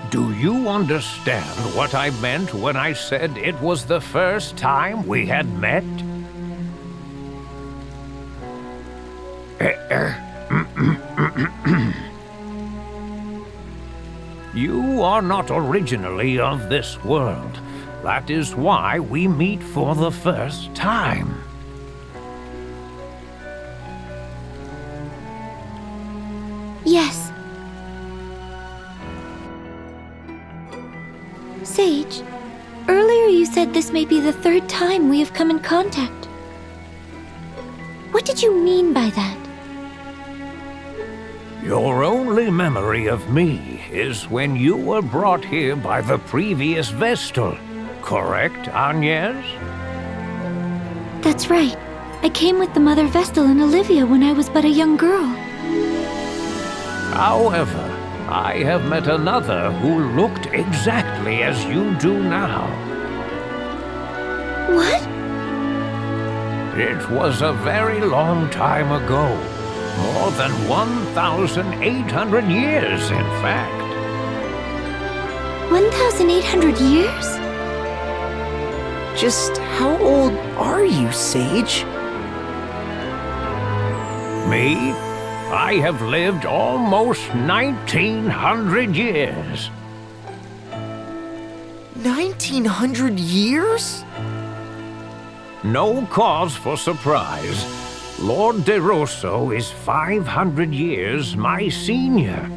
Do you understand what I meant when I said it was the first time we had met? You are not originally of this world. That is why we meet for the first time. Yes. Sage, earlier you said this may be the third time we have come in contact. What did you mean by that? Your only memory of me is when you were brought here by the previous Vestal, correct, Agnes? That's right. I came with the Mother Vestal and Olivia when I was but a young girl. However, I have met another who looked exactly as you do now. What? It was a very long time ago. More than 1,800 years, in fact. 1,800 years? Just how old are you, Sage? Me? I have lived almost 1,900 years. 1,900 years? No cause for surprise. Lord De Rosso is 500 years my senior.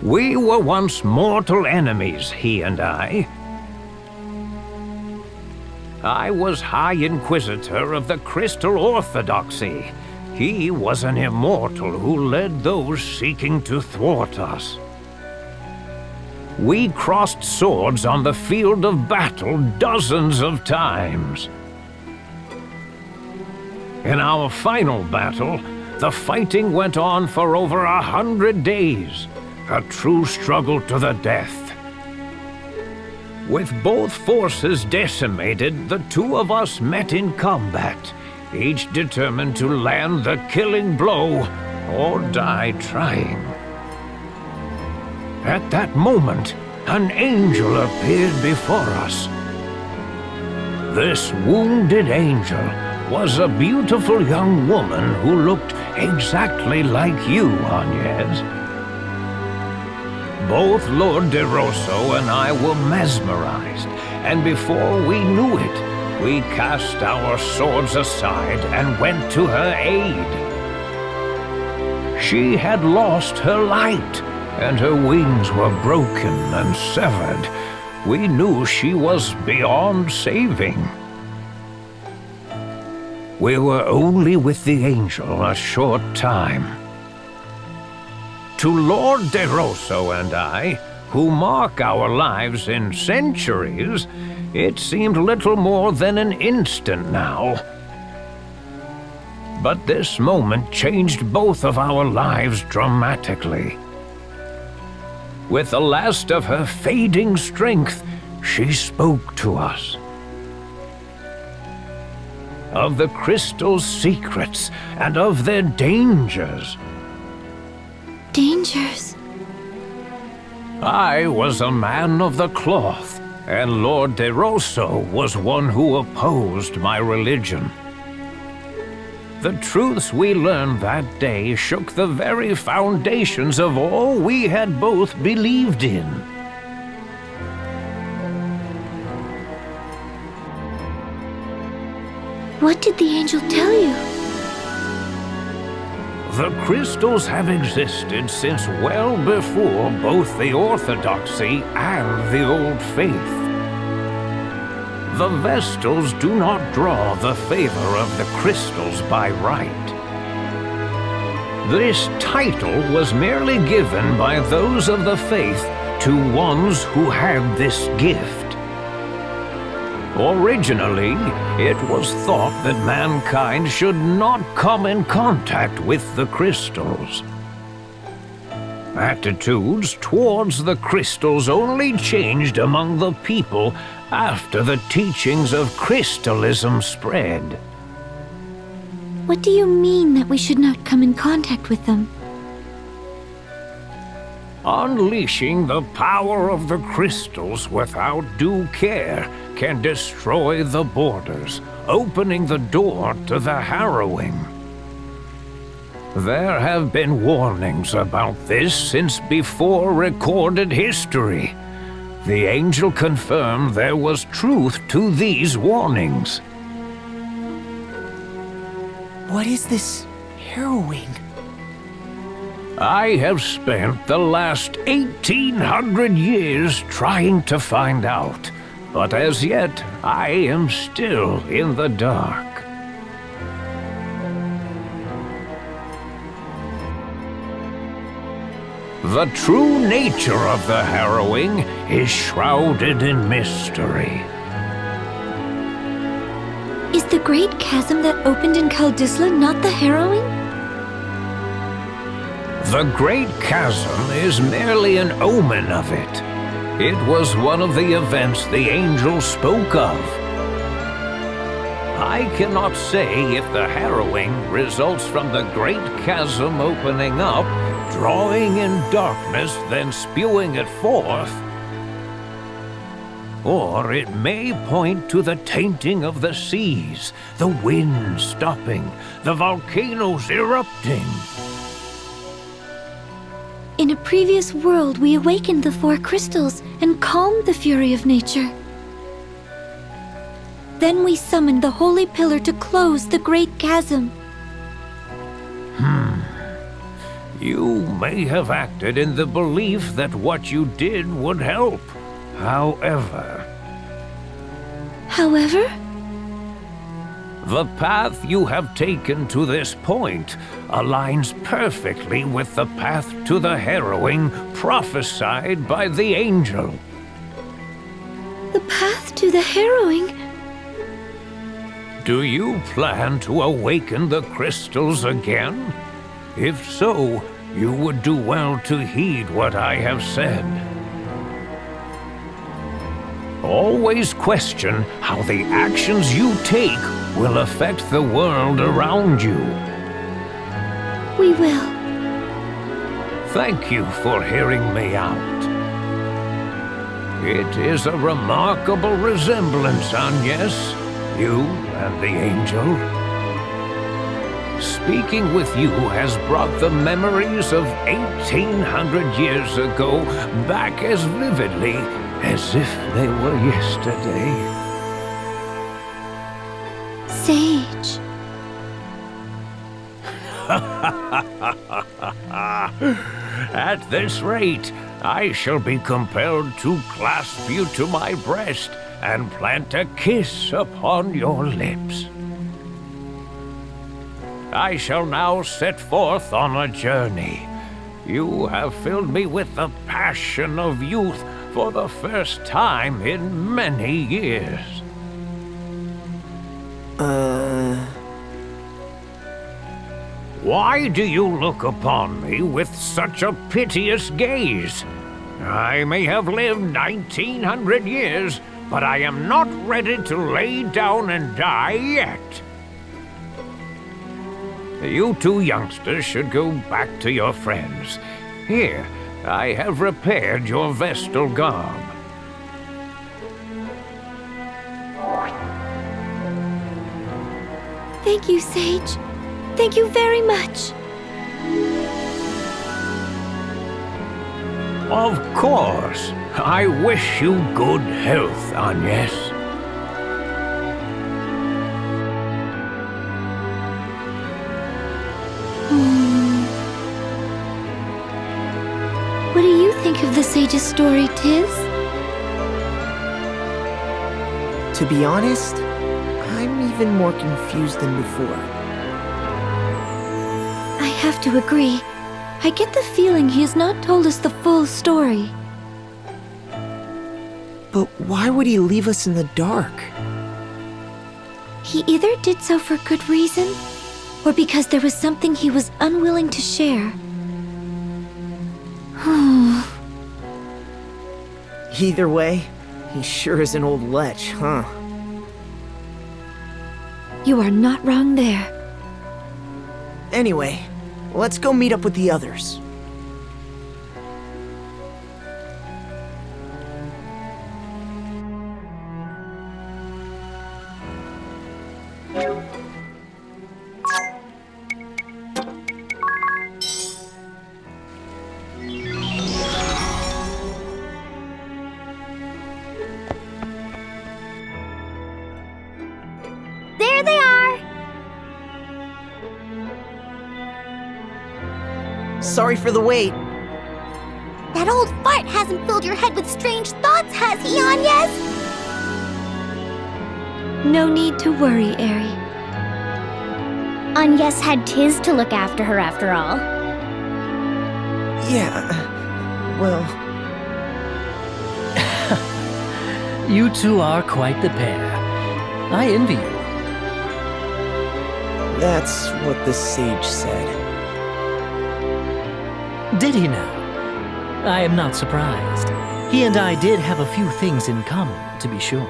We were once mortal enemies, he and I. I was High Inquisitor of the Crystal Orthodoxy. He was an immortal who led those seeking to thwart us. We crossed swords on the field of battle dozens of times. In our final battle, the fighting went on for over 100 days, a true struggle to the death. With both forces decimated, the two of us met in combat, each determined to land the killing blow or die trying. At that moment, an angel appeared before us. This wounded angel was a beautiful young woman who looked exactly like you, Agnes. Both Lord De Rosso and I were mesmerized, and before we knew it, we cast our swords aside and went to her aid. She had lost her light, and her wings were broken and severed. We knew she was beyond saving. We were only with the angel a short time. To Lord De Rosso and I, who mark our lives in centuries, it seemed little more than an instant now. But this moment changed both of our lives dramatically. With the last of her fading strength, she spoke to us. Of the crystal's secrets and of their dangers. Dangers? I was a man of the cloth, and Lord De Rosso was one who opposed my religion. The truths we learned that day shook the very foundations of all we had both believed in. What did the angel tell you? the crystals have existed since well before both the Orthodoxy and the Old Faith. The Vestals do not draw the favor of the crystals by right. This title was merely given by those of the faith to ones who had this gift. Originally, it was thought that mankind should not come in contact with the crystals. Attitudes towards the crystals only changed among the people after the teachings of crystalism spread. What do you mean that we should not come in contact with them? Unleashing the power of the crystals without due care can destroy the borders, opening the door to the harrowing. There have been warnings about this since before recorded history. The angel confirmed there was truth to these warnings. What is this harrowing? I have spent the last 1800 years trying to find out, but as yet I am still in the dark. The true nature of the harrowing is shrouded in mystery. Is the great chasm that opened in Kaldisla not the harrowing? The Great Chasm is merely an omen of it. It was one of the events the angel spoke of. I cannot say if the harrowing results from the Great Chasm opening up, drawing in darkness, then spewing it forth, or it may point to the tainting of the seas, the wind stopping, the volcanoes erupting. In a previous world, we awakened the four crystals and calmed the fury of nature. Then we summoned the Holy Pillar to close the Great Chasm. You may have acted in the belief that what you did would help. However, the path you have taken to this point aligns perfectly with the path to the harrowing prophesied by the angel. The path to the harrowing? Do you plan to awaken the crystals again? If so, you would do well to heed what I have said. Always question how the actions you take will affect the world around you. We will. Thank you for hearing me out. It is a remarkable resemblance, Agnes, you and the angel. Speaking with you has brought the memories of 1800 years ago back as vividly as if they were yesterday. Sage. At this rate, I shall be compelled to clasp you to my breast and plant a kiss upon your lips. I shall now set forth on a journey. You have filled me with the passion of youth for the first time in many years. Why do you look upon me with such a piteous gaze? I may have lived 1900 years, but I am not ready to lay down and die yet. You two youngsters should go back to your friends. Here, I have repaired your Vestal garb. Thank you, Sage. Thank you very much. Of course. I wish you good health, Agnes. the sage's story 'tis? To be honest, I'm even more confused than before. I have to agree. I get the feeling he has not told us the full story. But why would he leave us in the dark? He either did so for good reason, or because there was something he was unwilling to share. Either way, he sure is an old lech, huh? You are not wrong there. Anyway, let's go meet up with the others. There they are! Sorry for the wait. That old fart hasn't filled your head with strange thoughts, has he, Agnes? No need to worry, Eri. Agnes had Tiz to look after her after all. Yeah, well... You two are quite the pair. I envy you. That's what the sage said. Did he now? I am not surprised. He and I did have a few things in common, to be sure.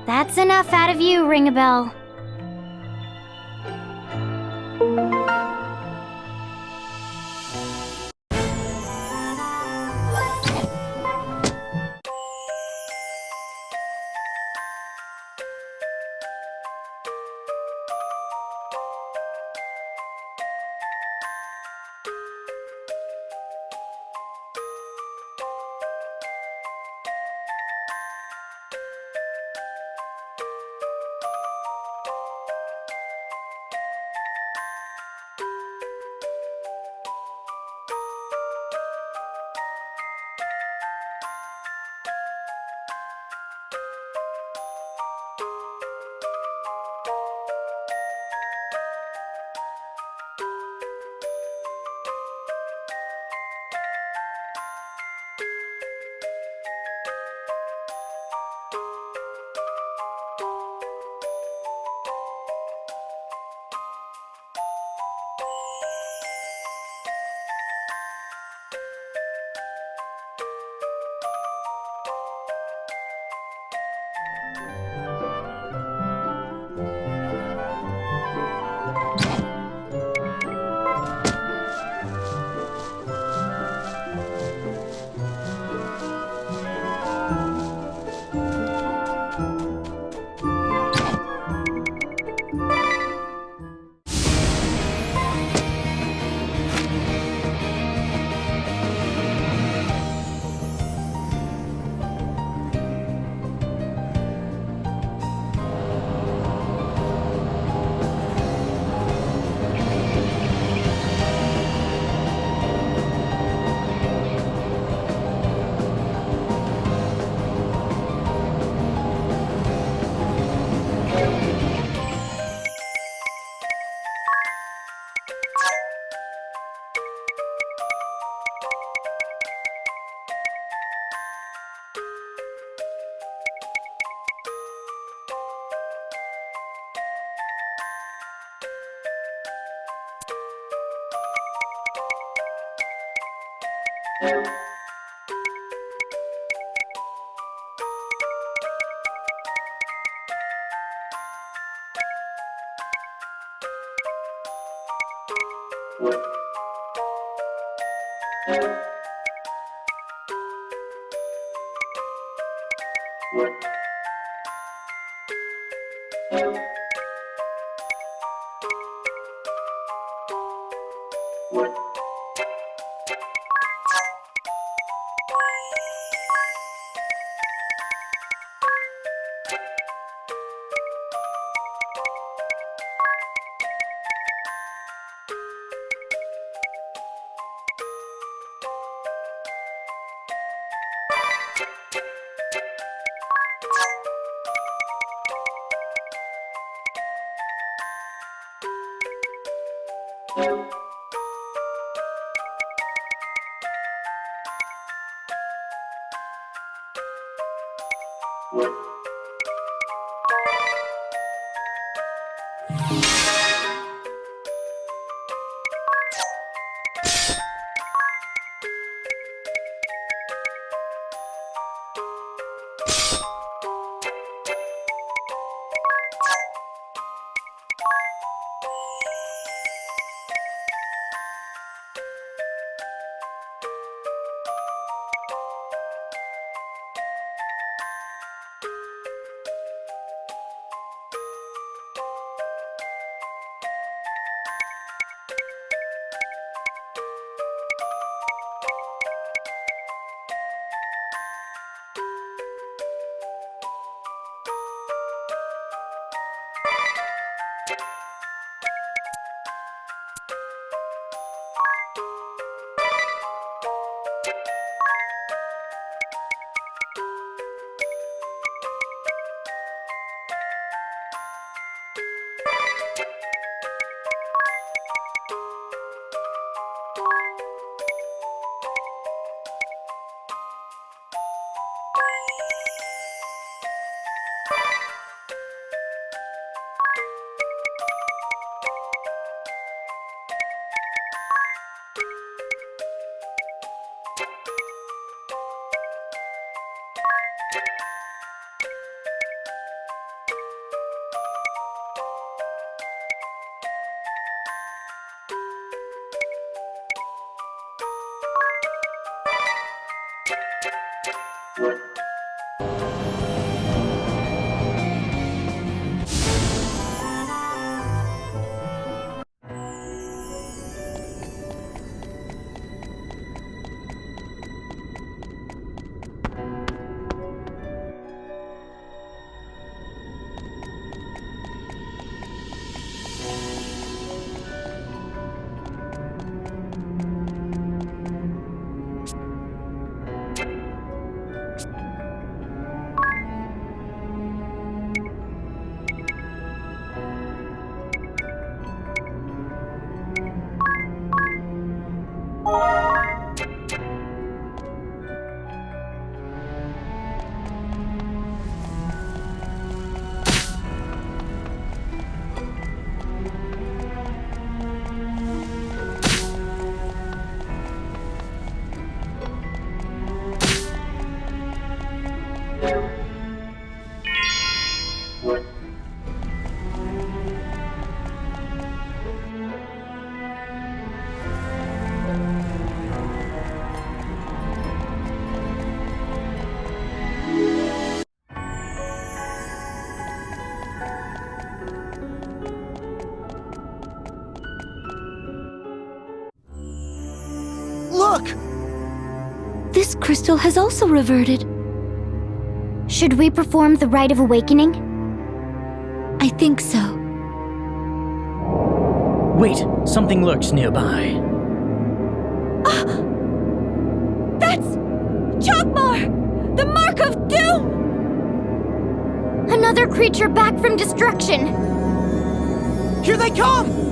That's enough out of you, Ring-a-Bell. Look! This crystal has also reverted. Should we perform the Rite of Awakening? I think so. Wait, something lurks nearby. That's Chokmar! The Mark of Doom! Another creature back from destruction! Here they come!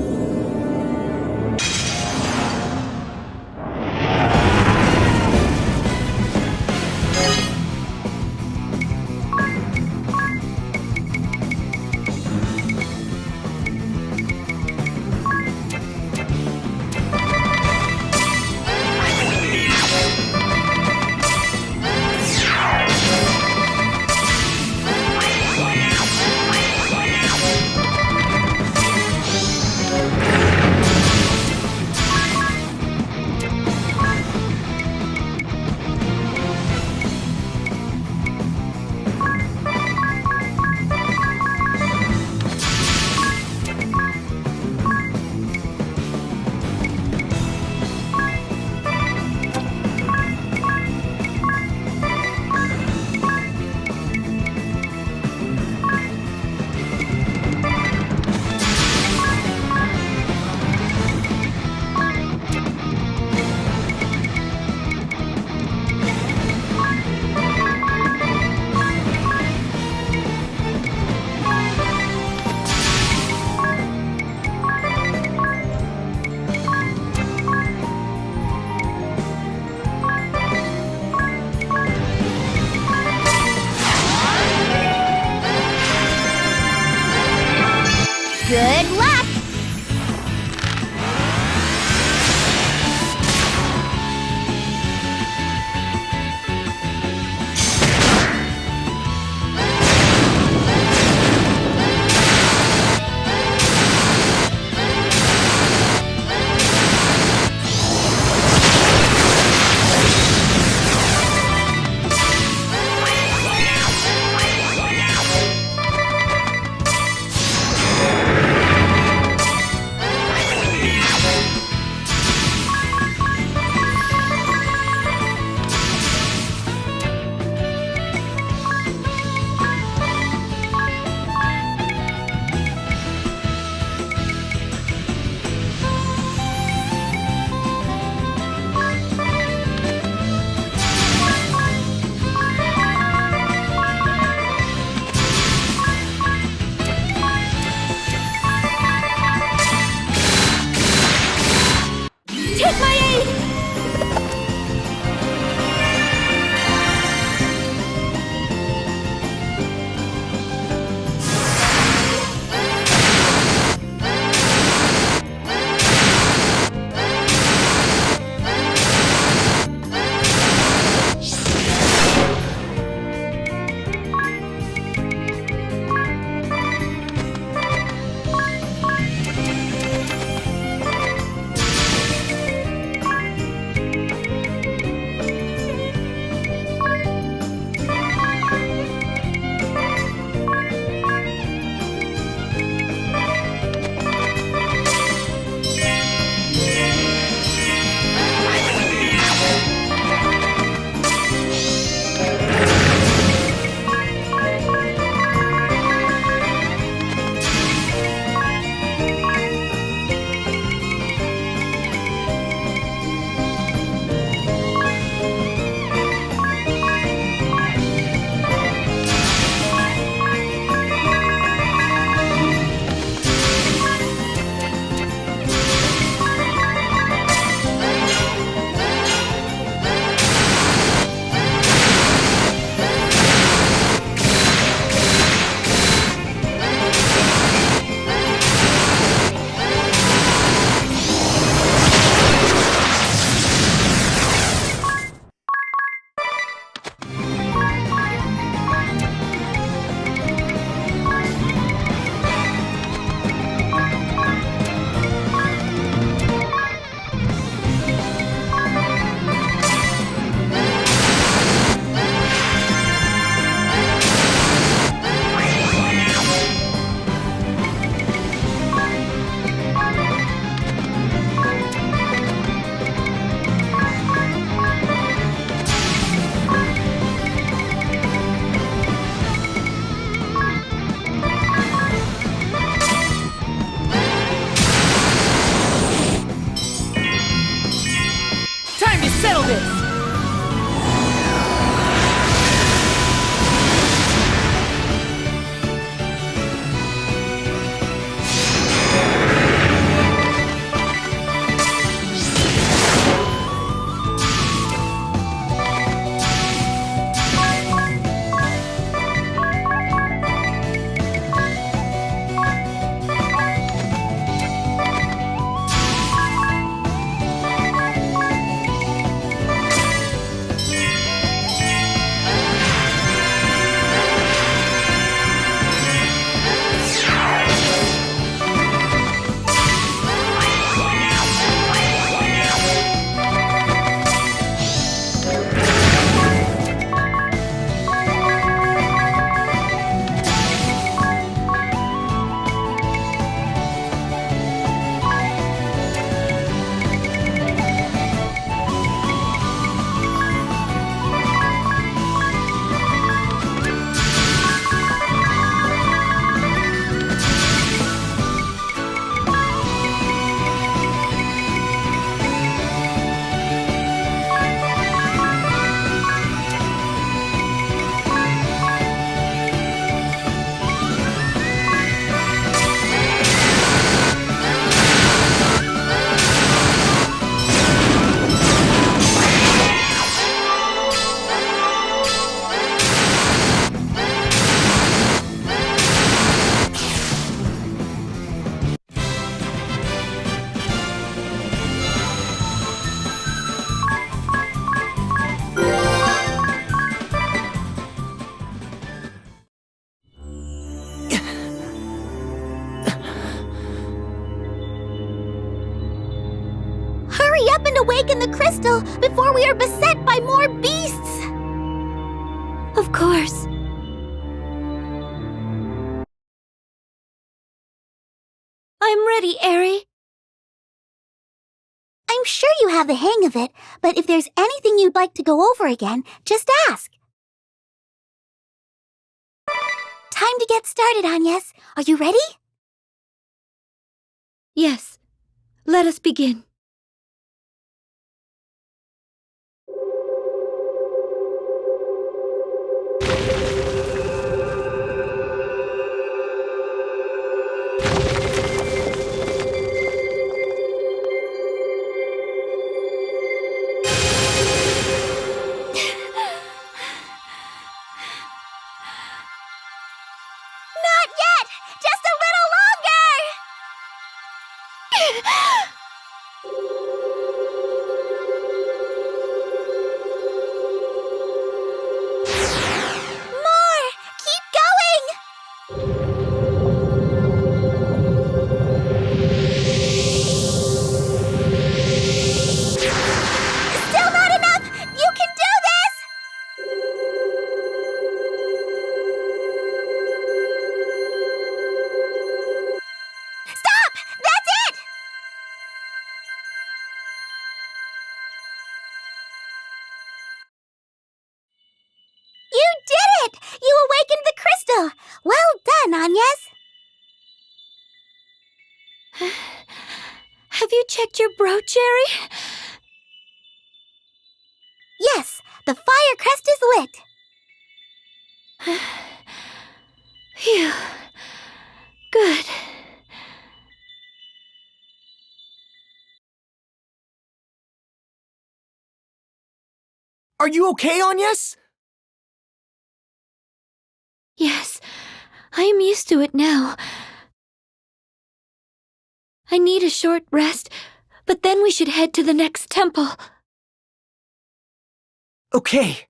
Good luck! crystal before we are beset by more beasts! Of course. I'm ready, Aerie. I'm sure you have the hang of it, but if there's anything you'd like to go over again, just ask. Time to get started, Agnes. Are you ready? Yes. Let us begin. Not yet! Just a little longer! More! Keep going! Still not enough! You can do this! Stop! That's it! You did it! You awakened the crystal! Well done, Agnes! Have you checked your brooch, Aerie? Yes, the fire crest is lit. Phew. Good. Are you okay, Agnes? Yes, I am used to it now. I need a short rest, but then we should head to the next temple. Okay.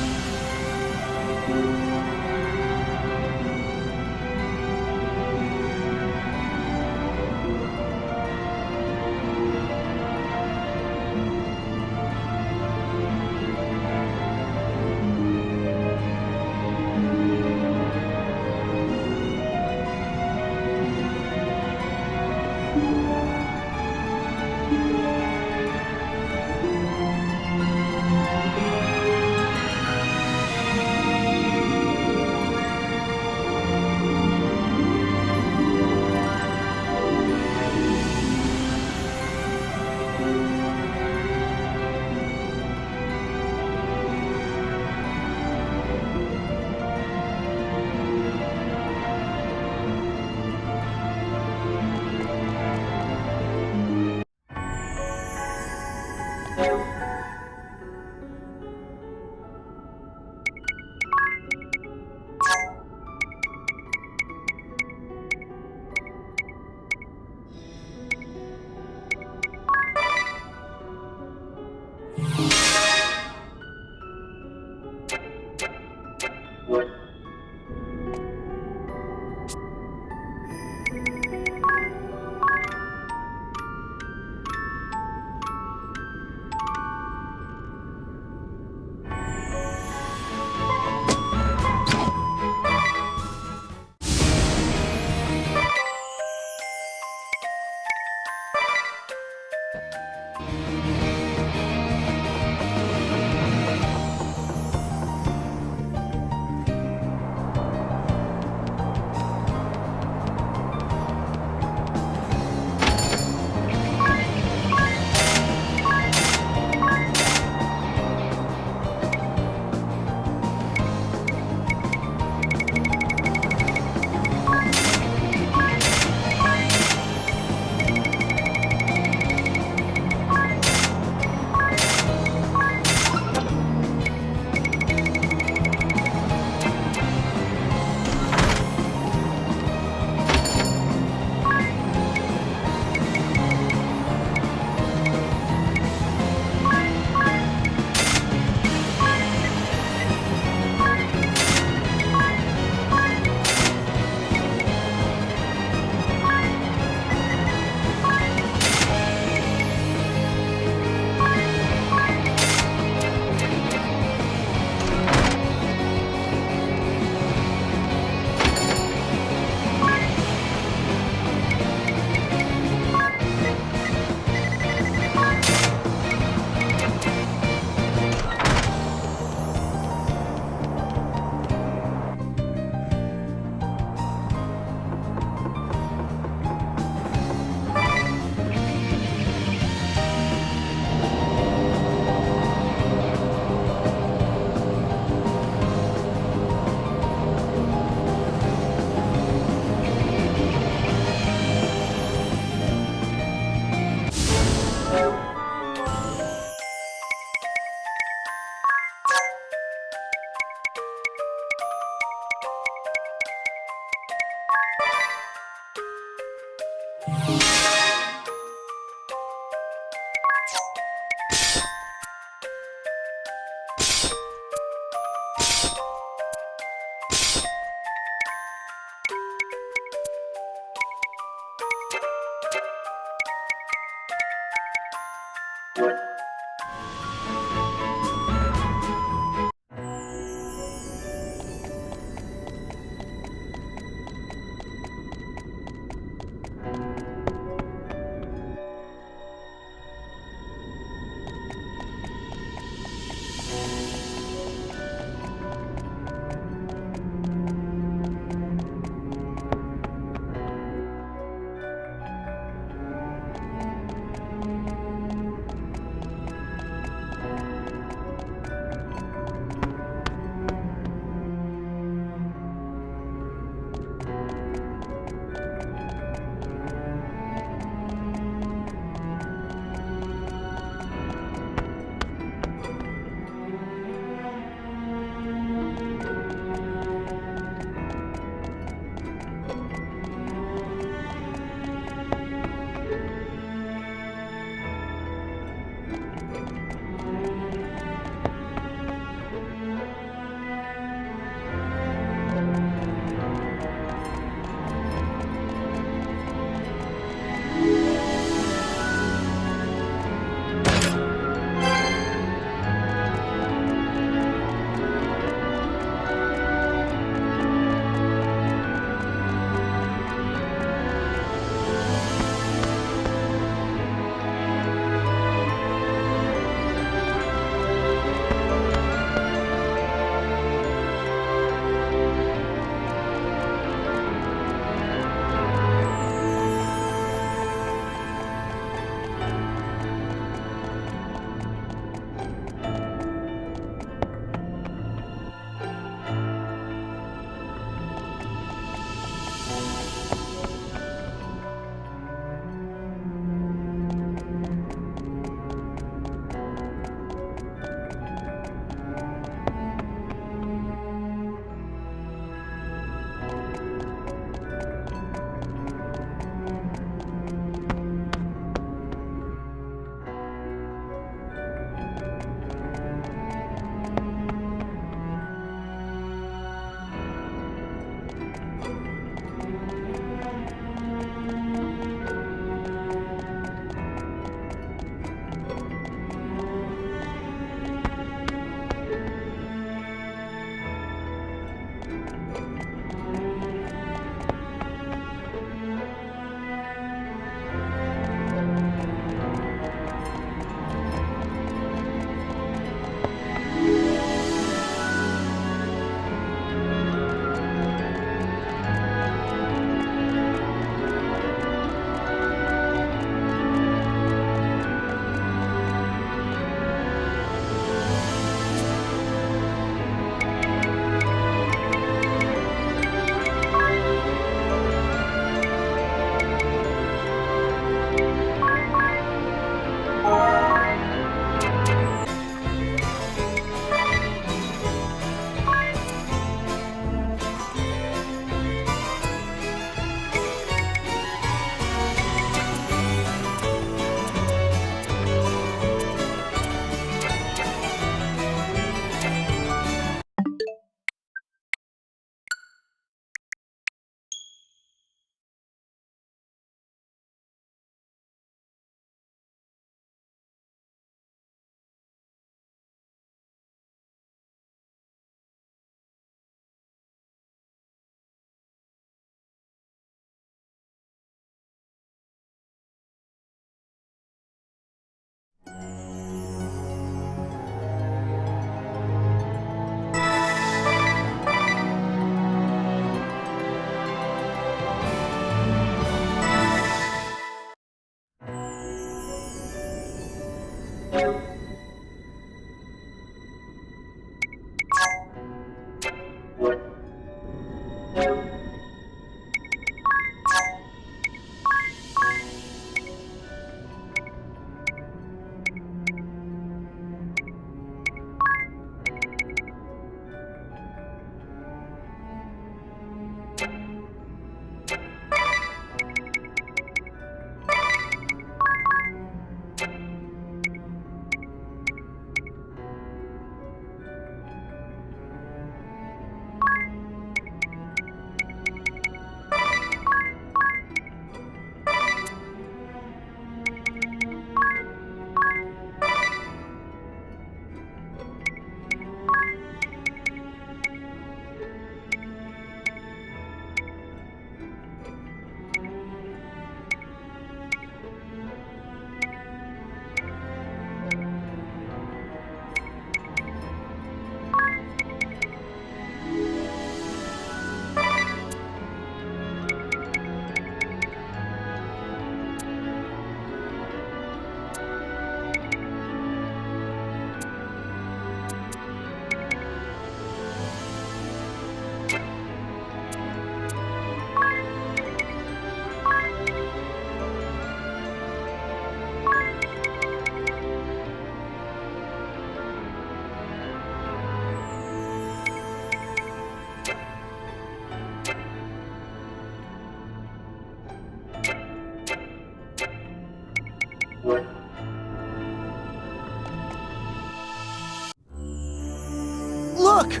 look!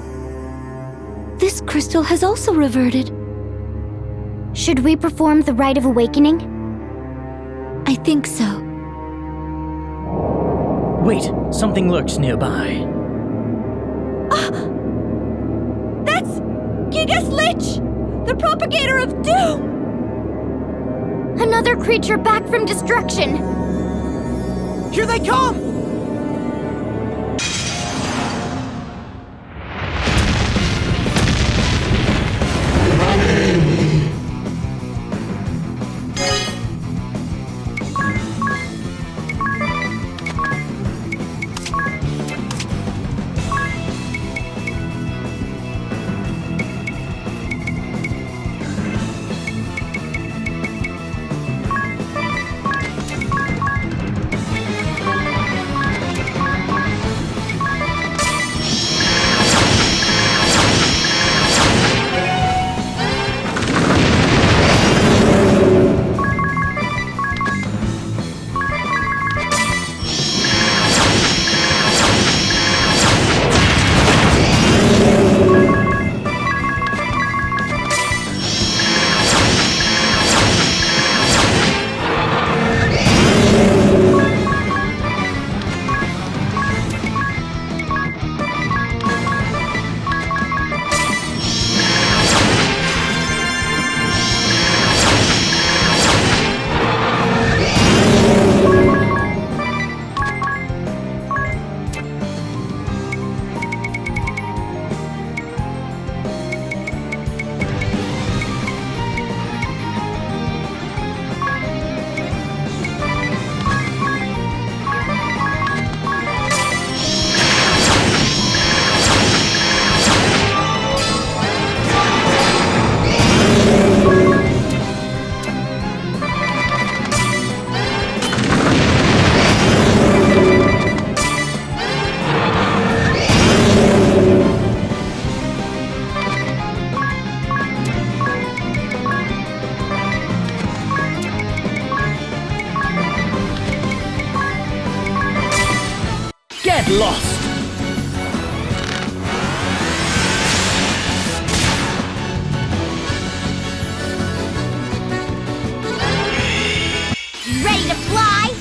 This crystal has also reverted. Should we perform the rite of awakening? I think so. Wait, something lurks nearby. That's Gigas Lich! The propagator of doom! Another creature back from destruction! Here they come! Get lost! Ready to fly?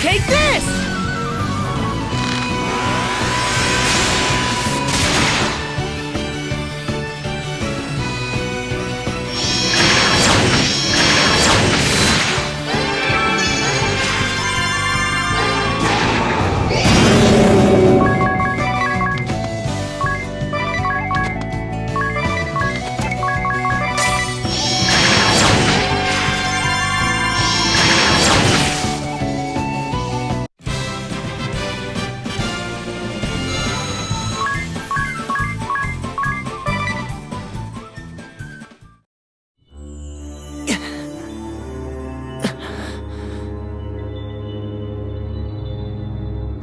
Take this!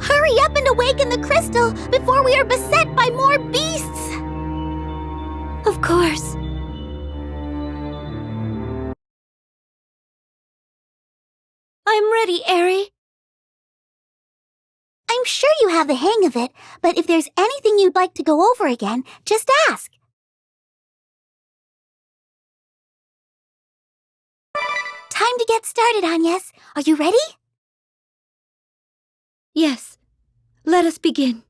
Hurry up and awaken the crystal before we are beset by more beasts! Of course. I'm ready, Eri. I'm sure you have the hang of it, but if there's anything you'd like to go over again, just ask. Time to get started, Agnes. Are you ready? Yes. Let us begin.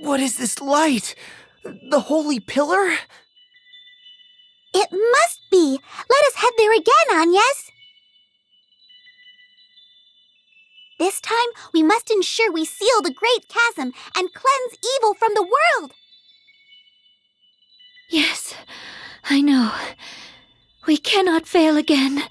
What is this light? The holy pillar? It must be! Let us head there again, Agnes! This time, we must ensure we seal the great chasm and cleanse evil from the world! Yes, I know. We cannot fail again.